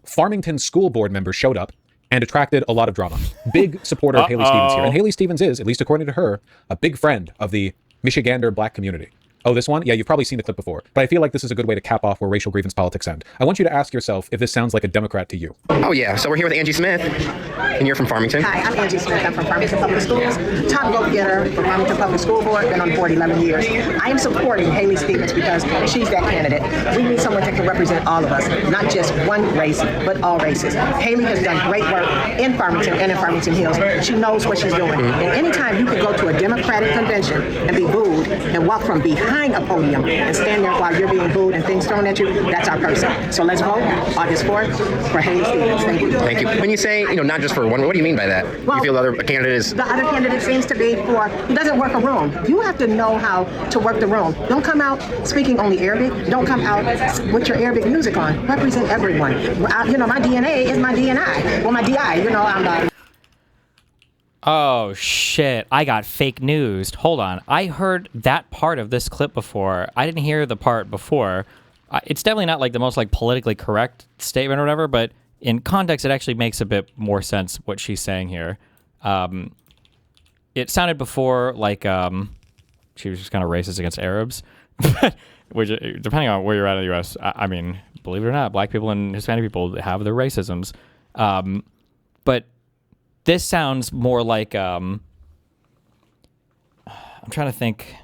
Farmington school board member showed up and attracted a lot of drama. Big supporter of Haley Stevens here. And Haley Stevens is, at least according to her, a big friend of the Michigander black community. Oh, this one? Yeah, you've probably seen the clip before, but I feel like this is a good way to cap off where racial grievance politics end. I want you to ask yourself if this sounds like a Democrat to you. Oh yeah, so we're here with Angie Smith, and you're from Farmington. Hi, I'm Angie Smith. I'm from Farmington Public Schools. Top go-getter for Farmington Public School Board, been on board 11 years. I am supporting Haley Stevens because she's that candidate. We need someone that can represent all of us, not just one race, but all races. Haley has done great work in Farmington and in Farmington Hills. She knows what she's doing. And anytime you can go to a Democratic convention and be booed and walk from behind a podium and stand there while you're being booed and things thrown at you, that's our person. So let's vote August 4th for Haley Stevens. Thank you. Thank you. When you say, not just for one, what do you mean by that? Well, you feel the other candidate is... The other candidate seems to be he doesn't work a room. You have to know how to work the room. Don't come out speaking only Arabic. Don't come out with your Arabic music on. Represent everyone. My DNA is my DNI. Well, my DI, I'm Oh, shit. I got fake news. Hold on. I heard that part of this clip before. I didn't hear the part before. It's definitely not like the most politically correct statement or whatever, but in context, it actually makes a bit more sense what she's saying here. It sounded before like she was just kind of racist against Arabs, which, depending on where you're at in the U.S., I mean, believe it or not, black people and Hispanic people have their racisms. But this sounds more like, I'm trying to think.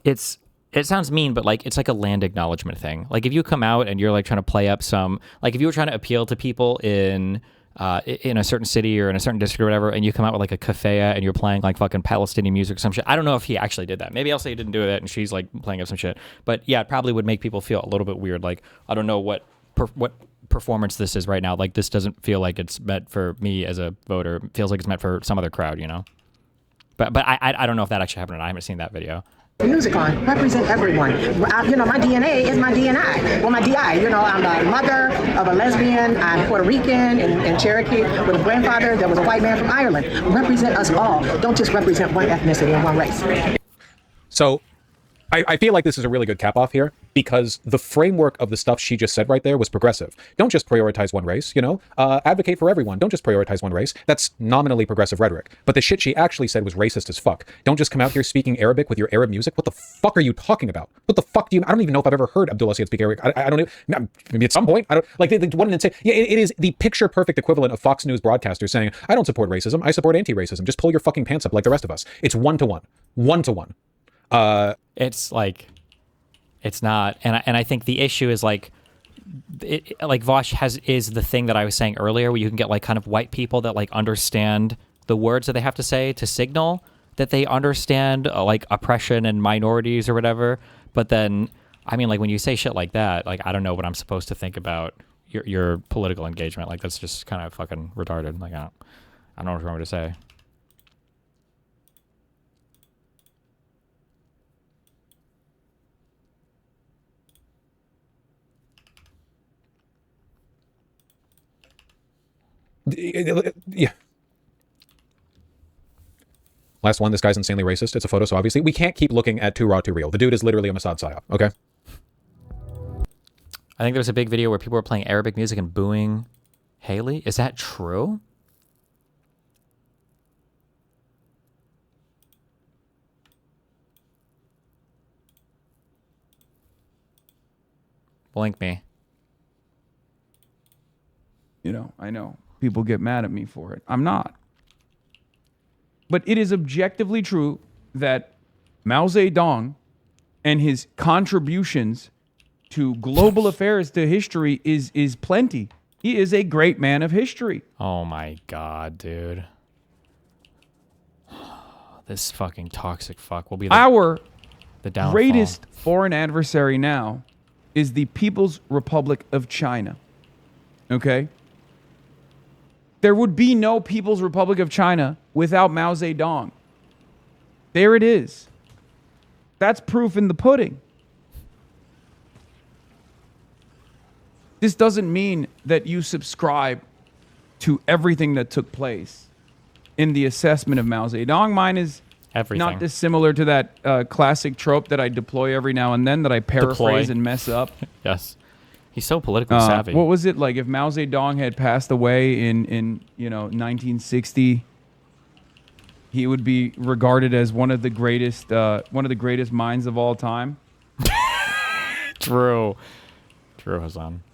It sounds mean, but it's like a land acknowledgement thing. Like if you come out and you're trying to play up some, if you were trying to appeal to people in a certain city or in a certain district or whatever, and you come out with a kafaya and you're playing fucking Palestinian music or some shit. I don't know if he actually did that. Maybe I'll say he didn't do that and she's playing up some shit. But yeah, it probably would make people feel a little bit weird. I don't know what performance this is right now. This doesn't feel like it's meant for me as a voter. It feels like it's meant for some other crowd, But I don't know if that actually happened. I haven't seen that video. music on. Represent everyone. My DNA is my DNI. Well, my DI. I'm a mother of a lesbian. I'm Puerto Rican and Cherokee with a grandfather that was a white man from Ireland. Represent us all. Don't just represent one ethnicity and one race. So I feel like this is a really good cap off here because the framework of the stuff she just said right there was progressive. Don't just prioritize one race, advocate for everyone. Don't just prioritize one race. That's nominally progressive rhetoric. But the shit she actually said was racist as fuck. Don't just come out here speaking Arabic with your Arab music. What the fuck are you talking about? What the fuck I don't even know if I've ever heard Abdullah Syed speak Arabic. I don't know. Maybe at some point. I don't what an insane. Yeah, it is the picture perfect equivalent of Fox News broadcasters saying, I don't support racism. I support anti-racism. Just pull your fucking pants up like the rest of us. It's 1-to-1. 1-to-1. It's not, and I think the issue is Vaush is the thing that I was saying earlier, where you can get kind of white people that understand the words that they have to say to signal that they understand oppression and minorities or whatever. But then, I mean, when you say shit like that, I don't know what I'm supposed to think about your political engagement. That's just kind of fucking retarded. I don't know what you want me to say. Yeah. Last one, this guy's insanely racist. It's a photo, so obviously we can't keep looking at too raw, too real. The dude is literally a Mossad psyop, okay? I think there was a big video where people were playing Arabic music and booing Haley. Is that true? Blink me. You know, I know people get mad at me for it. I'm not. But it is objectively true that Mao Zedong and his contributions to global affairs, to history, is plenty. He is a great man of history. Oh my God, dude. This fucking toxic fuck will be our the downfall. Greatest foreign adversary now is the People's Republic of China. Okay? There would be no People's Republic of China without Mao Zedong. There it is. That's proof in the pudding. This doesn't mean that you subscribe to everything that took place in the assessment of Mao Zedong. Mine is not dissimilar to that classic trope that I deploy every now and then, that I paraphrase and mess up. Yes. He's so politically savvy. What was it like? If Mao Zedong had passed away in 1960, he would be regarded as one of the greatest minds of all time. True, Hassan.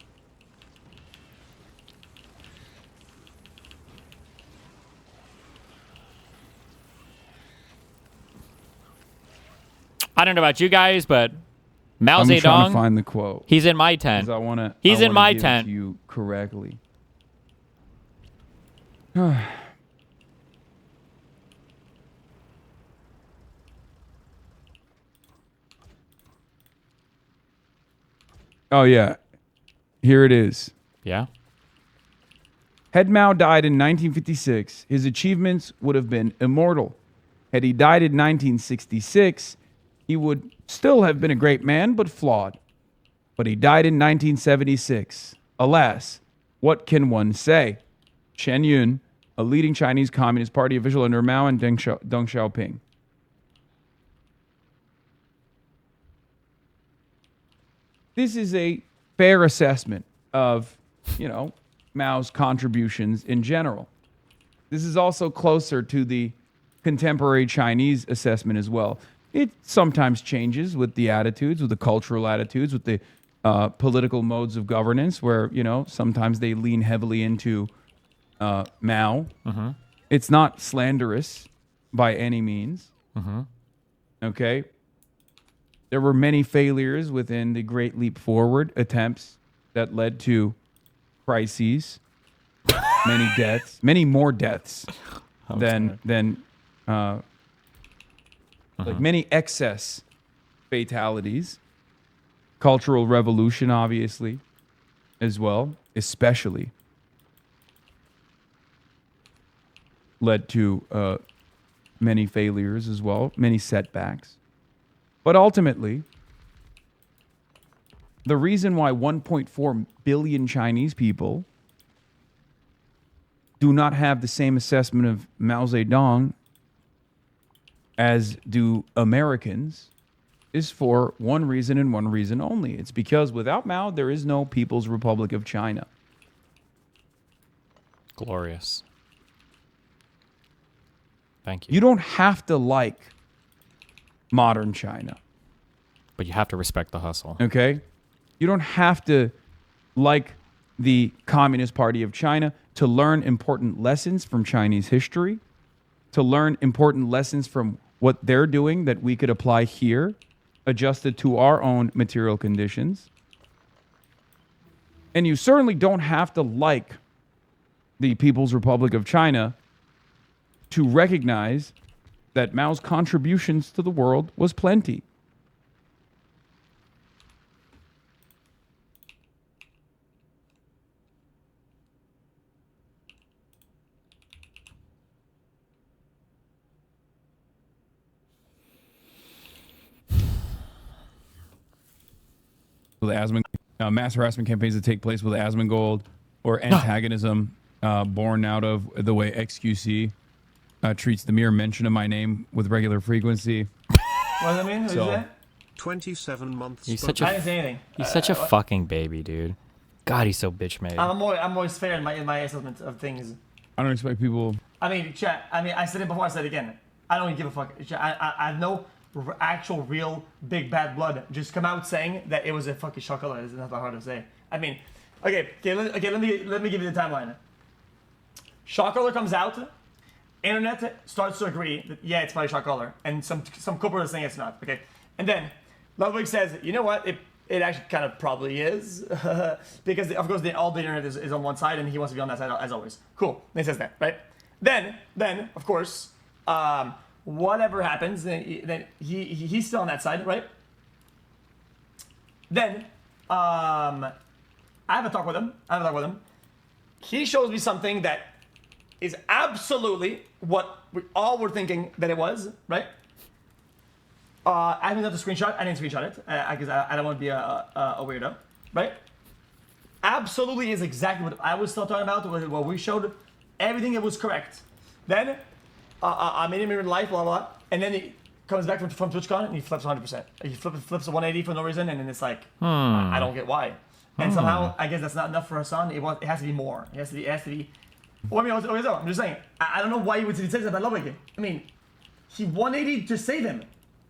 I don't know about you guys, but Mao Zedong. I'm trying to find the quote. He's in my tent. He's in my tent. You correctly. Oh yeah, here it is. Yeah. Had Mao died in 1956, his achievements would have been immortal. Had he died in 1966, he would still have been a great man, but flawed. But he died in 1976. Alas, what can one say? Chen Yun, a leading Chinese Communist Party official under Mao and Deng Xiaoping. This is a fair assessment of, Mao's contributions in general. This is also closer to the contemporary Chinese assessment as well. It sometimes changes with the attitudes, with the cultural attitudes, with the political modes of governance, where, sometimes they lean heavily into Mao. Mm-hmm. It's not slanderous by any means. Mm-hmm. Okay? There were many failures within the Great Leap Forward attempts that led to crises, many deaths, many more deaths than like many excess fatalities. Cultural revolution, obviously, as well, especially led to many failures as well, many setbacks. But ultimately, the reason why 1.4 billion Chinese people do not have the same assessment of Mao Zedong as do Americans is for one reason and one reason only. It's because without Mao, there is no People's Republic of China. Glorious. Thank you. You don't have to like modern China. But you have to respect the hustle. Okay? You don't have to like the Communist Party of China to learn important lessons from Chinese history, to learn important lessons from what they're doing that we could apply here, adjusted to our own material conditions. And you certainly don't have to like the People's Republic of China to recognize that Mao's contributions to the world was plenty. The mass harassment campaigns that take place with Asmongold or antagonism born out of the way XQC treats the mere mention of my name with regular frequency. What does that mean? What So- is that? 27 months. He's such I a didn't say anything. he's such a fucking baby, dude. God, he's so bitch made. I'm always fair in my assessment of things. I don't expect people. I mean, chat. I mean, I said it before. I said it again. I don't even give a fuck. Chat, I have no actual real big bad blood. Just come out saying that it was a fucking shock color. It's not that hard to say. I mean, okay. Let me give you the timeline. Shock color comes out. Internet starts to agree that yeah, it's probably shock color, and some couple are saying it's not. Okay, and then Ludwig says, you know what? It actually kind of probably is because of course all the internet is on one side and he wants to be on that side as always. Cool. And he says that, right? Then of course, whatever happens, then he's still on that side, right? Then I have a talk with him. He shows me something that is absolutely what we all were thinking that it was, right? I haven't got the screenshot. I didn't screenshot it because I don't want to be a weirdo, right? Absolutely is exactly what I was still talking about. What we showed, everything that was correct. Then I made him in life, blah blah, and then he comes back from TwitchCon and he flips 100%. He flips a 180 for no reason, and then it's like I don't get why. And somehow I guess that's not enough for Hassan. It has to be more. It has to be. Well, I mean, I'm just saying. I don't know why he would say that. I love it. I mean, he 180 to save him.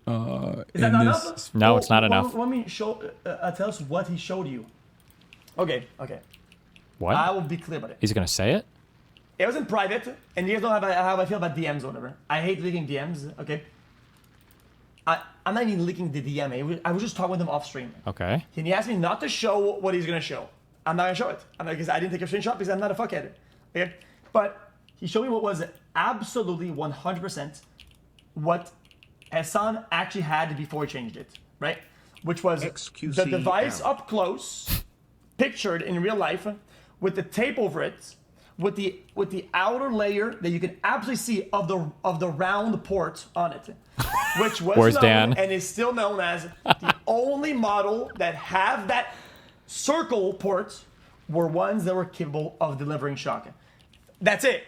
Is that not enough? No, it's not enough. Let me show. Tell us what he showed you. Okay. What? I will be clear about it. He's gonna say it? It was in private, and you guys know how I feel about DMs or whatever. I hate leaking DMs. Okay. I'm not even leaking the DM. I was just talking with him off stream. Okay. And he asked me not to show what he's gonna show. I'm not gonna show it. Because I didn't take a screenshot because I'm not a fuckhead. Okay. But he showed me what was absolutely 100% what Hassan actually had before he changed it, right? Which was the device up close, pictured in real life, with the tape over it, with the outer layer that you can absolutely see of the round port on it, which was Where's known Dan? and is still known as the only model that have that circle port were ones that were capable of delivering shock. That's it.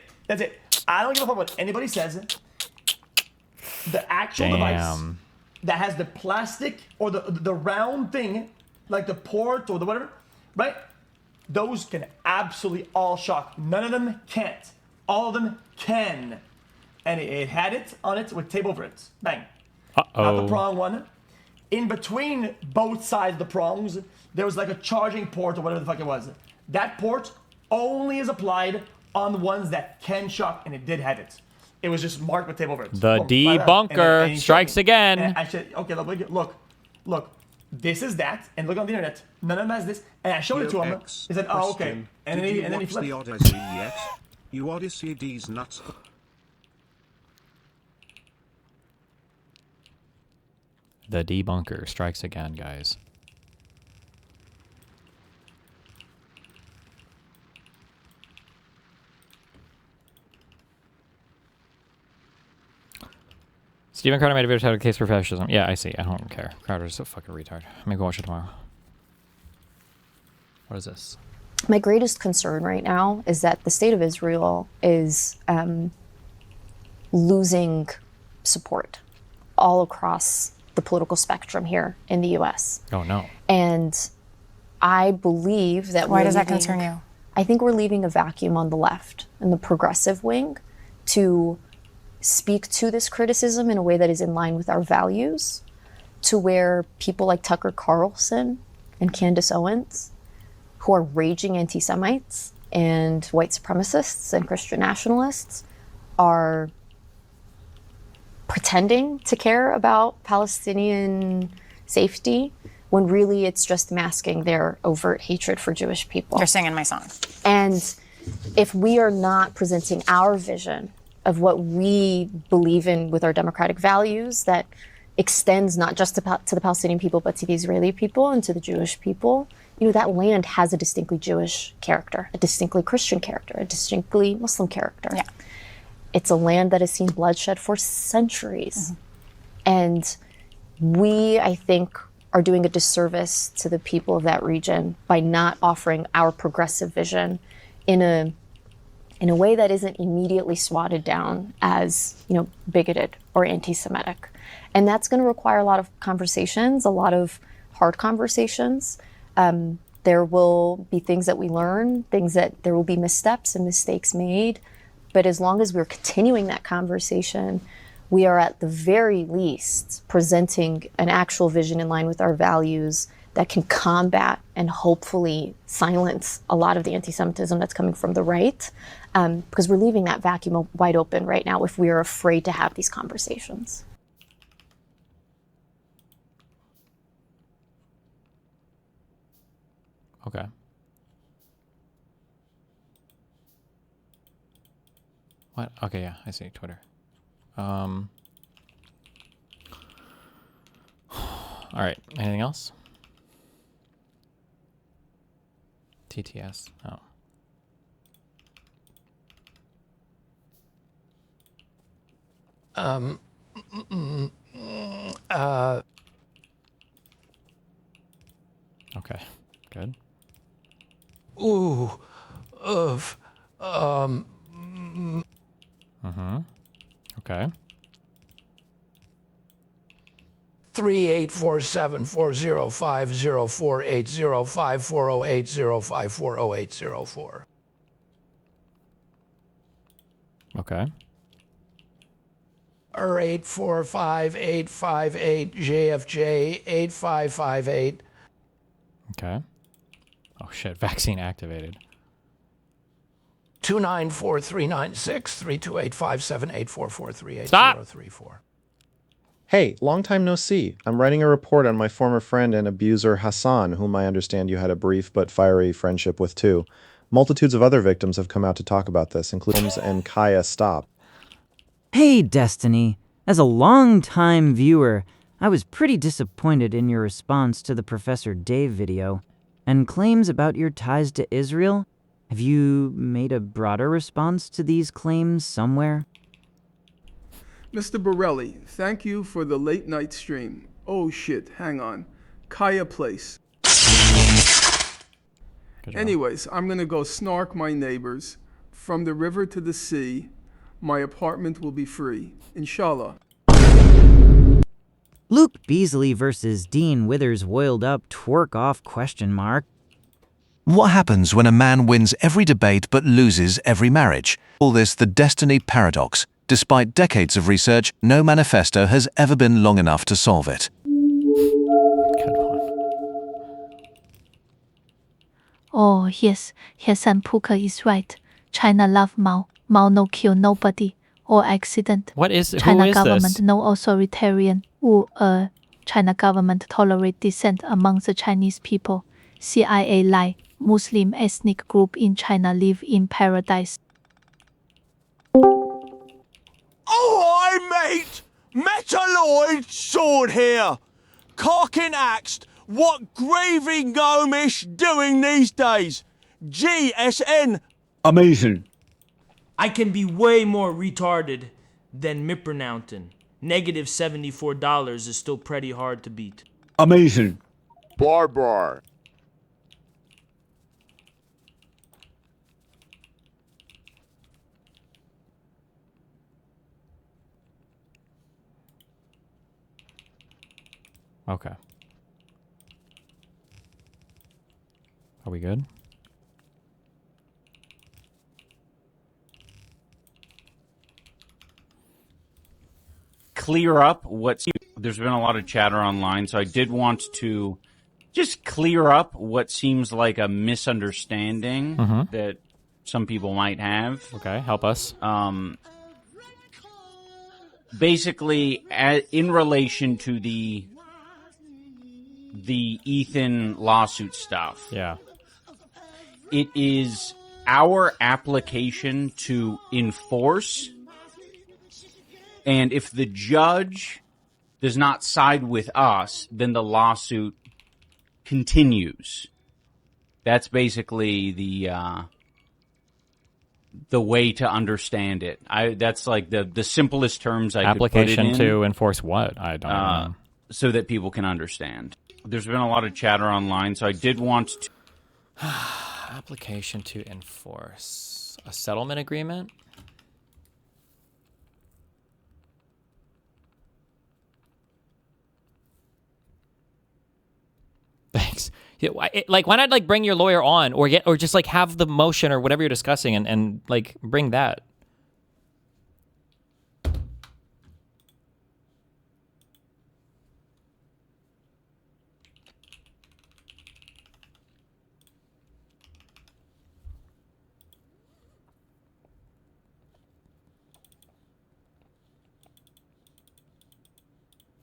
I don't give a fuck what anybody says. The actual device that has the plastic or the round thing, like the port or the whatever, right? Those can absolutely all shock. None of them can't. All of them can. And it had it on it with tape over it. Bang. Not the prong one. In between both sides of the prongs, there was like a charging port or whatever the fuck it was. That port only is applied on the ones that can shock, and it did have it. It was just marked with tape over it. The Boom, debunker and he strikes showed me. again. And I said, okay, look, this is that, and look on the internet. None of them has this, and I showed it to him. He said, oh, okay, and then he flipped. the Odyssey yet? You Odyssey D's nuts. The debunker strikes again, guys. Steven Crowder made a video titled Case for Fascism. Yeah, I see. I don't care. Crowder's a fucking retard. I'm gonna go watch it tomorrow. What is this? My greatest concern right now is that the state of Israel is losing support all across the political spectrum here in the U.S. Oh, no. And I believe that Why does that concern you? I think we're leaving a vacuum on the left and the progressive wing to speak to this criticism in a way that is in line with our values, to where people like Tucker Carlson and Candace Owens, who are raging anti-Semites and white supremacists and Christian nationalists, are pretending to care about Palestinian safety when really it's just masking their overt hatred for Jewish people. You're singing my song. And if we are not presenting our vision of what we believe in with our democratic values that extends not just to the Palestinian people, but to the Israeli people and to the Jewish people, you know, that land has a distinctly Jewish character, a distinctly Christian character, a distinctly Muslim character. Yeah. It's a land that has seen bloodshed for centuries. And we, I think, are doing a disservice to the people of that region by not offering our progressive vision in a in a way that isn't immediately swatted down as, bigoted or anti-Semitic. And that's going to require a lot of conversations, a lot of hard conversations. There will be things that we learn, there will be missteps and mistakes made. But as long as we're continuing that conversation, we are at the very least presenting an actual vision in line with our values that can combat and hopefully silence a lot of the anti-Semitism that's coming from the right, because we're leaving that vacuum wide open right now if we are afraid to have these conversations. Okay. What? Okay, yeah, I see Twitter. All right, anything else? TTS. Oh. Okay, good. Ooh, Okay. 3847405048054080540805408054. Okay. R845858JFJ8558. Okay. Oh shit, vaccine activated. 2943963285784438034. Hey, long time no see. I'm writing a report on my former friend and abuser Hassan, whom I understand you had a brief but fiery friendship with too. Multitudes of other victims have come out to talk about this, including Holmes and Kaya Stop. Hey, Destiny. As a long-time viewer, I was pretty disappointed in your response to the Professor Dave video and claims about your ties to Israel. Have you made a broader response to these claims somewhere? Mr. Borelli, thank you for the late night stream. Oh shit, hang on. Kaya Place. Anyways, I'm gonna go snark my neighbors. From the river to the sea, my apartment will be free. Inshallah. Luke Beasley versus Dean Withers woiled up twerk off ? What happens when a man wins every debate but loses every marriage? Call this the destiny paradox. Despite decades of research, no manifesto has ever been long enough to solve it. Oh, yes, Hassan Puka is right. China love Mao. Mao no kill nobody or accident. What is China who is government this? no authoritarian. China government tolerate dissent among the Chinese people. CIA lie. Muslim ethnic group in China live in paradise. Oh, hi, mate! Metalloid sword here! Carkin axed, what gravy Gomish doing these days? GSN. Amazing. I can be way more retarded than Mippernountain. Negative $74 is still pretty hard to beat. Amazing. Barbar. Okay. Are we good? Clear up what's... There's been a lot of chatter online, so I did want to just clear up what seems like a misunderstanding that some people might have. Okay, help us. Basically, in relation to the Ethan lawsuit stuff. Yeah. It is our application to enforce, and if the judge does not side with us, then the lawsuit continues. That's basically the way to understand it. That's like the simplest terms I could put it in. Application to enforce what? I don't know. So that people can understand. There's been a lot of chatter online, so I did want to... Application to enforce. A settlement agreement? Thanks. Yeah, like, why not like bring your lawyer on, or just like have the motion or whatever you're discussing, and like bring that.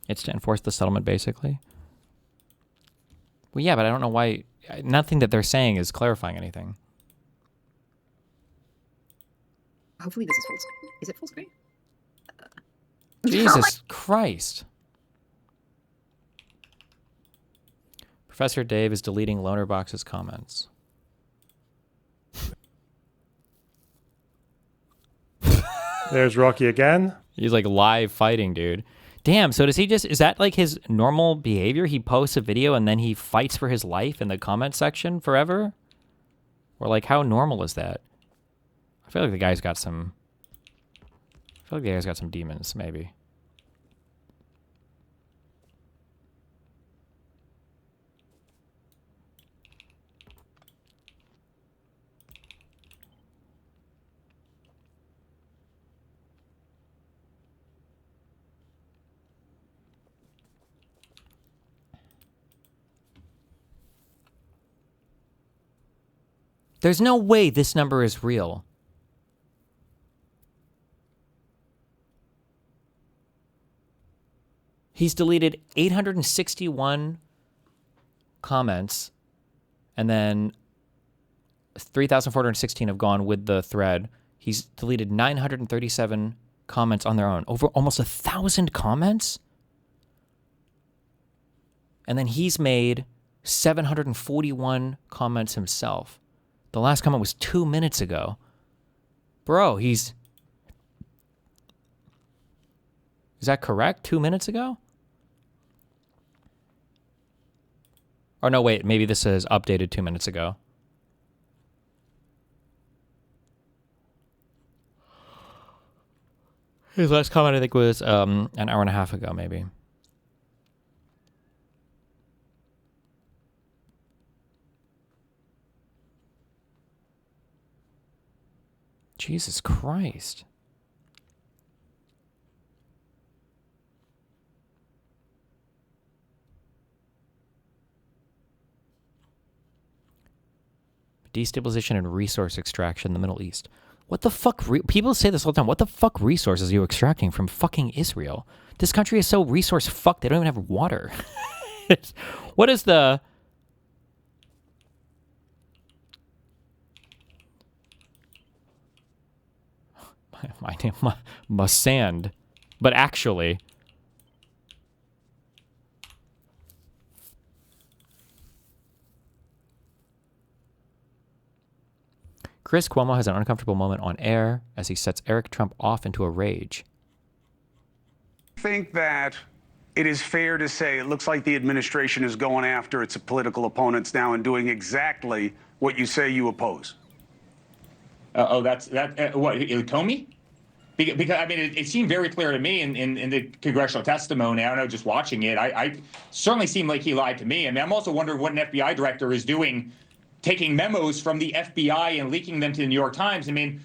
It's to enforce the settlement, basically. Well, yeah, but I don't know why. Nothing that they're saying is clarifying anything. Hopefully this is full screen. Is it full screen? Jesus Christ. Professor Dave is deleting Lonerbox's comments. There's Rocky again. He's like live fighting, dude. Damn, so does he just, is that like his normal behavior? He posts a video and then he fights for his life in the comment section forever? Or like, how normal is that? I feel like the guy's got some, demons, maybe. There's no way this number is real. He's deleted 861 comments, and then 3,416 have gone with the thread. He's deleted 937 comments on their own. Over almost 1,000 comments? And then he's made 741 comments himself. The last comment was 2 minutes ago. Bro, is that correct? 2 minutes ago? Or no, wait, maybe this is updated 2 minutes ago. His last comment, I think, was an hour and a half ago, maybe. Jesus Christ. Destabilization and resource extraction in the Middle East. What the fuck? People say this all the time. What the fuck resources are you extracting from fucking Israel? This country is so resource fucked, they don't even have water. What is the... My name, Masand. But actually... Chris Cuomo has an uncomfortable moment on air as he sets Eric Trump off into a rage. I think that it is fair to say it looks like the administration is going after its political opponents now and doing exactly what you say you oppose. What, Comey? Because I mean, it seemed very clear to me in the congressional testimony. I don't know, just watching it, I certainly seemed like he lied to me. I mean, I'm also wondering what an FBI director is doing, taking memos from the FBI and leaking them to the New York Times. I mean,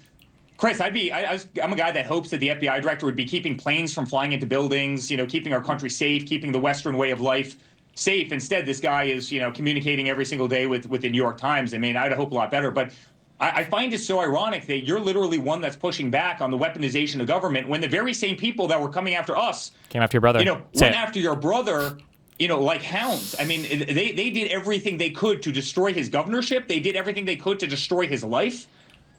Chris, I'm a guy that hopes that the FBI director would be keeping planes from flying into buildings, you know, keeping our country safe, keeping the Western way of life safe. Instead, this guy is, you know, communicating every single day with the New York Times. I mean, I'd hope a lot better. But I find it so ironic that you're literally one that's pushing back on the weaponization of government when the very same people that were coming after us came after your brother. You know, went after your brother, you know, like hounds. I mean, they did everything they could to destroy his governorship. They did everything they could to destroy his life.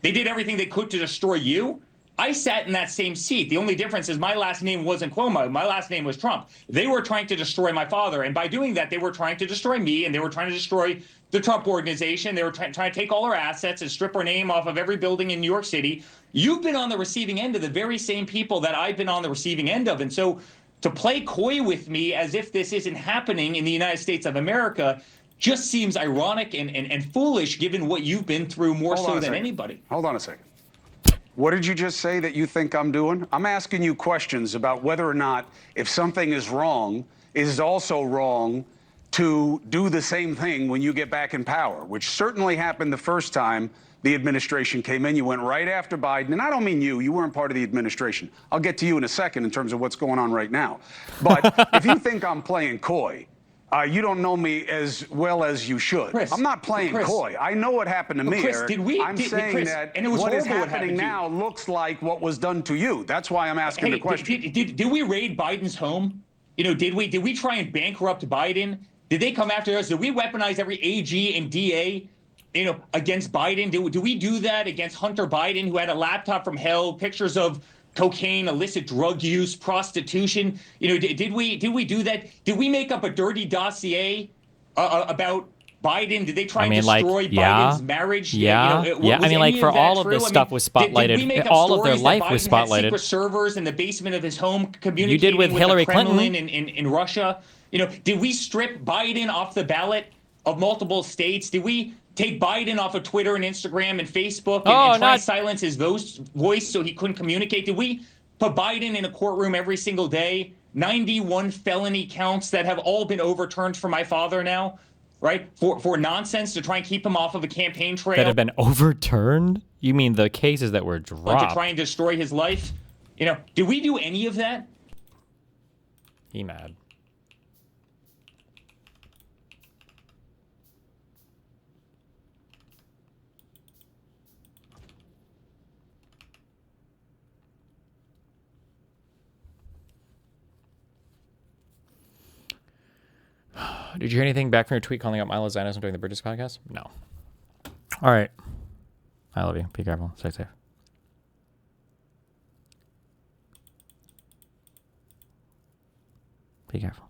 They did everything they could to destroy you. I sat in that same seat. The only difference is my last name wasn't Cuomo. My last name was Trump. They were trying to destroy my father. And by doing that, they were trying to destroy me, and they were trying to destroy the Trump organization. They were trying to take all our assets and strip our name off of every building in New York City. You've been on the receiving end of the very same people that I've been on the receiving end of. And so to play coy with me as if this isn't happening in the United States of America just seems ironic and foolish given what you've been through more so than anybody. Hold on a second. What did you just say that you think I'm doing? I'm asking you questions about whether or not, if something is wrong, it is also wrong to do the same thing when you get back in power, which certainly happened the first time the administration came in. You went right after Biden, and I don't mean you weren't part of the administration. I'll get to you in a second in terms of what's going on right now. But if you think I'm playing coy, you don't know me as well as you should. Chris, I'm not playing coy. I know what happened to me, Chris, Eric. did we? I'm saying Chris, that and it was what is horrible happening now looks like what was done to you. That's why I'm asking the question. Did we raid Biden's home? You know, did we try and bankrupt Biden? Did they come after us? Did we weaponize every AG and DA, you know, against Biden? Do we do that against Hunter Biden, who had a laptop from hell, pictures of cocaine, illicit drug use, prostitution? You know, did we do that? Did we make up a dirty dossier about Biden? Did they try and destroy Biden's marriage? Yeah. You know, I mean, like, for all of this stuff was spotlighted. Did we make up All of their stories that life was Biden had spotlighted. secret servers in the basement of his home, communicating You did with Hillary the Kremlin Clinton. in Russia. You know, did we strip Biden off the ballot of multiple states? Did we take Biden off of Twitter and Instagram and Facebook and try to silence his voice so he couldn't communicate? Did we put Biden in a courtroom every single day? 91 felony counts that have all been overturned for my father now, right? For nonsense, to try and keep him off of a campaign trail. That have been overturned? You mean the cases that were dropped? To try and destroy his life? You know, did we do any of that? He mad. Did you hear anything back from your tweet calling out Milo Zionism during the British podcast? No. All right. I love you. Be careful. Stay safe. Be careful.